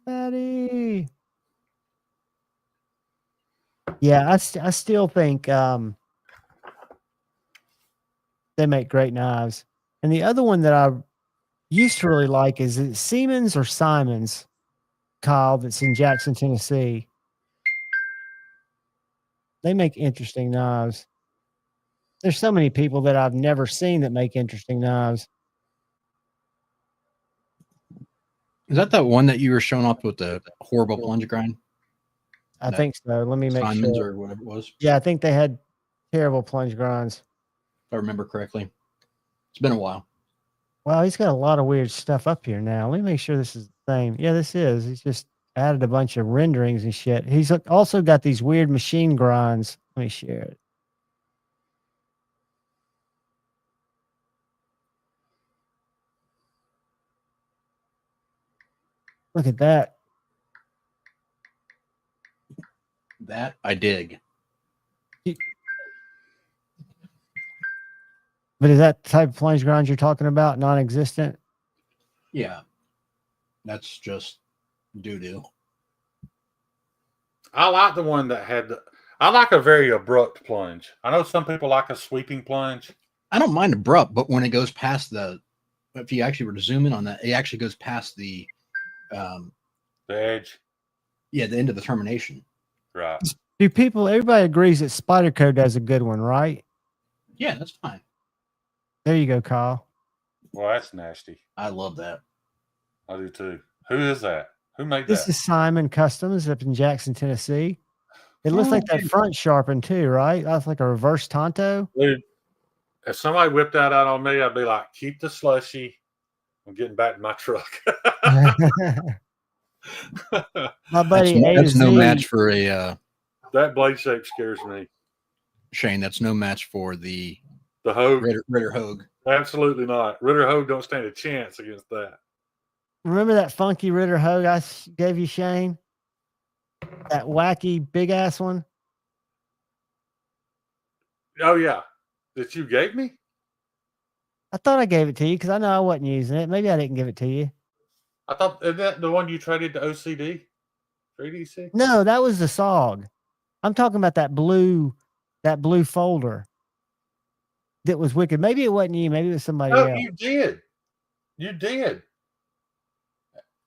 Patty. Yeah, I still think they make great knives. And the other one that I used to really like is it Siemens or Simons, Kyle, that's in Jackson, Tennessee. They make interesting knives. There's so many people that I've never seen that make interesting knives. is that one that you were showing up with the horrible plunge grind? I think so. Let me make Simon's sure. or whatever it was. Yeah, I think they had terrible plunge grinds. If I remember correctly. It's been a while. Wow, he's got a lot of weird stuff up here now. Let me make sure this is the same. Yeah, this is. He's just added a bunch of renderings and shit. He's also got these weird machine grinds. Let me share it. Look at that. That I dig. But is that the type of plunge grind you're talking about non-existent? Yeah. That's just doo-doo. I like the one that had I like a very abrupt plunge. I know some people like a sweeping plunge. I don't mind abrupt, but when it goes past if you actually were to zoom in on that, it actually goes past the edge. Yeah, the end of the termination. Right. Everybody agrees that Spyderco does a good one, right? Yeah, that's fine. There you go, Kyle. Well, that's nasty. I love that. I do too. Who is that? Who made This that? is Simon Customs up in Jackson, Tennessee. It looks like that front sharpened too, right? That's like a reverse Tonto. Dude, if somebody whipped that out on me, I'd be like, keep the slushy. I'm getting back to my truck. My buddy A to That's no Z, match for a That blade shape scares me. Shane. That's no match for the The Hogue? Ritter Hogue. Absolutely not. Ritter Hogue don't stand a chance against that. Remember that funky Ritter Hogue I gave you, Shane? That wacky big ass one? Oh, yeah. That you gave me? I thought I gave it to you because I know I wasn't using it. Maybe I didn't give it to you. I thought, is that the one you traded to OCD? 3DC? No, that was the SOG. I'm talking about that blue folder that was wicked. Maybe it wasn't you. Maybe it was somebody No, else. you did. You did.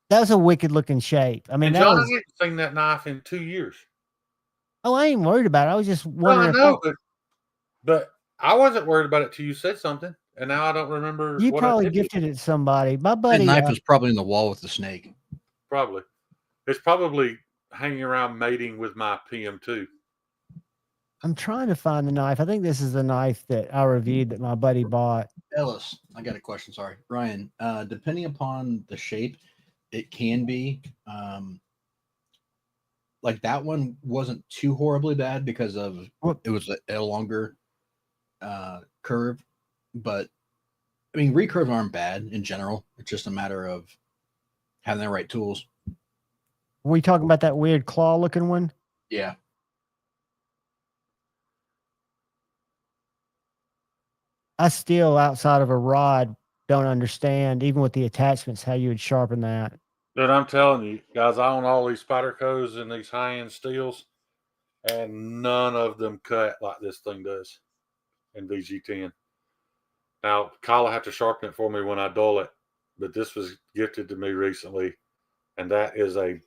That was a wicked looking shape. I mean, And that John was. hasn't seen that knife in 2 years. Oh, I ain't worried about it. I was just Well, I wondering. know, but I wasn't worried about it till you said something, and now I don't remember. You what I probably did. gifted it to somebody. My That buddy. knife was probably in the wall with the snake. Probably. It's probably hanging around mating with my PM2. I'm trying to find the knife. I think this is the knife that I reviewed that my buddy bought. Ellis, I got a question. Sorry, Ryan. Depending upon the shape, it can be like that one wasn't too horribly bad because of it was a longer curve, but I mean recurves aren't bad in general. It's just a matter of having the right tools. Were we talking about that weird claw looking one? Yeah. I still, outside of a rod, don't understand, even with the attachments, how you would sharpen that. Dude, I'm telling you, guys, I own all these Spydercos and these high-end steels, and none of them cut like this thing does in VG10. Now, Kyle will have to sharpen it for me when I dull it, but this was gifted to me recently, and that is a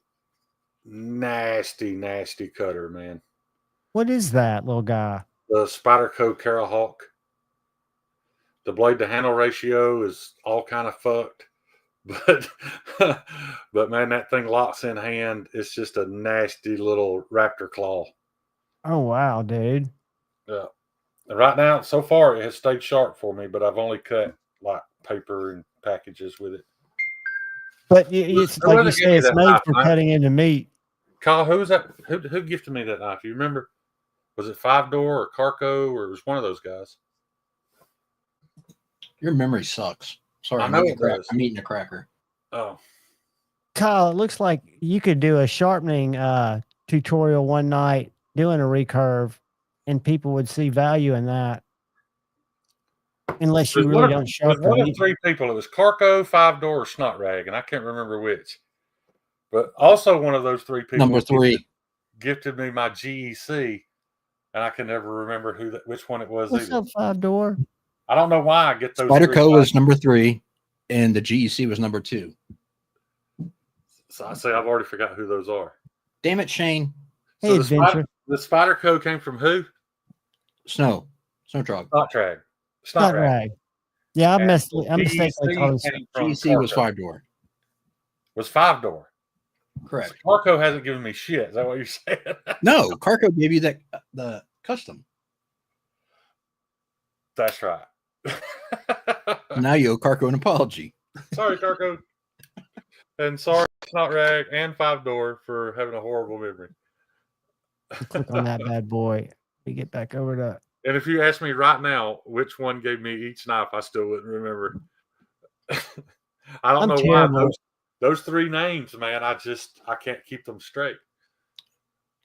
nasty, nasty cutter, man. What is that little guy? The Spyderco Carol Hawk. The blade to handle ratio is all kind of fucked, but man, that thing locks in hand. It's just a nasty little raptor claw. Oh wow, dude! Yeah, and right now, so far, it has stayed sharp for me, but I've only cut like paper and packages with it. But it's like you say, it's made for cutting into meat. Kyle, who was that? Who gifted me that knife? You remember? Was it 5-door or Carco, or it was one of those guys? Your memory sucks. Sorry, I know it does. I'm eating a cracker. Oh, Kyle, it looks like you could do a sharpening tutorial one night doing a recurve, and people would see value in that. Unless you really don't sharpen. One of 3 people. It was Carco, 5-door, or Snot Rag, and I can't remember which. But also one of those 3 people. Number 3 gifted me my GEC, and I can never remember which one it was. What's up, 5-door? I don't know why I get those. Spyderco was number 3, and the GEC was number 2. So I say I've already forgot who those are. Damn it, Shane. Hey, Adventure. The Spyderco came from who? Snow Trog. Snot Rag. Yeah, I mistakenly called it. GEC was 5-door. Was 5-door. Correct. Carco hasn't given me shit. Is that what you're saying? No, Carco gave you the custom. That's right. Now you owe Carco an apology. Sorry, Carco. And sorry, Snot Rag and 5-door for having a horrible memory. Click on that bad boy. We get back over to. And if you ask me right now which one gave me each knife, I still wouldn't remember. I don't know terrible. why those 3 names, man. I can't keep them straight.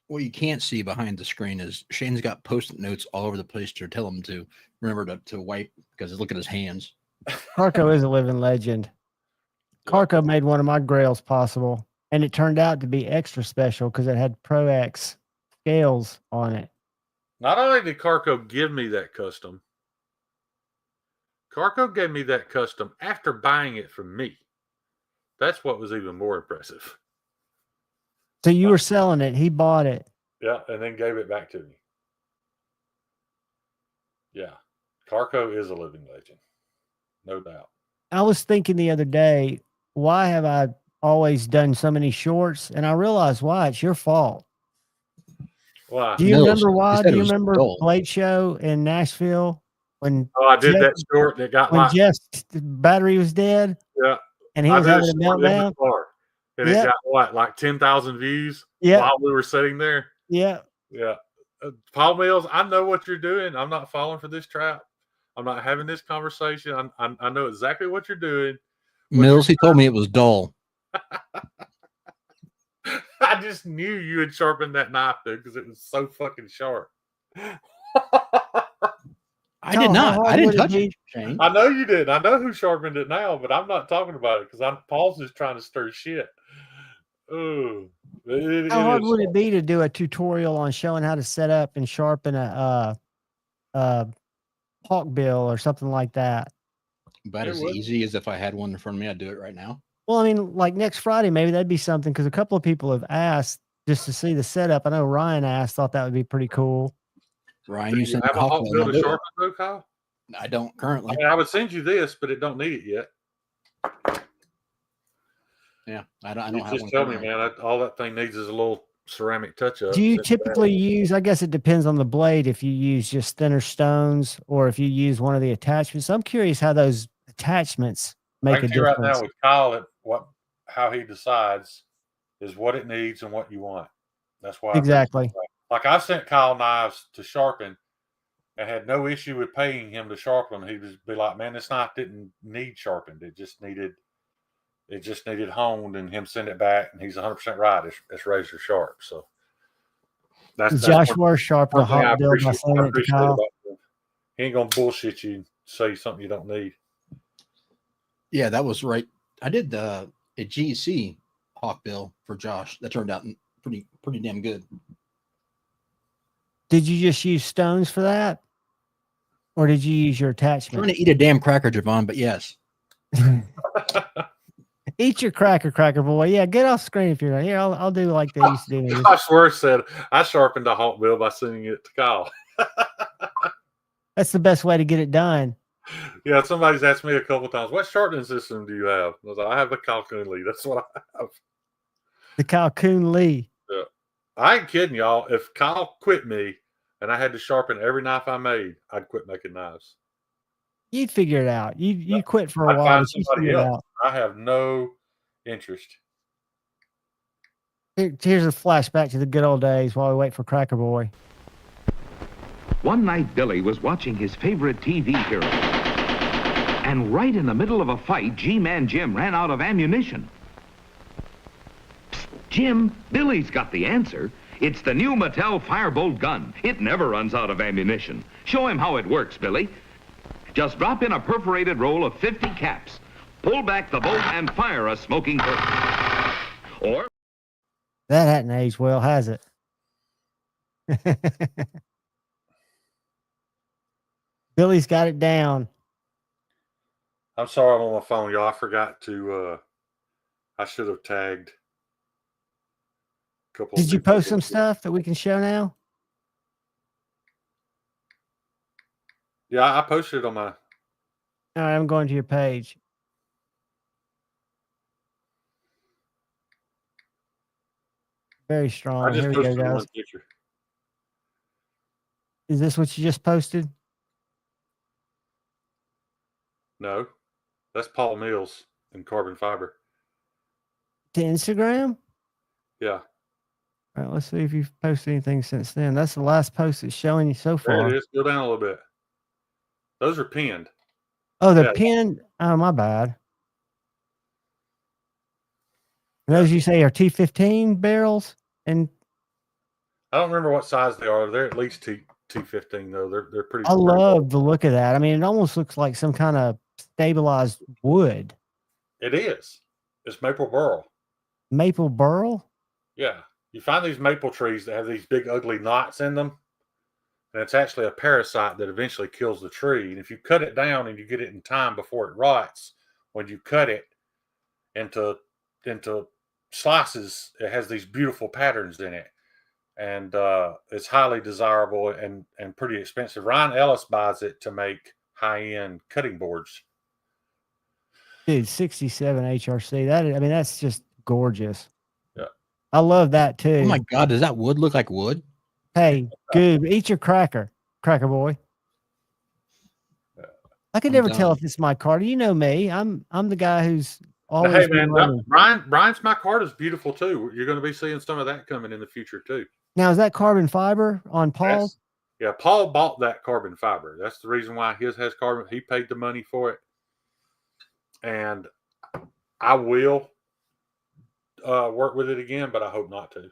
What you can't see behind the screen is Shane's got post-it notes all over the place to tell him to remember to wipe because look at his hands. Carco is a living legend. Carco made one of my grails possible, and it turned out to be extra special because it had Pro X scales on it. Not only did Carco give me that custom, Carco gave me that custom after buying it from me. That's what was even more impressive. So you were selling it. He bought it. Yeah, and then gave it back to me. Yeah. Carco is a living legend. No doubt. I was thinking the other day, why have I always done so many shorts? And I realized why. It's your fault. Why? Do you remember why? Do you remember dull. Blade Show in Nashville when Oh, I did Jeff, that short that got when like, Jeff's battery was dead yeah, and he I was did a having a short in the meltdown. car, and it Yep. got what, like 10,000 views Yep. while we were sitting there. Yeah. Yeah. Paul Mills, I know what you're doing. I'm not falling for this trap. I'm not having this conversation. I know exactly what you're doing. Mills, he told me it was dull. I just knew you had sharpened that knife, dude, because it was so fucking sharp. I did not. I didn't touch it, Shane. I know you did. I know who sharpened it now, but I'm not talking about it because Paul's just trying to stir shit. Oh, How hard would it be to do a tutorial on showing how to set up and sharpen a hawk bill or something like that? About as easy as if I had one in front of me, I'd do it right now. Well, I mean, like next Friday, maybe that'd be something because a couple of people have asked just to see the setup. I know Ryan asked, thought that would be pretty cool. Ryan, Do you you sent have a hawk bill to sharpen, though, Kyle? I don't currently. I mean, I would send you this, but it don't need it yet. Yeah, I don't have just one. Tell me, man. All that thing needs is a little ceramic touch-up. Do you typically use, I guess it depends on the blade, if you use just thinner stones or if you use one of the attachments. I'm curious how those attachments make a difference. Right now with Kyle, how he decides is what it needs and what you want. That's why. Exactly. Like I sent Kyle knives to sharpen and had no issue with paying him to sharpen them. He would be like, man, this knife didn't need sharpened. It just needed honed, and him send it back, and he's 100% right. It's razor sharp. So that's Joshua sharpened a hot bill by sending it to Kyle. He ain't gonna bullshit you and say something you don't need. Yeah, that was right. I did a GC hawk bill for Josh. That turned out pretty damn good. Did you just use stones for that? Or did you use your attachment? I'm trying to eat a damn cracker, Javon, but yes. Eat your cracker boy. Yeah, get off screen if you're not here. I'll do like they used to do. I swear said I sharpened a hawk bill by sending it to Kyle. That's the best way to get it done. Yeah, somebody's asked me a couple times, what sharpening system do you have? I was like, I have the Calhoun Lee. That's what I have. The Calhoun Lee. Yeah. I ain't kidding y'all. If Kyle quit me and I had to sharpen every knife I made, I'd quit making knives. You'd figure it out. You quit for a while, but you figure it out. I have no interest. Here's a flashback to the good old days while we wait for Cracker Boy. One night, Billy was watching his favorite TV hero. And right in the middle of a fight, G-Man Jim ran out of ammunition. Psst, Jim, Billy's got the answer. It's the new Mattel Firebolt gun. It never runs out of ammunition. Show him how it works, Billy. Just drop in a perforated roll of 50 caps. Pull back the bolt and fire a smoking burst. Or... That hadn't aged well, has it? Billy's got it down. I'm sorry I'm on my phone, y'all. I forgot to, I should have tagged a couple. Did you post some stuff that we can show now? Yeah, I posted it on my... All right, I'm going to your page. Very strong. Here we go, guys. Is this what you just posted? No, that's Paul Mills in carbon fiber. To Instagram? Yeah. All right, let's see if you've posted anything since then. That's the last post it's showing you so far. There it is. Go down a little bit. Those are pinned. Oh, they're pinned? Oh, my bad. Those you say are T15 barrels? And I don't remember what size they are. They're at least T15 though. They're pretty. I love the look of that. I mean, it almost looks like some kind of stabilized wood. It is. It's maple burl. Maple burl? Yeah. You find these maple trees that have these big ugly knots in them. And it's actually a parasite that eventually kills the tree. And if you cut it down and you get it in time before it rots, when you cut it into slices, it has these beautiful patterns in it. And it's highly desirable and pretty expensive. Ryan Ellis buys it to make high-end cutting boards. Dude, 67 HRC. That's just gorgeous. Yeah. I love that too. Oh my God, does that wood look like wood? Hey, Goob, eat your cracker boy. I could I'm never done. tell if it's my card. You know me. I'm the guy who's Now, always hey been man, running. Brian's my card is beautiful too. You're going to be seeing some of that coming in the future too. Now, is that carbon fiber on Paul? Yeah, Paul bought that carbon fiber. That's the reason why his has carbon. He paid the money for it, and I will work with it again, but I hope not to.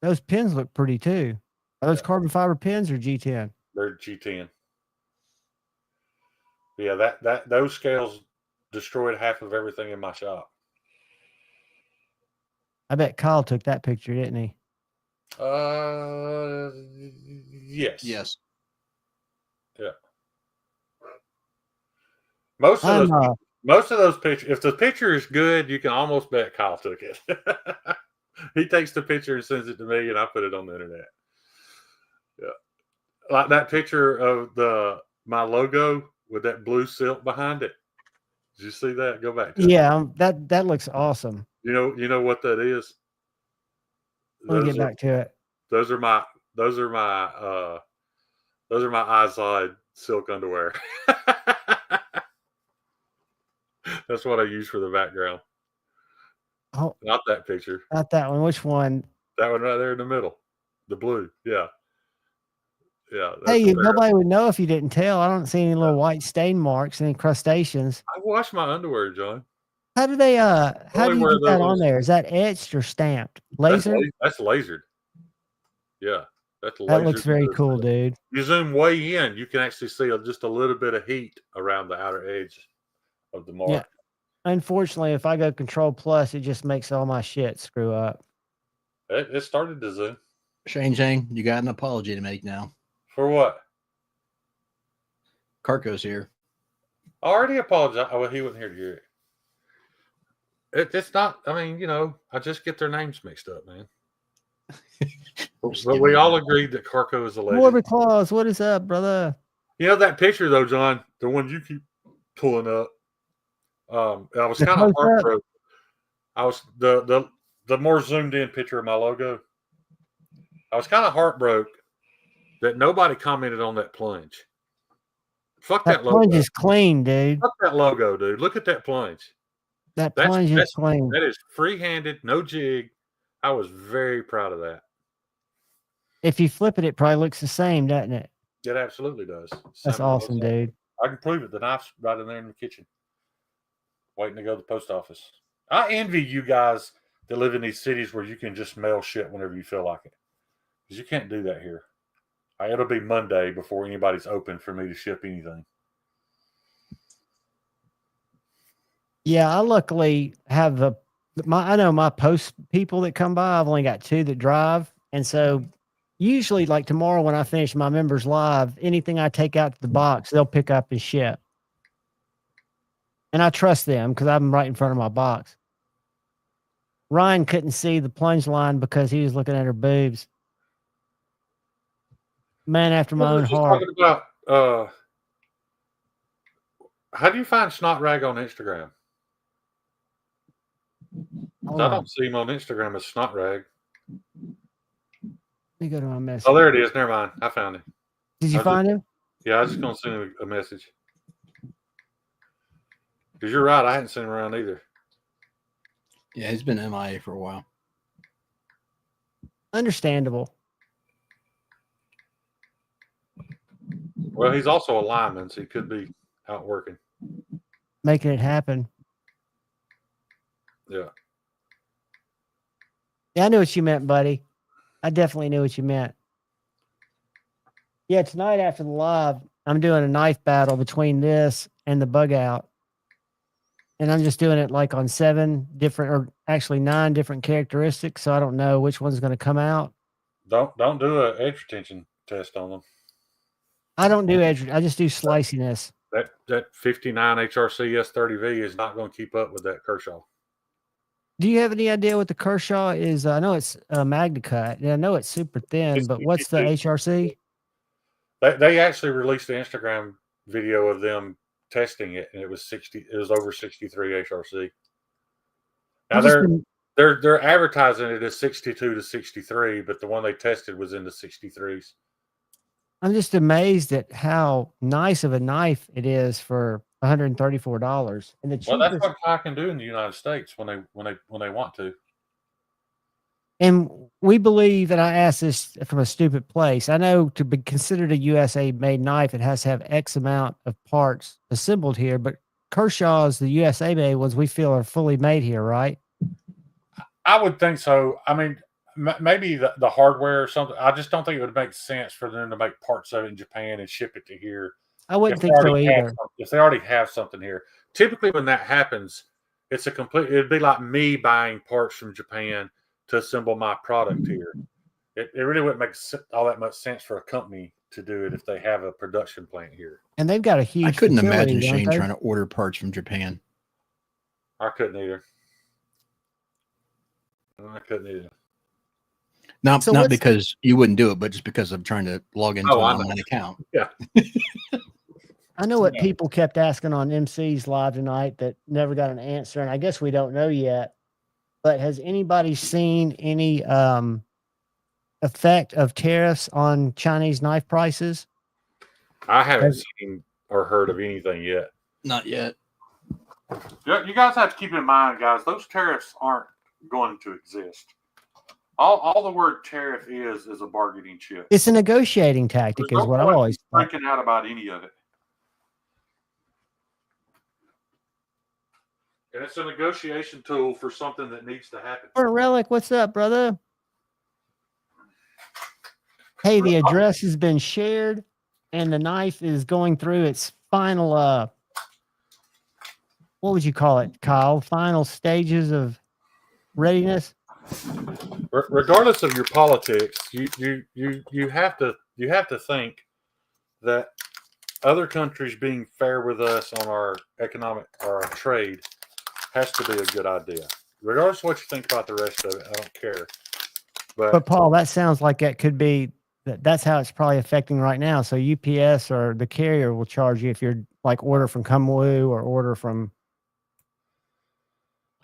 Those pins look pretty too. Are those carbon fiber pins or G10? They're G10. Yeah, those scales destroyed half of everything in my shop. I bet Kyle took that picture, didn't he? Yes. Yes. Yeah. Most of those pictures, if the picture is good, you can almost bet Kyle took it. He takes the picture and sends it to me, and I put it on the internet. Yeah, like that picture of my logo with that blue silk behind it. Did you see that? Go back to it. That looks awesome. You know what that is? Let me get back to it. Those are my Izod silk underwear. That's what I use for the background. Oh, not that picture. Not that one. Which one? That one right there in the middle. The blue. Yeah. Yeah. Hey, nobody would know if you didn't tell. I don't see any little white stain marks and crustaceans. I wash my underwear, John. How do they how do you get that on there? Is that etched or stamped? Laser? That's lasered. Yeah. That's lasered. That looks very cool, dude. You zoom way in, you can actually see just a little bit of heat around the outer edge of the mark. Yeah. Unfortunately, if I go Control Plus, it just makes all my shit screw up. It started to zoom. Shane, you got an apology to make now. For what? Carco's here. I already apologized. Oh, well, he wasn't here to hear it. It's not, I mean, I just get their names mixed up, man. But we all agreed that Carco is a legend. Morbid Claws, what is up, brother? You know that picture, though, John, the one you keep pulling up, I was kind of heartbroken. I was the more zoomed in picture of my logo. I was kind of heartbroken that nobody commented on that plunge. Fuck that logo. Plunge is clean, dude. Fuck that logo, dude. Look at that plunge. That plunge is clean. That is free-handed, no jig. I was very proud of that. If you flip it, it probably looks the same, doesn't it? It absolutely does. That's awesome, dude. I can prove it. The knife's right in there in the kitchen, waiting to go to the post office. I envy you guys that live in these cities where you can just mail shit whenever you feel like it, because you can't do that here. It'll be Monday before anybody's open for me to ship anything. Yeah, I luckily have I know my post people that come by. I've only got 2 that drive, and so usually, like tomorrow when I finish my members live, anything I take out to the box, they'll pick up and ship. And I trust them because I'm right in front of my box. Ryan couldn't see the plunge line because he was looking at her boobs. Man after my own heart. Talking about, how do you find Snot Rag on Instagram? I don't see him on Instagram as Snot Rag. Let me go to my message. Oh, there it is. Never mind. I found him. Did you find him? Yeah, I was just going to send him a message. Because you're right. I hadn't seen him around either. Yeah, he's been MIA for a while. Understandable. Well, he's also a lineman, so he could be out working. Making it happen. Yeah. Yeah, I knew what you meant, buddy. I definitely knew what you meant. Yeah, tonight after the live, I'm doing a knife battle between this and the bug out. And I'm just doing it like on 7 different, or actually 9 different characteristics. So I don't know which one's going to come out. Don't do an edge retention test on them. I don't do edge. I just do sliciness. That 59 HRC S30V is not going to keep up with that Kershaw. Do you have any idea what the Kershaw is? I know it's a MagnaCut. Yeah, I know it's super thin, but what's the HRC? They actually released the Instagram video of them testing it, and it was 60. It was over 63 HRC. Now they're advertising it as 62 to 63, but the one they tested was in the 63s. I'm just amazed at how nice of a knife it is for $134. And the Well, that's cheapest, what Kai can do in the United States when they want to. and we believe, and I asked this from a stupid place. I know to be considered a USA made knife, it has to have X amount of parts assembled here, but Kershaw's, the USA made ones, we feel are fully made here, right? I would think so. I mean, maybe the hardware or something. I just don't think it would make sense for them to make parts of it in Japan and ship it to here. I wouldn't think so either. If they already have something here, typically when that happens, it'd be like me buying parts from Japan to assemble my product here. It really wouldn't make all that much sense for a company to do it if they have a production plant here. And they've got a huge I couldn't facility, imagine don't Shane they? trying to order parts from Japan. I couldn't either. I couldn't either. Not So not what's- because you wouldn't do it, but just because of trying to log into Oh, I an know. online account. Yeah. I know what Yeah. people kept asking on MC's live tonight that never got an answer, and I guess we don't know yet. But has anybody seen any effect of tariffs on Chinese knife prices? I haven't seen or heard of anything yet. Not yet. You guys have to keep in mind, guys, those tariffs aren't going to exist. All the word tariff is a bargaining chip. It's a negotiating tactic, There's is no what I've point always thought. freaking out about any of it. And it's a negotiation tool for something that needs to happen. Relic, what's up, brother? Hey, the address has been shared, and the knife is going through its final. What would you call it, Kyle? Final stages of readiness. Regardless of your politics, you have to think that other countries being fair with us on our economic or our trade has to be a good idea. Regardless of what you think about the rest of it, I don't care. But Paul, that sounds like it could be that's how it's probably affecting right now. So UPS or the carrier will charge you if you're like order from Kumwu or order from.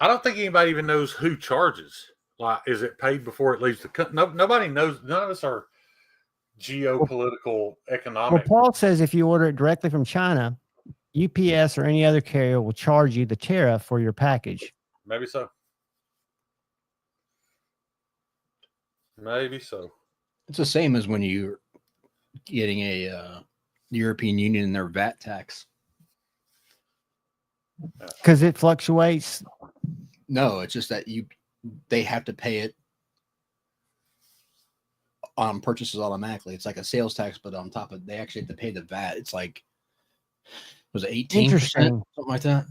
I don't think anybody even knows who charges. Like, is it paid before it leaves the country? Nobody knows. None of us are geopolitical, economic. Well, Paul says if you order it directly from China, UPS or any other carrier will charge you the tariff for your package. Maybe so. Maybe so. It's the same as when you're getting a European Union and their VAT tax. Because it fluctuates. No, it's just that they have to pay it on purchases automatically. It's like a sales tax, but on top of they actually have to pay the VAT. It's like, was it 18%? Interesting. Something like that.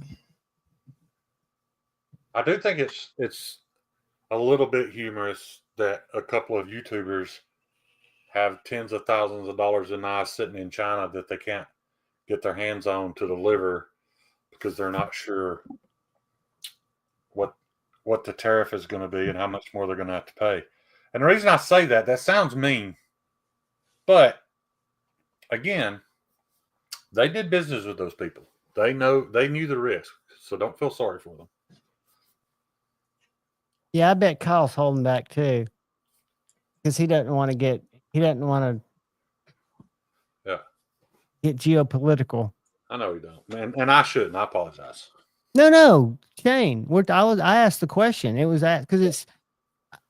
I do think it's a little bit humorous that a couple of YouTubers have tens of thousands of dollars in knives sitting in China that they can't get their hands on to deliver because they're not sure what the tariff is going to be and how much more they're going to have to pay. And the reason I say that sounds mean, but again, they did business with those people. They knew the risk, so don't feel sorry for them. Yeah, I bet Kyle's holding back too, because he doesn't want to get geopolitical. I know you don't, and I shouldn't. I apologize. No, Shane. I asked the question. It was asked because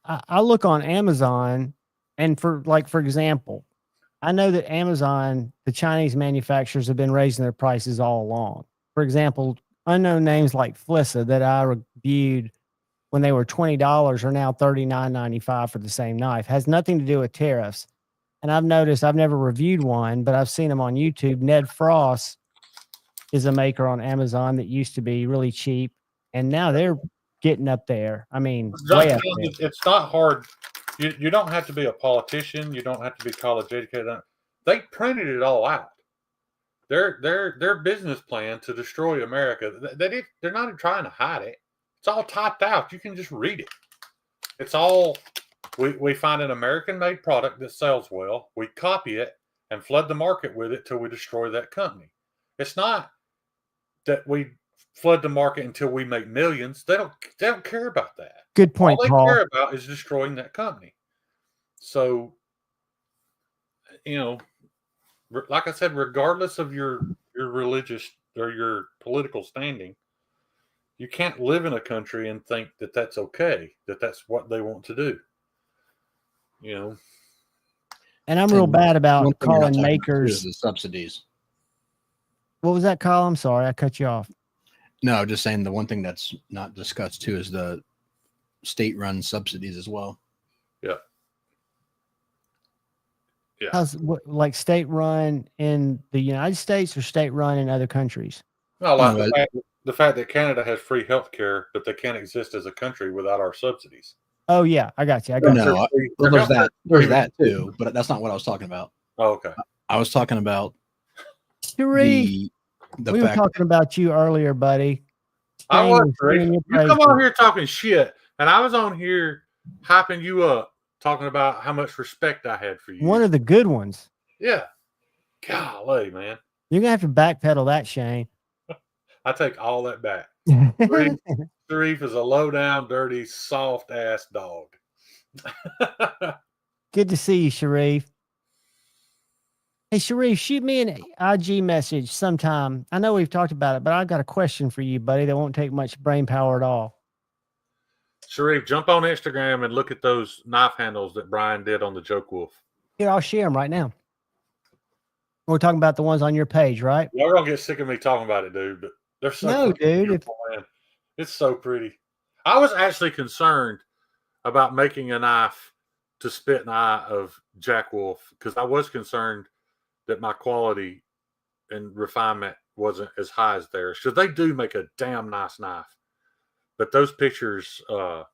I look on Amazon, and for example, I know that Amazon, the Chinese manufacturers have been raising their prices all along. For example, unknown names like Flissa that I reviewed when they were $20 are now $39.95 for the same knife. Has nothing to do with tariffs. And I've noticed, I've never reviewed one, but I've seen them on YouTube. Ned Frost is a maker on Amazon that used to be really cheap, and now they're getting up there. I mean, way up there. It's not hard. You don't have to be a politician. You don't have to be college educated. They printed it all out. Their business plan to destroy America. They're not trying to hide it. It's all typed out. You can just read it. It's all. We find an American-made product that sells well. We copy it and flood the market with it till we destroy that company. It's not that we flood the market until we make millions. They don't care about that. Good point, All they Paul. care about is destroying that company. So, like I said, regardless of your religious or your political standing, you can't live in a country and think that that's okay, that that's what they want to do. You know, And I'm real And bad one about thing you're not calling talking about, too, is makers. the subsidies. What was that, Kyle? I'm sorry, I cut you off. No, just saying the one thing that's not discussed too is the state-run subsidies as well. yeah. How's like state run in the United States or state run in other countries? No, like No, the fact that Canada has free health care, but they can't exist as a country without our subsidies. Oh yeah, I got you. I got you. No, well, there's that. There's that too, but that's not what I was talking about. Oh, okay. I was talking about Sharif, the we were fact talking about you earlier, buddy. I was. Singing You your come on praises. here talking shit, and I was on here hyping you up, talking about how much respect I had for you. One of the good ones. Yeah. Golly, man. You're gonna have to backpedal that, Shane. I take all that back. Sharif is a low down, dirty, soft ass dog. Good to see you, Sharif. Hey, Sharif, shoot me an IG message sometime. I know we've talked about it, but I got a question for you, buddy, that won't take much brain power at all. Sharif, jump on Instagram and look at those knife handles that Brian did on the Joke Wolf. Here, I'll share them right now. We're talking about the ones on your page, right? Y'all gonna get sick of me talking about it, dude, but they're so No, dude. beautiful, man. It's so pretty. I was actually concerned about making a knife to spit in the eye of Jack Wolf because I was concerned that my quality and refinement wasn't as high as theirs. Because they do make a damn nice knife. But those pictures Shane,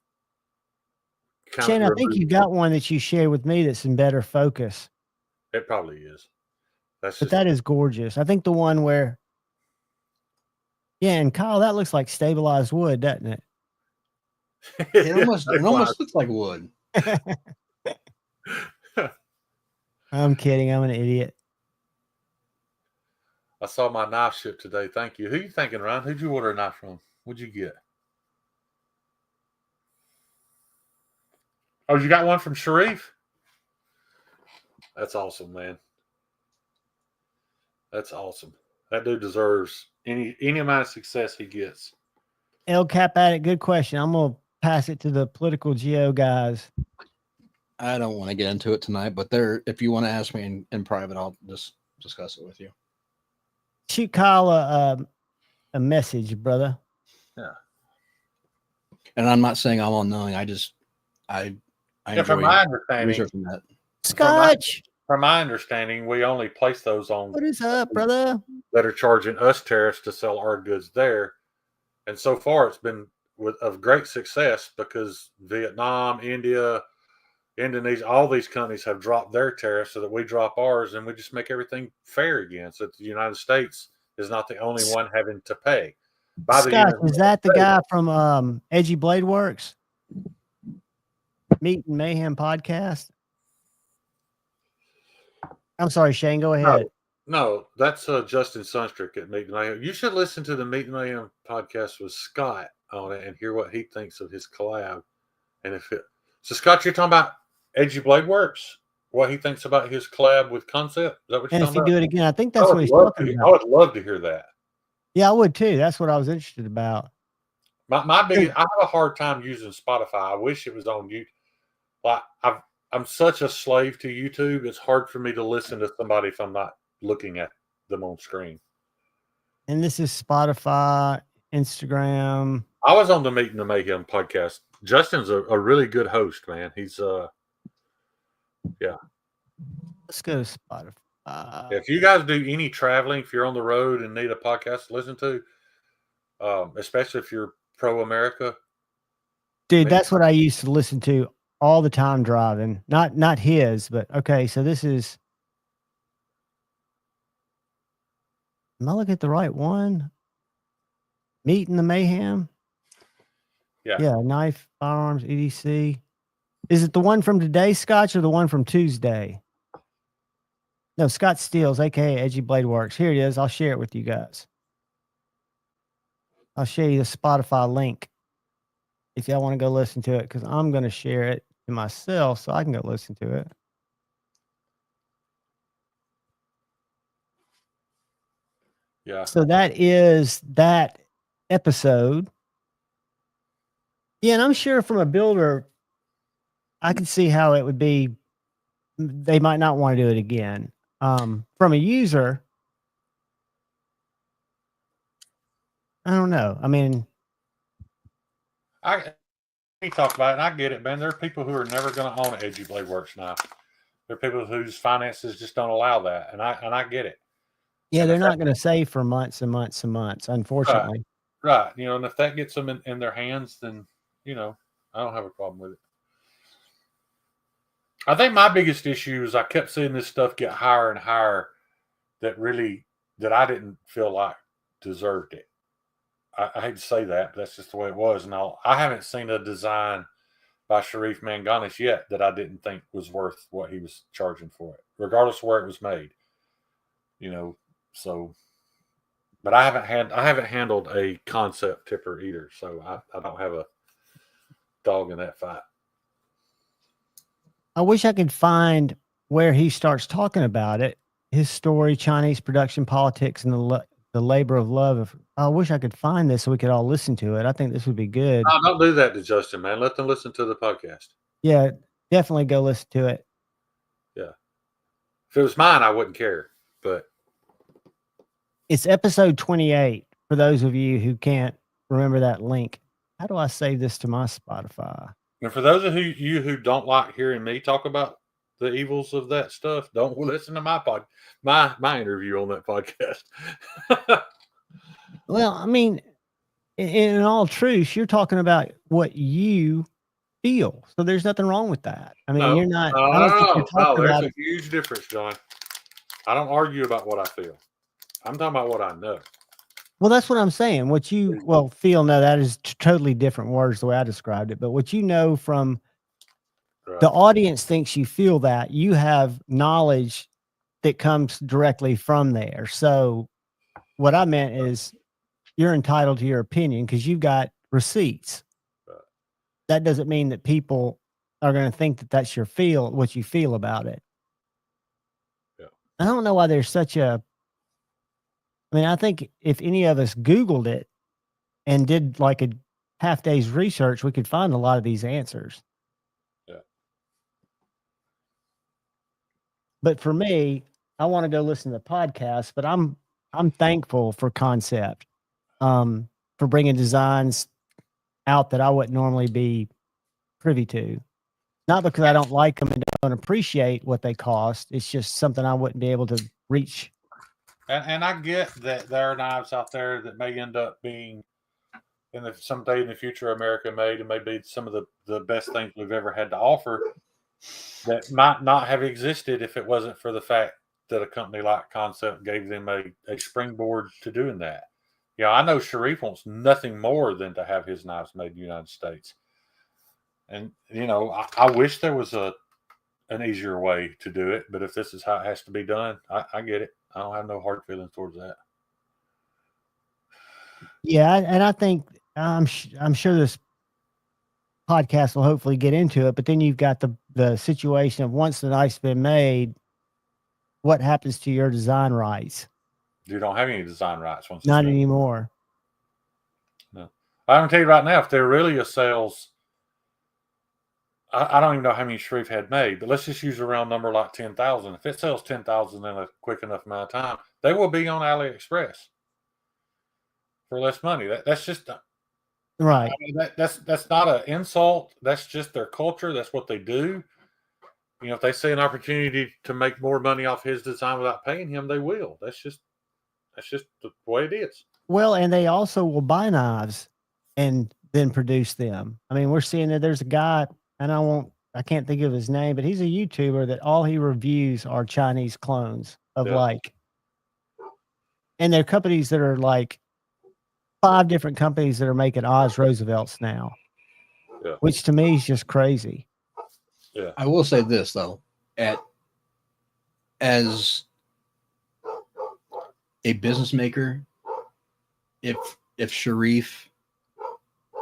I think you got one that you shared with me that's in better focus. It probably is. But that is gorgeous. I think the one where, yeah, and Kyle, that looks like stabilized wood, doesn't it? it almost looks like wood. I'm kidding. I'm an idiot. I saw my knife ship today. Thank you. Who you thinking, Ryan? Who'd you order a knife from? What'd you get? Oh, you got one from Sharif? That's awesome, man. That's awesome. That dude deserves any amount of success he gets. El Cap Addict, good question. I'm gonna pass it to the political geo guys. I don't want to get into it tonight, but if you want to ask me in private, I'll just discuss it with you. Shoot Kyle a message, brother. Yeah. And I'm not saying I'm all knowing. I enjoy from my understanding, researching that. Scotch. From my understanding, we only place those on What is up, brother? that are charging us tariffs to sell our goods there. And so far, it's been of great success because Vietnam, India, Indonesia, all these countries have dropped their tariffs so that we drop ours and we just make everything fair again. So the United States is not the only one having to pay. Scott, is that the guy from Edgy Blade Works? Meat and Mayhem podcast? I'm sorry, Shane, go ahead. No, that's Justin Sunstrick at Meat and Mayhem. You should listen to the Meat and Mayhem podcast with Scott on it and hear what he thinks of his collab. And so Scott, you're talking about Edgy Blade Works, what he thinks about his collab with Concept? Is that what you're And if talking you about? do it again, I think that's what he's talking I about. would love to hear that. Yeah, I would too. That's what I was interested about. My biggest, I have a hard time using Spotify. I wish it was on YouTube. Like I'm such a slave to YouTube. It's hard for me to listen to somebody if I'm not looking at them on screen. And this is Spotify, Instagram. I was on the Meat and the Mayhem podcast. Justin's a really good host, man. He's yeah. Let's go to Spotify. If you guys do any traveling, if you're on the road and need a podcast to listen to, especially if you're pro America. Dude, that's what I used to listen to all the time driving. Not his, but okay, so this is, am I looking at the right one? Meat and the Mayhem? Yeah, knife, firearms, EDC. Is it the one from today, Scotch, or the one from Tuesday? No, Scott Steels, aka Edgy Blade Works. Here it is. I'll share it with you guys. I'll show you the Spotify link if y'all want to go listen to it, because I'm going to share it to myself so I can go listen to it. Yeah. So that is that episode. Yeah, and I'm sure from a builder, I can see how it would be. They might not want to do it again. From a user, I don't know. I mean, We talk about it, and I get it, man. There are people who are never going to own an Edgy Blade Works knife. There are people whose finances just don't allow that, and I get it. yeah, And they're if not going to save for months and months and months, unfortunately. right, you know, and if that gets them in their hands, then you know, I don't have a problem with it. I think my biggest issue is I kept seeing this stuff get higher and higher that I didn't feel like deserved it. I hate to say that, but that's just the way it was. And I haven't seen a design by Sharif Manganis yet that I didn't think was worth what he was charging for it, regardless of where it was made. You know, so. But I haven't handled a concept tipper either, so I don't have a dog in that fight. I wish I could find where he starts talking about it. His story, Chinese production politics, and the labor of love. I wish I could find this so we could all listen to it. I think this would be good. No, don't do that to Justin, man. Let them listen to the podcast. Yeah, definitely go listen to it. Yeah. If it was mine, I wouldn't care. But it's episode 28 for those of you who can't remember that link. How do I save this to my Spotify? And for those of you who don't like hearing me talk about the evils of that stuff, don't listen to my interview on that podcast. Well, I mean, in all truth, you're talking about what you feel. So there's nothing wrong with that. I mean, you're not. There's a huge difference, John. I don't argue about what I feel. I'm talking about what I know. Well, that's what I'm saying. What you feel, no, that is totally different words the way I described it. But what you know from the audience thinks you feel that, you have knowledge that comes directly from there. So what I meant is you're entitled to your opinion because you've got receipts. Right. That doesn't mean that people are going to think that that's what you feel about it. Yeah. I don't know why there's such a, I mean, I think if any of us Googled it and did like a half day's research, we could find a lot of these answers. Yeah. But for me, I want to go listen to the podcast, but I'm thankful for Concept, for bringing designs out that I wouldn't normally be privy to. Not because I don't like them and don't appreciate what they cost. It's just something I wouldn't be able to reach. And I get that there are knives out there that may end up being someday in the future America made and may be some of the best things we've ever had to offer that might not have existed if it wasn't for the fact that a company like Concept gave them a springboard to doing that. Yeah, I know Sharif wants nothing more than to have his knives made in the United States. And, you know, I wish there was an easier way to do it, but if this is how it has to be done, I get it. I don't have no hard feelings towards that. Yeah, and I think I'm sure this podcast will hopefully get into it, but then you've got the situation of once the knife's been made, what happens to your design rights? You don't have any design rights once. Not anymore. No, I'm gonna tell you right now, if there really a sales, I don't even know how many Sharif had made, but let's just use a round number like 10,000. If it sells 10,000 in a quick enough amount of time, they will be on AliExpress for less money. That's just right. I mean, that's not an insult. That's just their culture. That's what they do. You know, if they see an opportunity to make more money off his design without paying him, they will. That's just the way it is. Well, and they also will buy knives and then produce them. I mean, we're seeing that there's a guy, and I can't think of his name, but he's a YouTuber that all he reviews are Chinese clones of and they're companies that are like 5 different companies that are making Oz Roosevelts now, which to me is just crazy. Yeah. I will say this though, as a business maker, if Sharif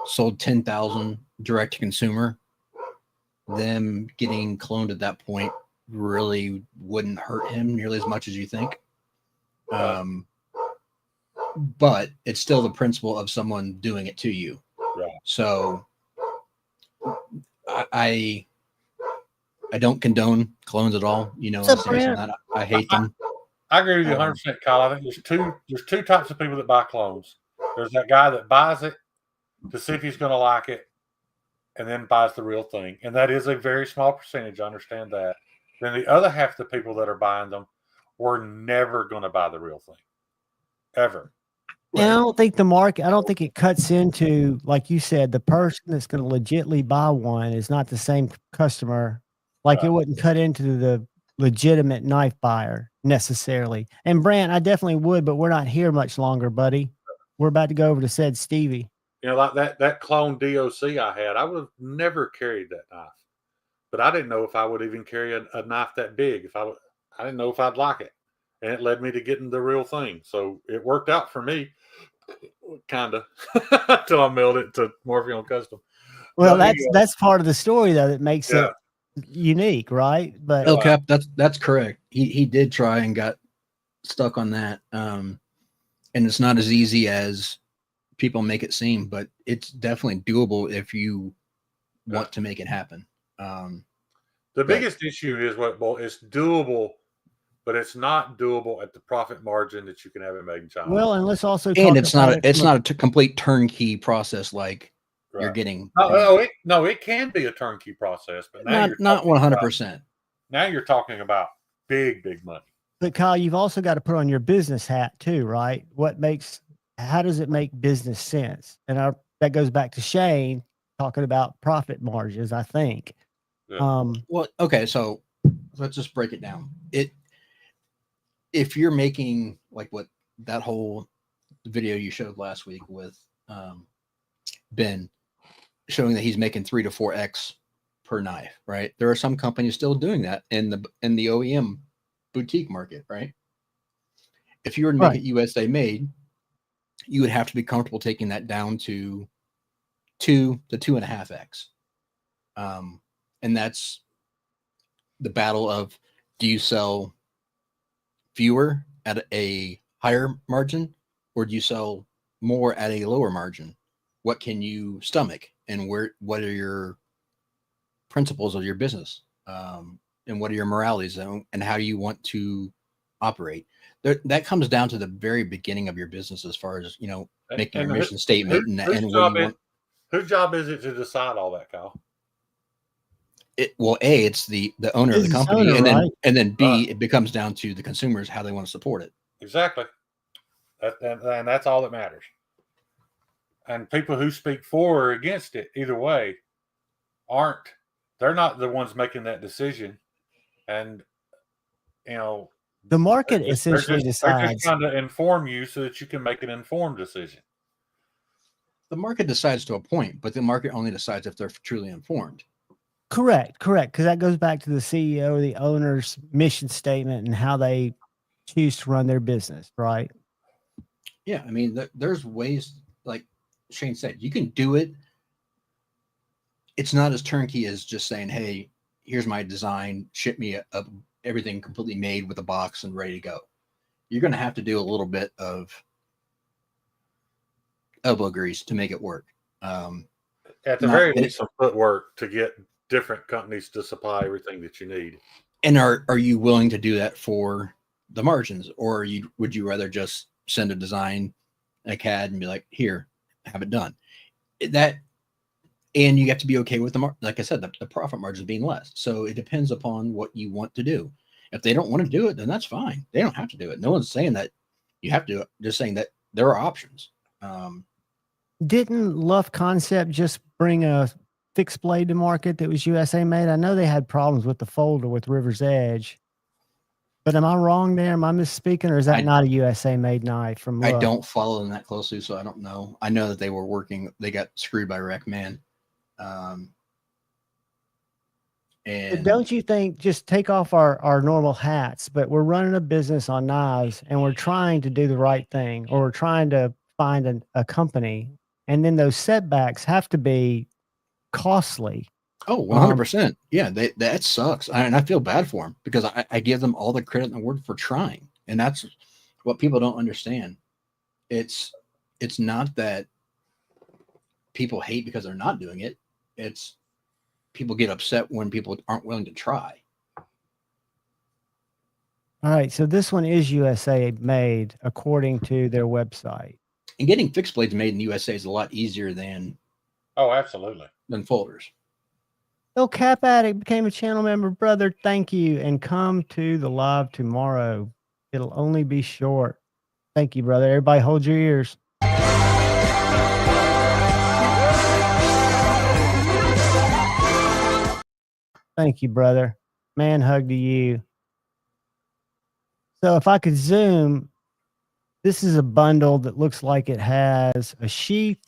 sold 10,000 direct to consumer, them getting cloned at that point really wouldn't hurt him nearly as much as you think. but it's still the principle of someone doing it to you. Right. So I don't condone clones at all. You know, What's up, Brent? that I hate them. I agree with you 100%, Kyle. I think there's two types of people that buy clones. There's that guy that buys it to see if he's going to like it, and then buys the real thing, and that is a very small percentage. I understand that. Then the other half of the people that are buying them were never going to buy the real thing, ever. And I don't think I don't think it cuts into, like you said, the person that's going to legitimately buy one is not the same customer. Like it wouldn't cut into the legitimate knife buyer necessarily. And Brant, I definitely would, but we're not here much longer, buddy. We're about to go over to said Stevie. You know, like that clone DOC I had, I would have never carried that knife. But I didn't know if I would even carry a knife that big. I didn't know if I'd like it. And it led me to getting the real thing. So it worked out for me, kind of, until I mailed it to Morpheon Custom. Well, that's part of the story, though, that makes it unique, right? But El Cap, that's correct. He did try and got stuck on that. And it's not as easy as people make it seem, but it's definitely doable if you want to make it happen. The biggest issue is it's doable, but it's not doable at the profit margin that you can have it made in China. Well, and let's also it's not a complete turnkey process like you're getting. It can be a turnkey process, but now not 100%. Now you're talking about big money. But Kyle, you've also got to put on your business hat too, right? How does it make business sense? And that goes back to Shane talking about profit margins, I think. Yeah. Well, okay, so let's just break it down. If you're making like what that whole video you showed last week with Ben showing that he's making 3 to 4x per knife, right? There are some companies still doing that in the OEM boutique market, right? If you were to make it USA made, you would have to be comfortable taking that down to 2 to 2.5x. And that's the battle of, do you sell fewer at a higher margin, or do you sell more at a lower margin? What can you stomach, and what are your principles of your business, and what are your moralities, and how do you want to operate? That comes down to the very beginning of your business, as far as, you know, making your mission statement whose job is it to decide all that, Kyle? It's the owner of the company, and then B, it becomes down to the consumers, how they want to support it. Exactly. And that's all that matters. And people who speak for or against it, either way, they're not the ones making that decision. And, you know, the market essentially decides. They're just trying to inform you so that you can make an informed decision. The market decides to a point, but the market only decides if they're truly informed. Correct. Because that goes back to the CEO, the owner's mission statement, and how they choose to run their business, right? Yeah, I mean, there's ways, like Shane said, you can do it. It's not as turnkey as just saying, hey, here's my design, ship me everything completely made with a box and ready to go. You're going to have to do a little bit of elbow grease to make it work. At the very least, some footwork to get different companies to supply everything that you need. And are you willing to do that for the margins, or would you rather just send a design, a CAD, and be like, here, have it done? And you have to be okay with like I said, the profit margins being less. So it depends upon what you want to do. If they don't want to do it, then that's fine. They don't have to do it. No one's saying that you have to do it. Just saying that there are options. Didn't Luff Concept just bring a fixed blade to market that was USA made? I know they had problems with the folder with River's Edge, but am I wrong there? Am I misspeaking, or is that not a USA made knife from Luff? I don't follow them that closely, so I don't know. I know that they got screwed by Rackman. And don't you think, just take off our normal hats, but we're running a business on knives and we're trying to do the right thing, or we're trying to find a company, and then those setbacks have to be costly. Oh, 100%. Yeah, that sucks. And I feel bad for them, because I give them all the credit in the world for trying. And that's what people don't understand. it's not that people hate because they're not doing it. It's people get upset when people aren't willing to try. All right, so this one is USA made according to their website. And getting fixed blades made in the USA is a lot easier than absolutely. Than folders. El Cap Addict became a channel member, brother. Thank you, and come to the live tomorrow. It'll only be short. Thank you, brother. Everybody, hold your ears. Thank you, brother. Man hug to you. So if I could zoom, this is a bundle that looks like it has a sheath,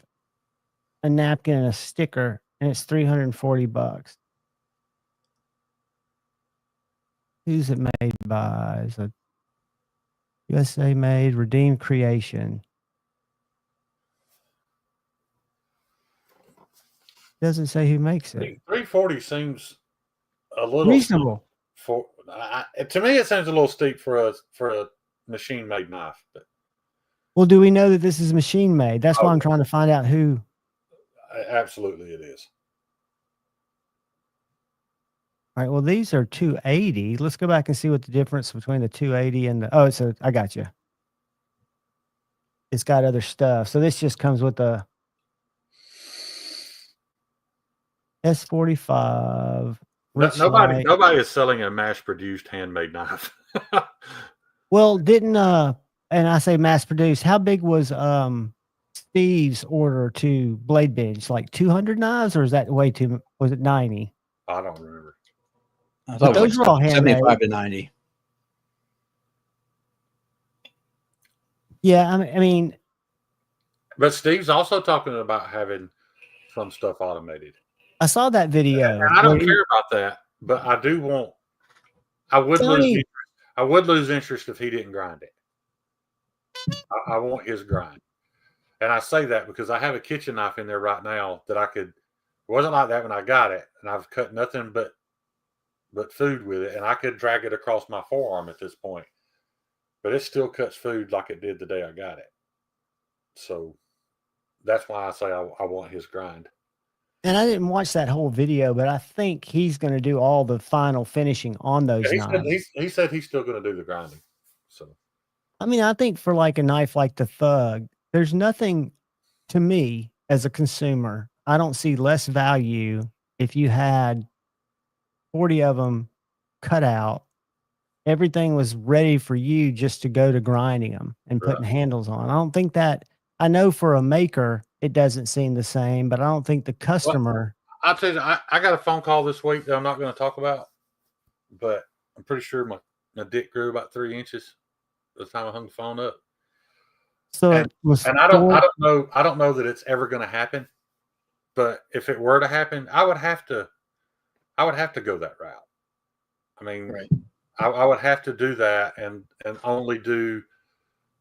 a napkin, and a sticker, and it's $340. Who's it made by? Is it USA made, Redeemed Creation? Doesn't say who makes it. 340 seems a little Reasonable. To me, it seems a little steep for a machine made knife. But Well, do we know that this is machine made? That's why I'm trying to find out who. Absolutely, it is. All right. Well, these are 280. Let's go back and see what the difference between the 280 and the. Oh, so I got you. It's got other stuff. So this just comes with the S45. Nobody is selling a mass-produced handmade knife. Well, didn't and I say mass-produced. How big was Steve's order to Blade Bench? Like 200 knives, or is that way too? Was it 90? I don't remember. I thought those it was were all handmade. 75 to 90. Yeah, I mean, but Steve's also talking about having some stuff automated. I saw that video. And I don't care about that, but I do want. I would lose interest if he didn't grind it. I want his grind, and I say that because I have a kitchen knife in there right now that I could. It wasn't like that when I got it, and I've cut nothing but food with it, and I could drag it across my forearm at this point, but it still cuts food like it did the day I got it. So that's why I say I want his grind. And I didn't watch that whole video, but I think he's going to do all the final finishing on those knives. He said he's still going to do the grinding. So, I mean, I think for like a knife like the Thug, there's nothing to me as a consumer. I don't see less value if you had 40 of them cut out. Everything was ready for you just to go to grinding them and putting handles on. I don't think that. I know for a maker, it doesn't seem the same, but I don't think the customer. Well, I'll tell you, I got a phone call this week that I'm not going to talk about, but I'm pretty sure my dick grew about 3 inches the time I hung the phone up. So and I don't know that it's ever going to happen, but if it were to happen, I would have to go that route. I mean, right. I would have to do that and only do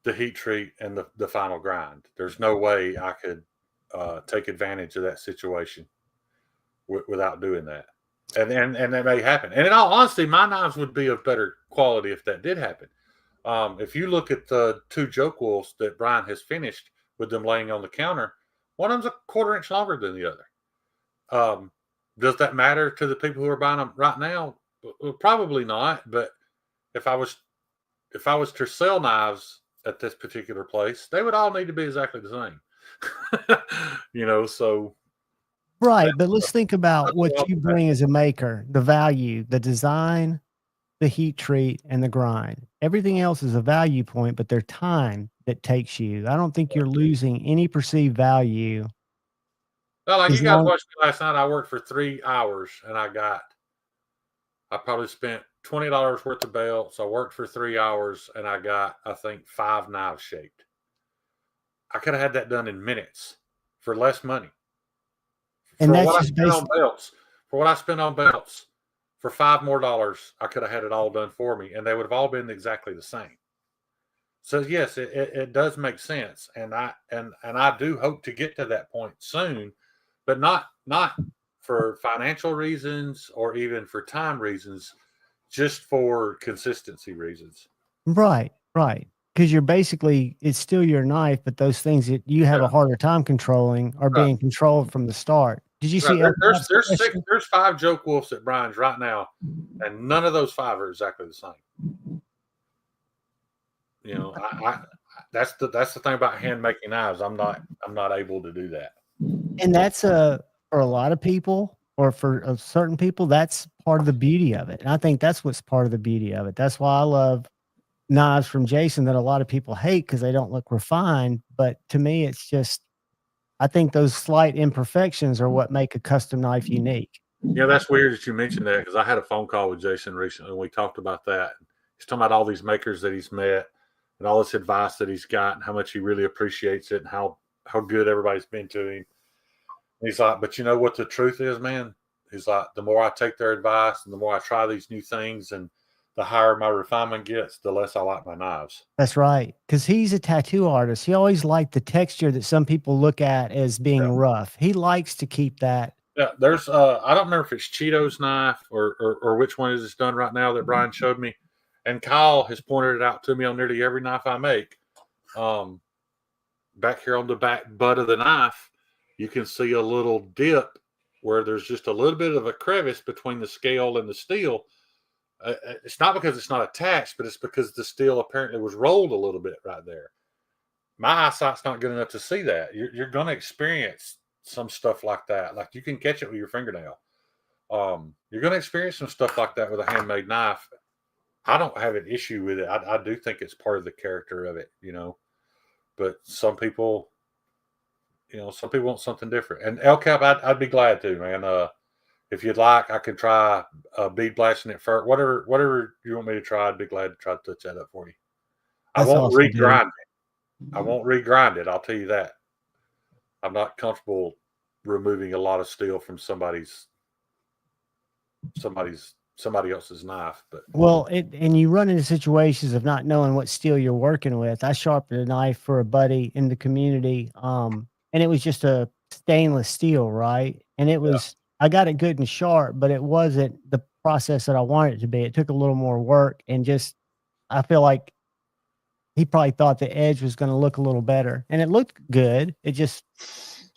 the heat treat and the final grind. There's no way I could take advantage of that situation without doing that. And that may happen. And in all honesty, my knives would be of better quality if that did happen. If you look at the 2 joke wolves that Brian has finished with them laying on the counter, one of them's a 1/4 inch longer than the other. Does that matter to the people who are buying them right now? Well, probably not. But if I was to sell knives at this particular place, they would all need to be exactly the same. So. Right. But let's think about what you bring as a maker, the value, the design, the heat treat, and the grind. Everything else is a value point, but their time that takes you. I don't think you're losing any perceived value. Well, like you guys watched me last night, I worked for 3 hours and I probably spent $20 worth of belts. I worked for 3 hours and I got, I think, 5 knives shaped. I could have had that done in minutes for less money. And for that's what just I spent on belts, for what I spent on belts, for $5 more, I could have had it all done for me, and they would have all been exactly the same. So yes, it does make sense, and I do hope to get to that point soon, but not for financial reasons or even for time reasons, just for consistency reasons. Right. because you're basically, it's still your knife, but those things that you have a harder time controlling are being controlled from the start. Did you see? There's 5 joke wolves at Brian's right now, and none of those 5 are exactly the same. You know, that's the thing about hand making knives. I'm not able to do that. And that's for a lot of people, or for certain people, that's part of the beauty of it. And I think that's what's part of the beauty of it. That's why I love knives from Jason that a lot of people hate because they don't look refined. But to me, it's just, I think those slight imperfections are what make a custom knife unique. Yeah, that's weird that you mentioned that, because I had a phone call with Jason recently and we talked about that. He's talking about all these makers that he's met and all this advice that he's got and how much he really appreciates it and how good everybody's been to him. And he's like, but you know what the truth is, man? He's like, the more I take their advice and the more I try these new things and the higher my refinement gets, the less I like my knives. That's right. Because he's a tattoo artist. He always liked the texture that some people look at as being rough. He likes to keep that. Yeah, there's I don't remember if it's Cheeto's knife or which one is it's done right now that Brian showed me. And Kyle has pointed it out to me on nearly every knife I make. Back here on the back butt of the knife, you can see a little dip where there's just a little bit of a crevice between the scale and the steel. It's not because it's not attached, but it's because the steel apparently was rolled a little bit right there. My eyesight's not good enough to see that. You're going to experience some stuff like that. Like you can catch it with your fingernail. You're going to experience some stuff like that with a handmade knife. I don't have an issue with it. I do think it's part of the character of it, you know. But some people, you know, some people want something different. And El Cap, I'd be glad to, man. If you'd like, I could try bead blasting it first. Whatever you want me to try, I'd be glad to try to touch that up for you. I won't regrind it. I won't regrind it. I'll tell you that. I'm not comfortable removing a lot of steel from somebody else's knife. But and you run into situations of not knowing what steel you're working with. I sharpened a knife for a buddy in the community, and it was just a stainless steel, right? And it was, I got it good and sharp, but it wasn't the process that I wanted it to be. It took a little more work, and just, I feel like he probably thought the edge was going to look a little better, and it looked good. It just,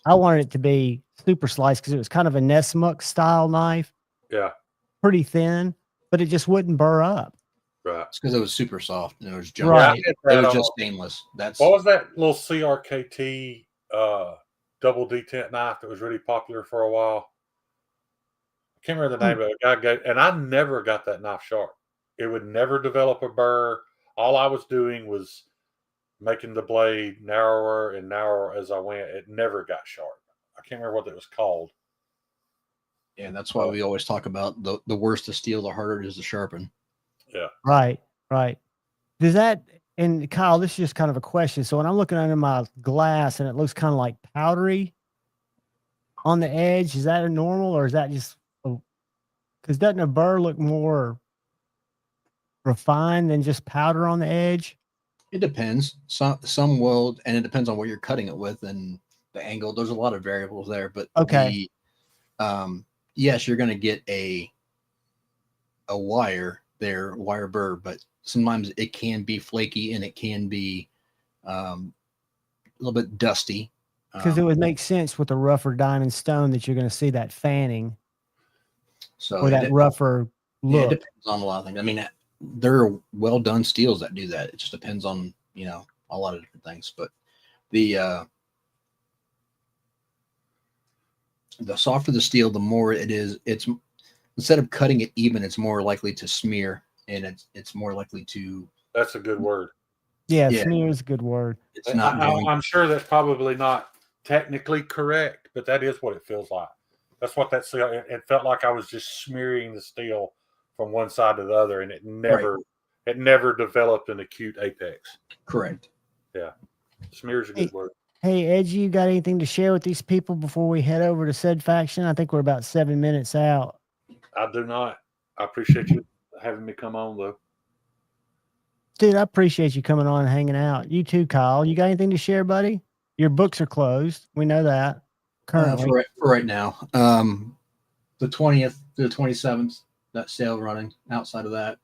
I wanted it to be super sliced because it was kind of a Nessmuck style knife. Yeah. Pretty thin, but it just wouldn't burr up. Right. It's because it was super soft and it was junk. Right. It was just stainless. What was that little CRKT double detent knife that was really popular for a while? I can't remember the name of it. And I never got that knife sharp. It would never develop a burr. All I was doing was making the blade narrower and narrower as I went. It never got sharp. I can't remember what it was called. Yeah, and that's why we always talk about the worse the steel, the harder it is to sharpen. Yeah. Right. Does that, and Kyle, this is just kind of a question. So when I'm looking under my glass and it looks kind of like powdery on the edge, is that a normal, or is that just, because doesn't a burr look more refined than just powder on the edge? It depends. Some will, and it depends on what you're cutting it with and the angle. There's a lot of variables there, but okay. Yes, you're going to get a wire burr, but sometimes it can be flaky and it can be a little bit dusty. Because it would make sense with a rougher diamond stone that you're going to see that fanning. Or that rougher look. Yeah, it depends on a lot of things. I mean, there are well done steels that do that. It just depends on, you know, a lot of different things. But the softer the steel, the more it is. It's instead of cutting it even, it's more likely to smear, and it's more likely to. That's a good word. Yeah, smear is a good word. It's not. I'm sure that's probably not technically correct, but that is what it feels like. That's what that steel. It felt like I was just smearing the steel from one side to the other, and it never developed an acute apex. Correct. Yeah, smear is a good word. Hey, Edgy, you got anything to share with these people before we head over to said faction? I think we're about 7 minutes out. I do not. I appreciate you having me come on, though. Dude, I appreciate you coming on and hanging out. You too, Kyle. You got anything to share, buddy? Your books are closed. We know that. Currently. For right now. The 20th to the 27th, that sale running outside of that.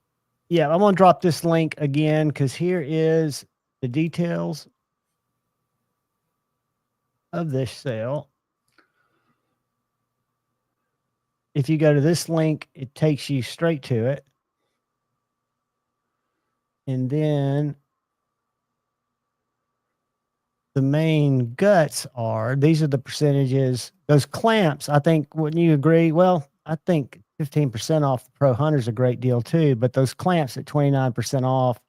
Yeah, I'm going to drop this link again because here is the details of this sale. If you go to this link, it takes you straight to it. And then the main guts are, these are the percentages. Those clamps, I think, wouldn't you agree? Well, I think 15% off the Pro Hunter is a great deal too, but those clamps at 29% off.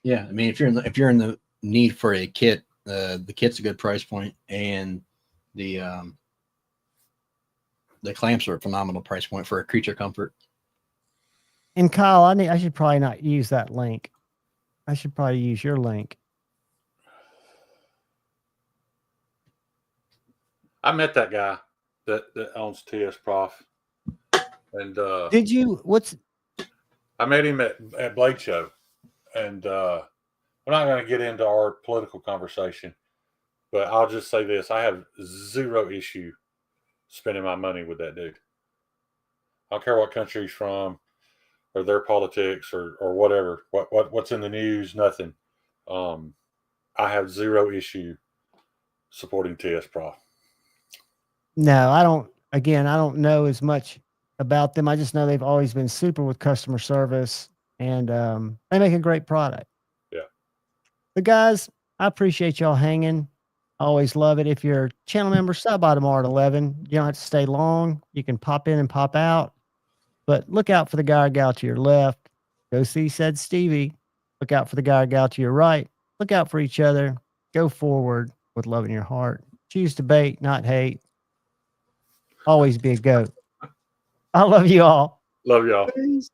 Yeah, I mean, if you're in the need for a kit, the kit's a good price point, and the clamps are a phenomenal price point for a creature comfort. And Kyle, I should probably not use that link. I should probably use your link. I met that guy that owns TS Prof. And Did you? I met him at Blade Show. And we're not going to get into our political conversation, but I'll just say this. I have zero issue spending my money with that dude. I don't care what country he's from or their politics or whatever, what's in the news, nothing. I have zero issue supporting TS Prof. No, I don't. Again, I don't know as much about them. I just know they've always been super with customer service, and they make a great product. Yeah. But guys, I appreciate y'all hanging. I always love it. If you're a channel member, stop by tomorrow at 11. You don't have to stay long. You can pop in and pop out. But look out for the guy or gal to your left. Go see said Stevie. Look out for the guy or gal to your right. Look out for each other. Go forward with love in your heart. Choose debate, not hate. Always be a goat. I love you all. Love y'all. Peace.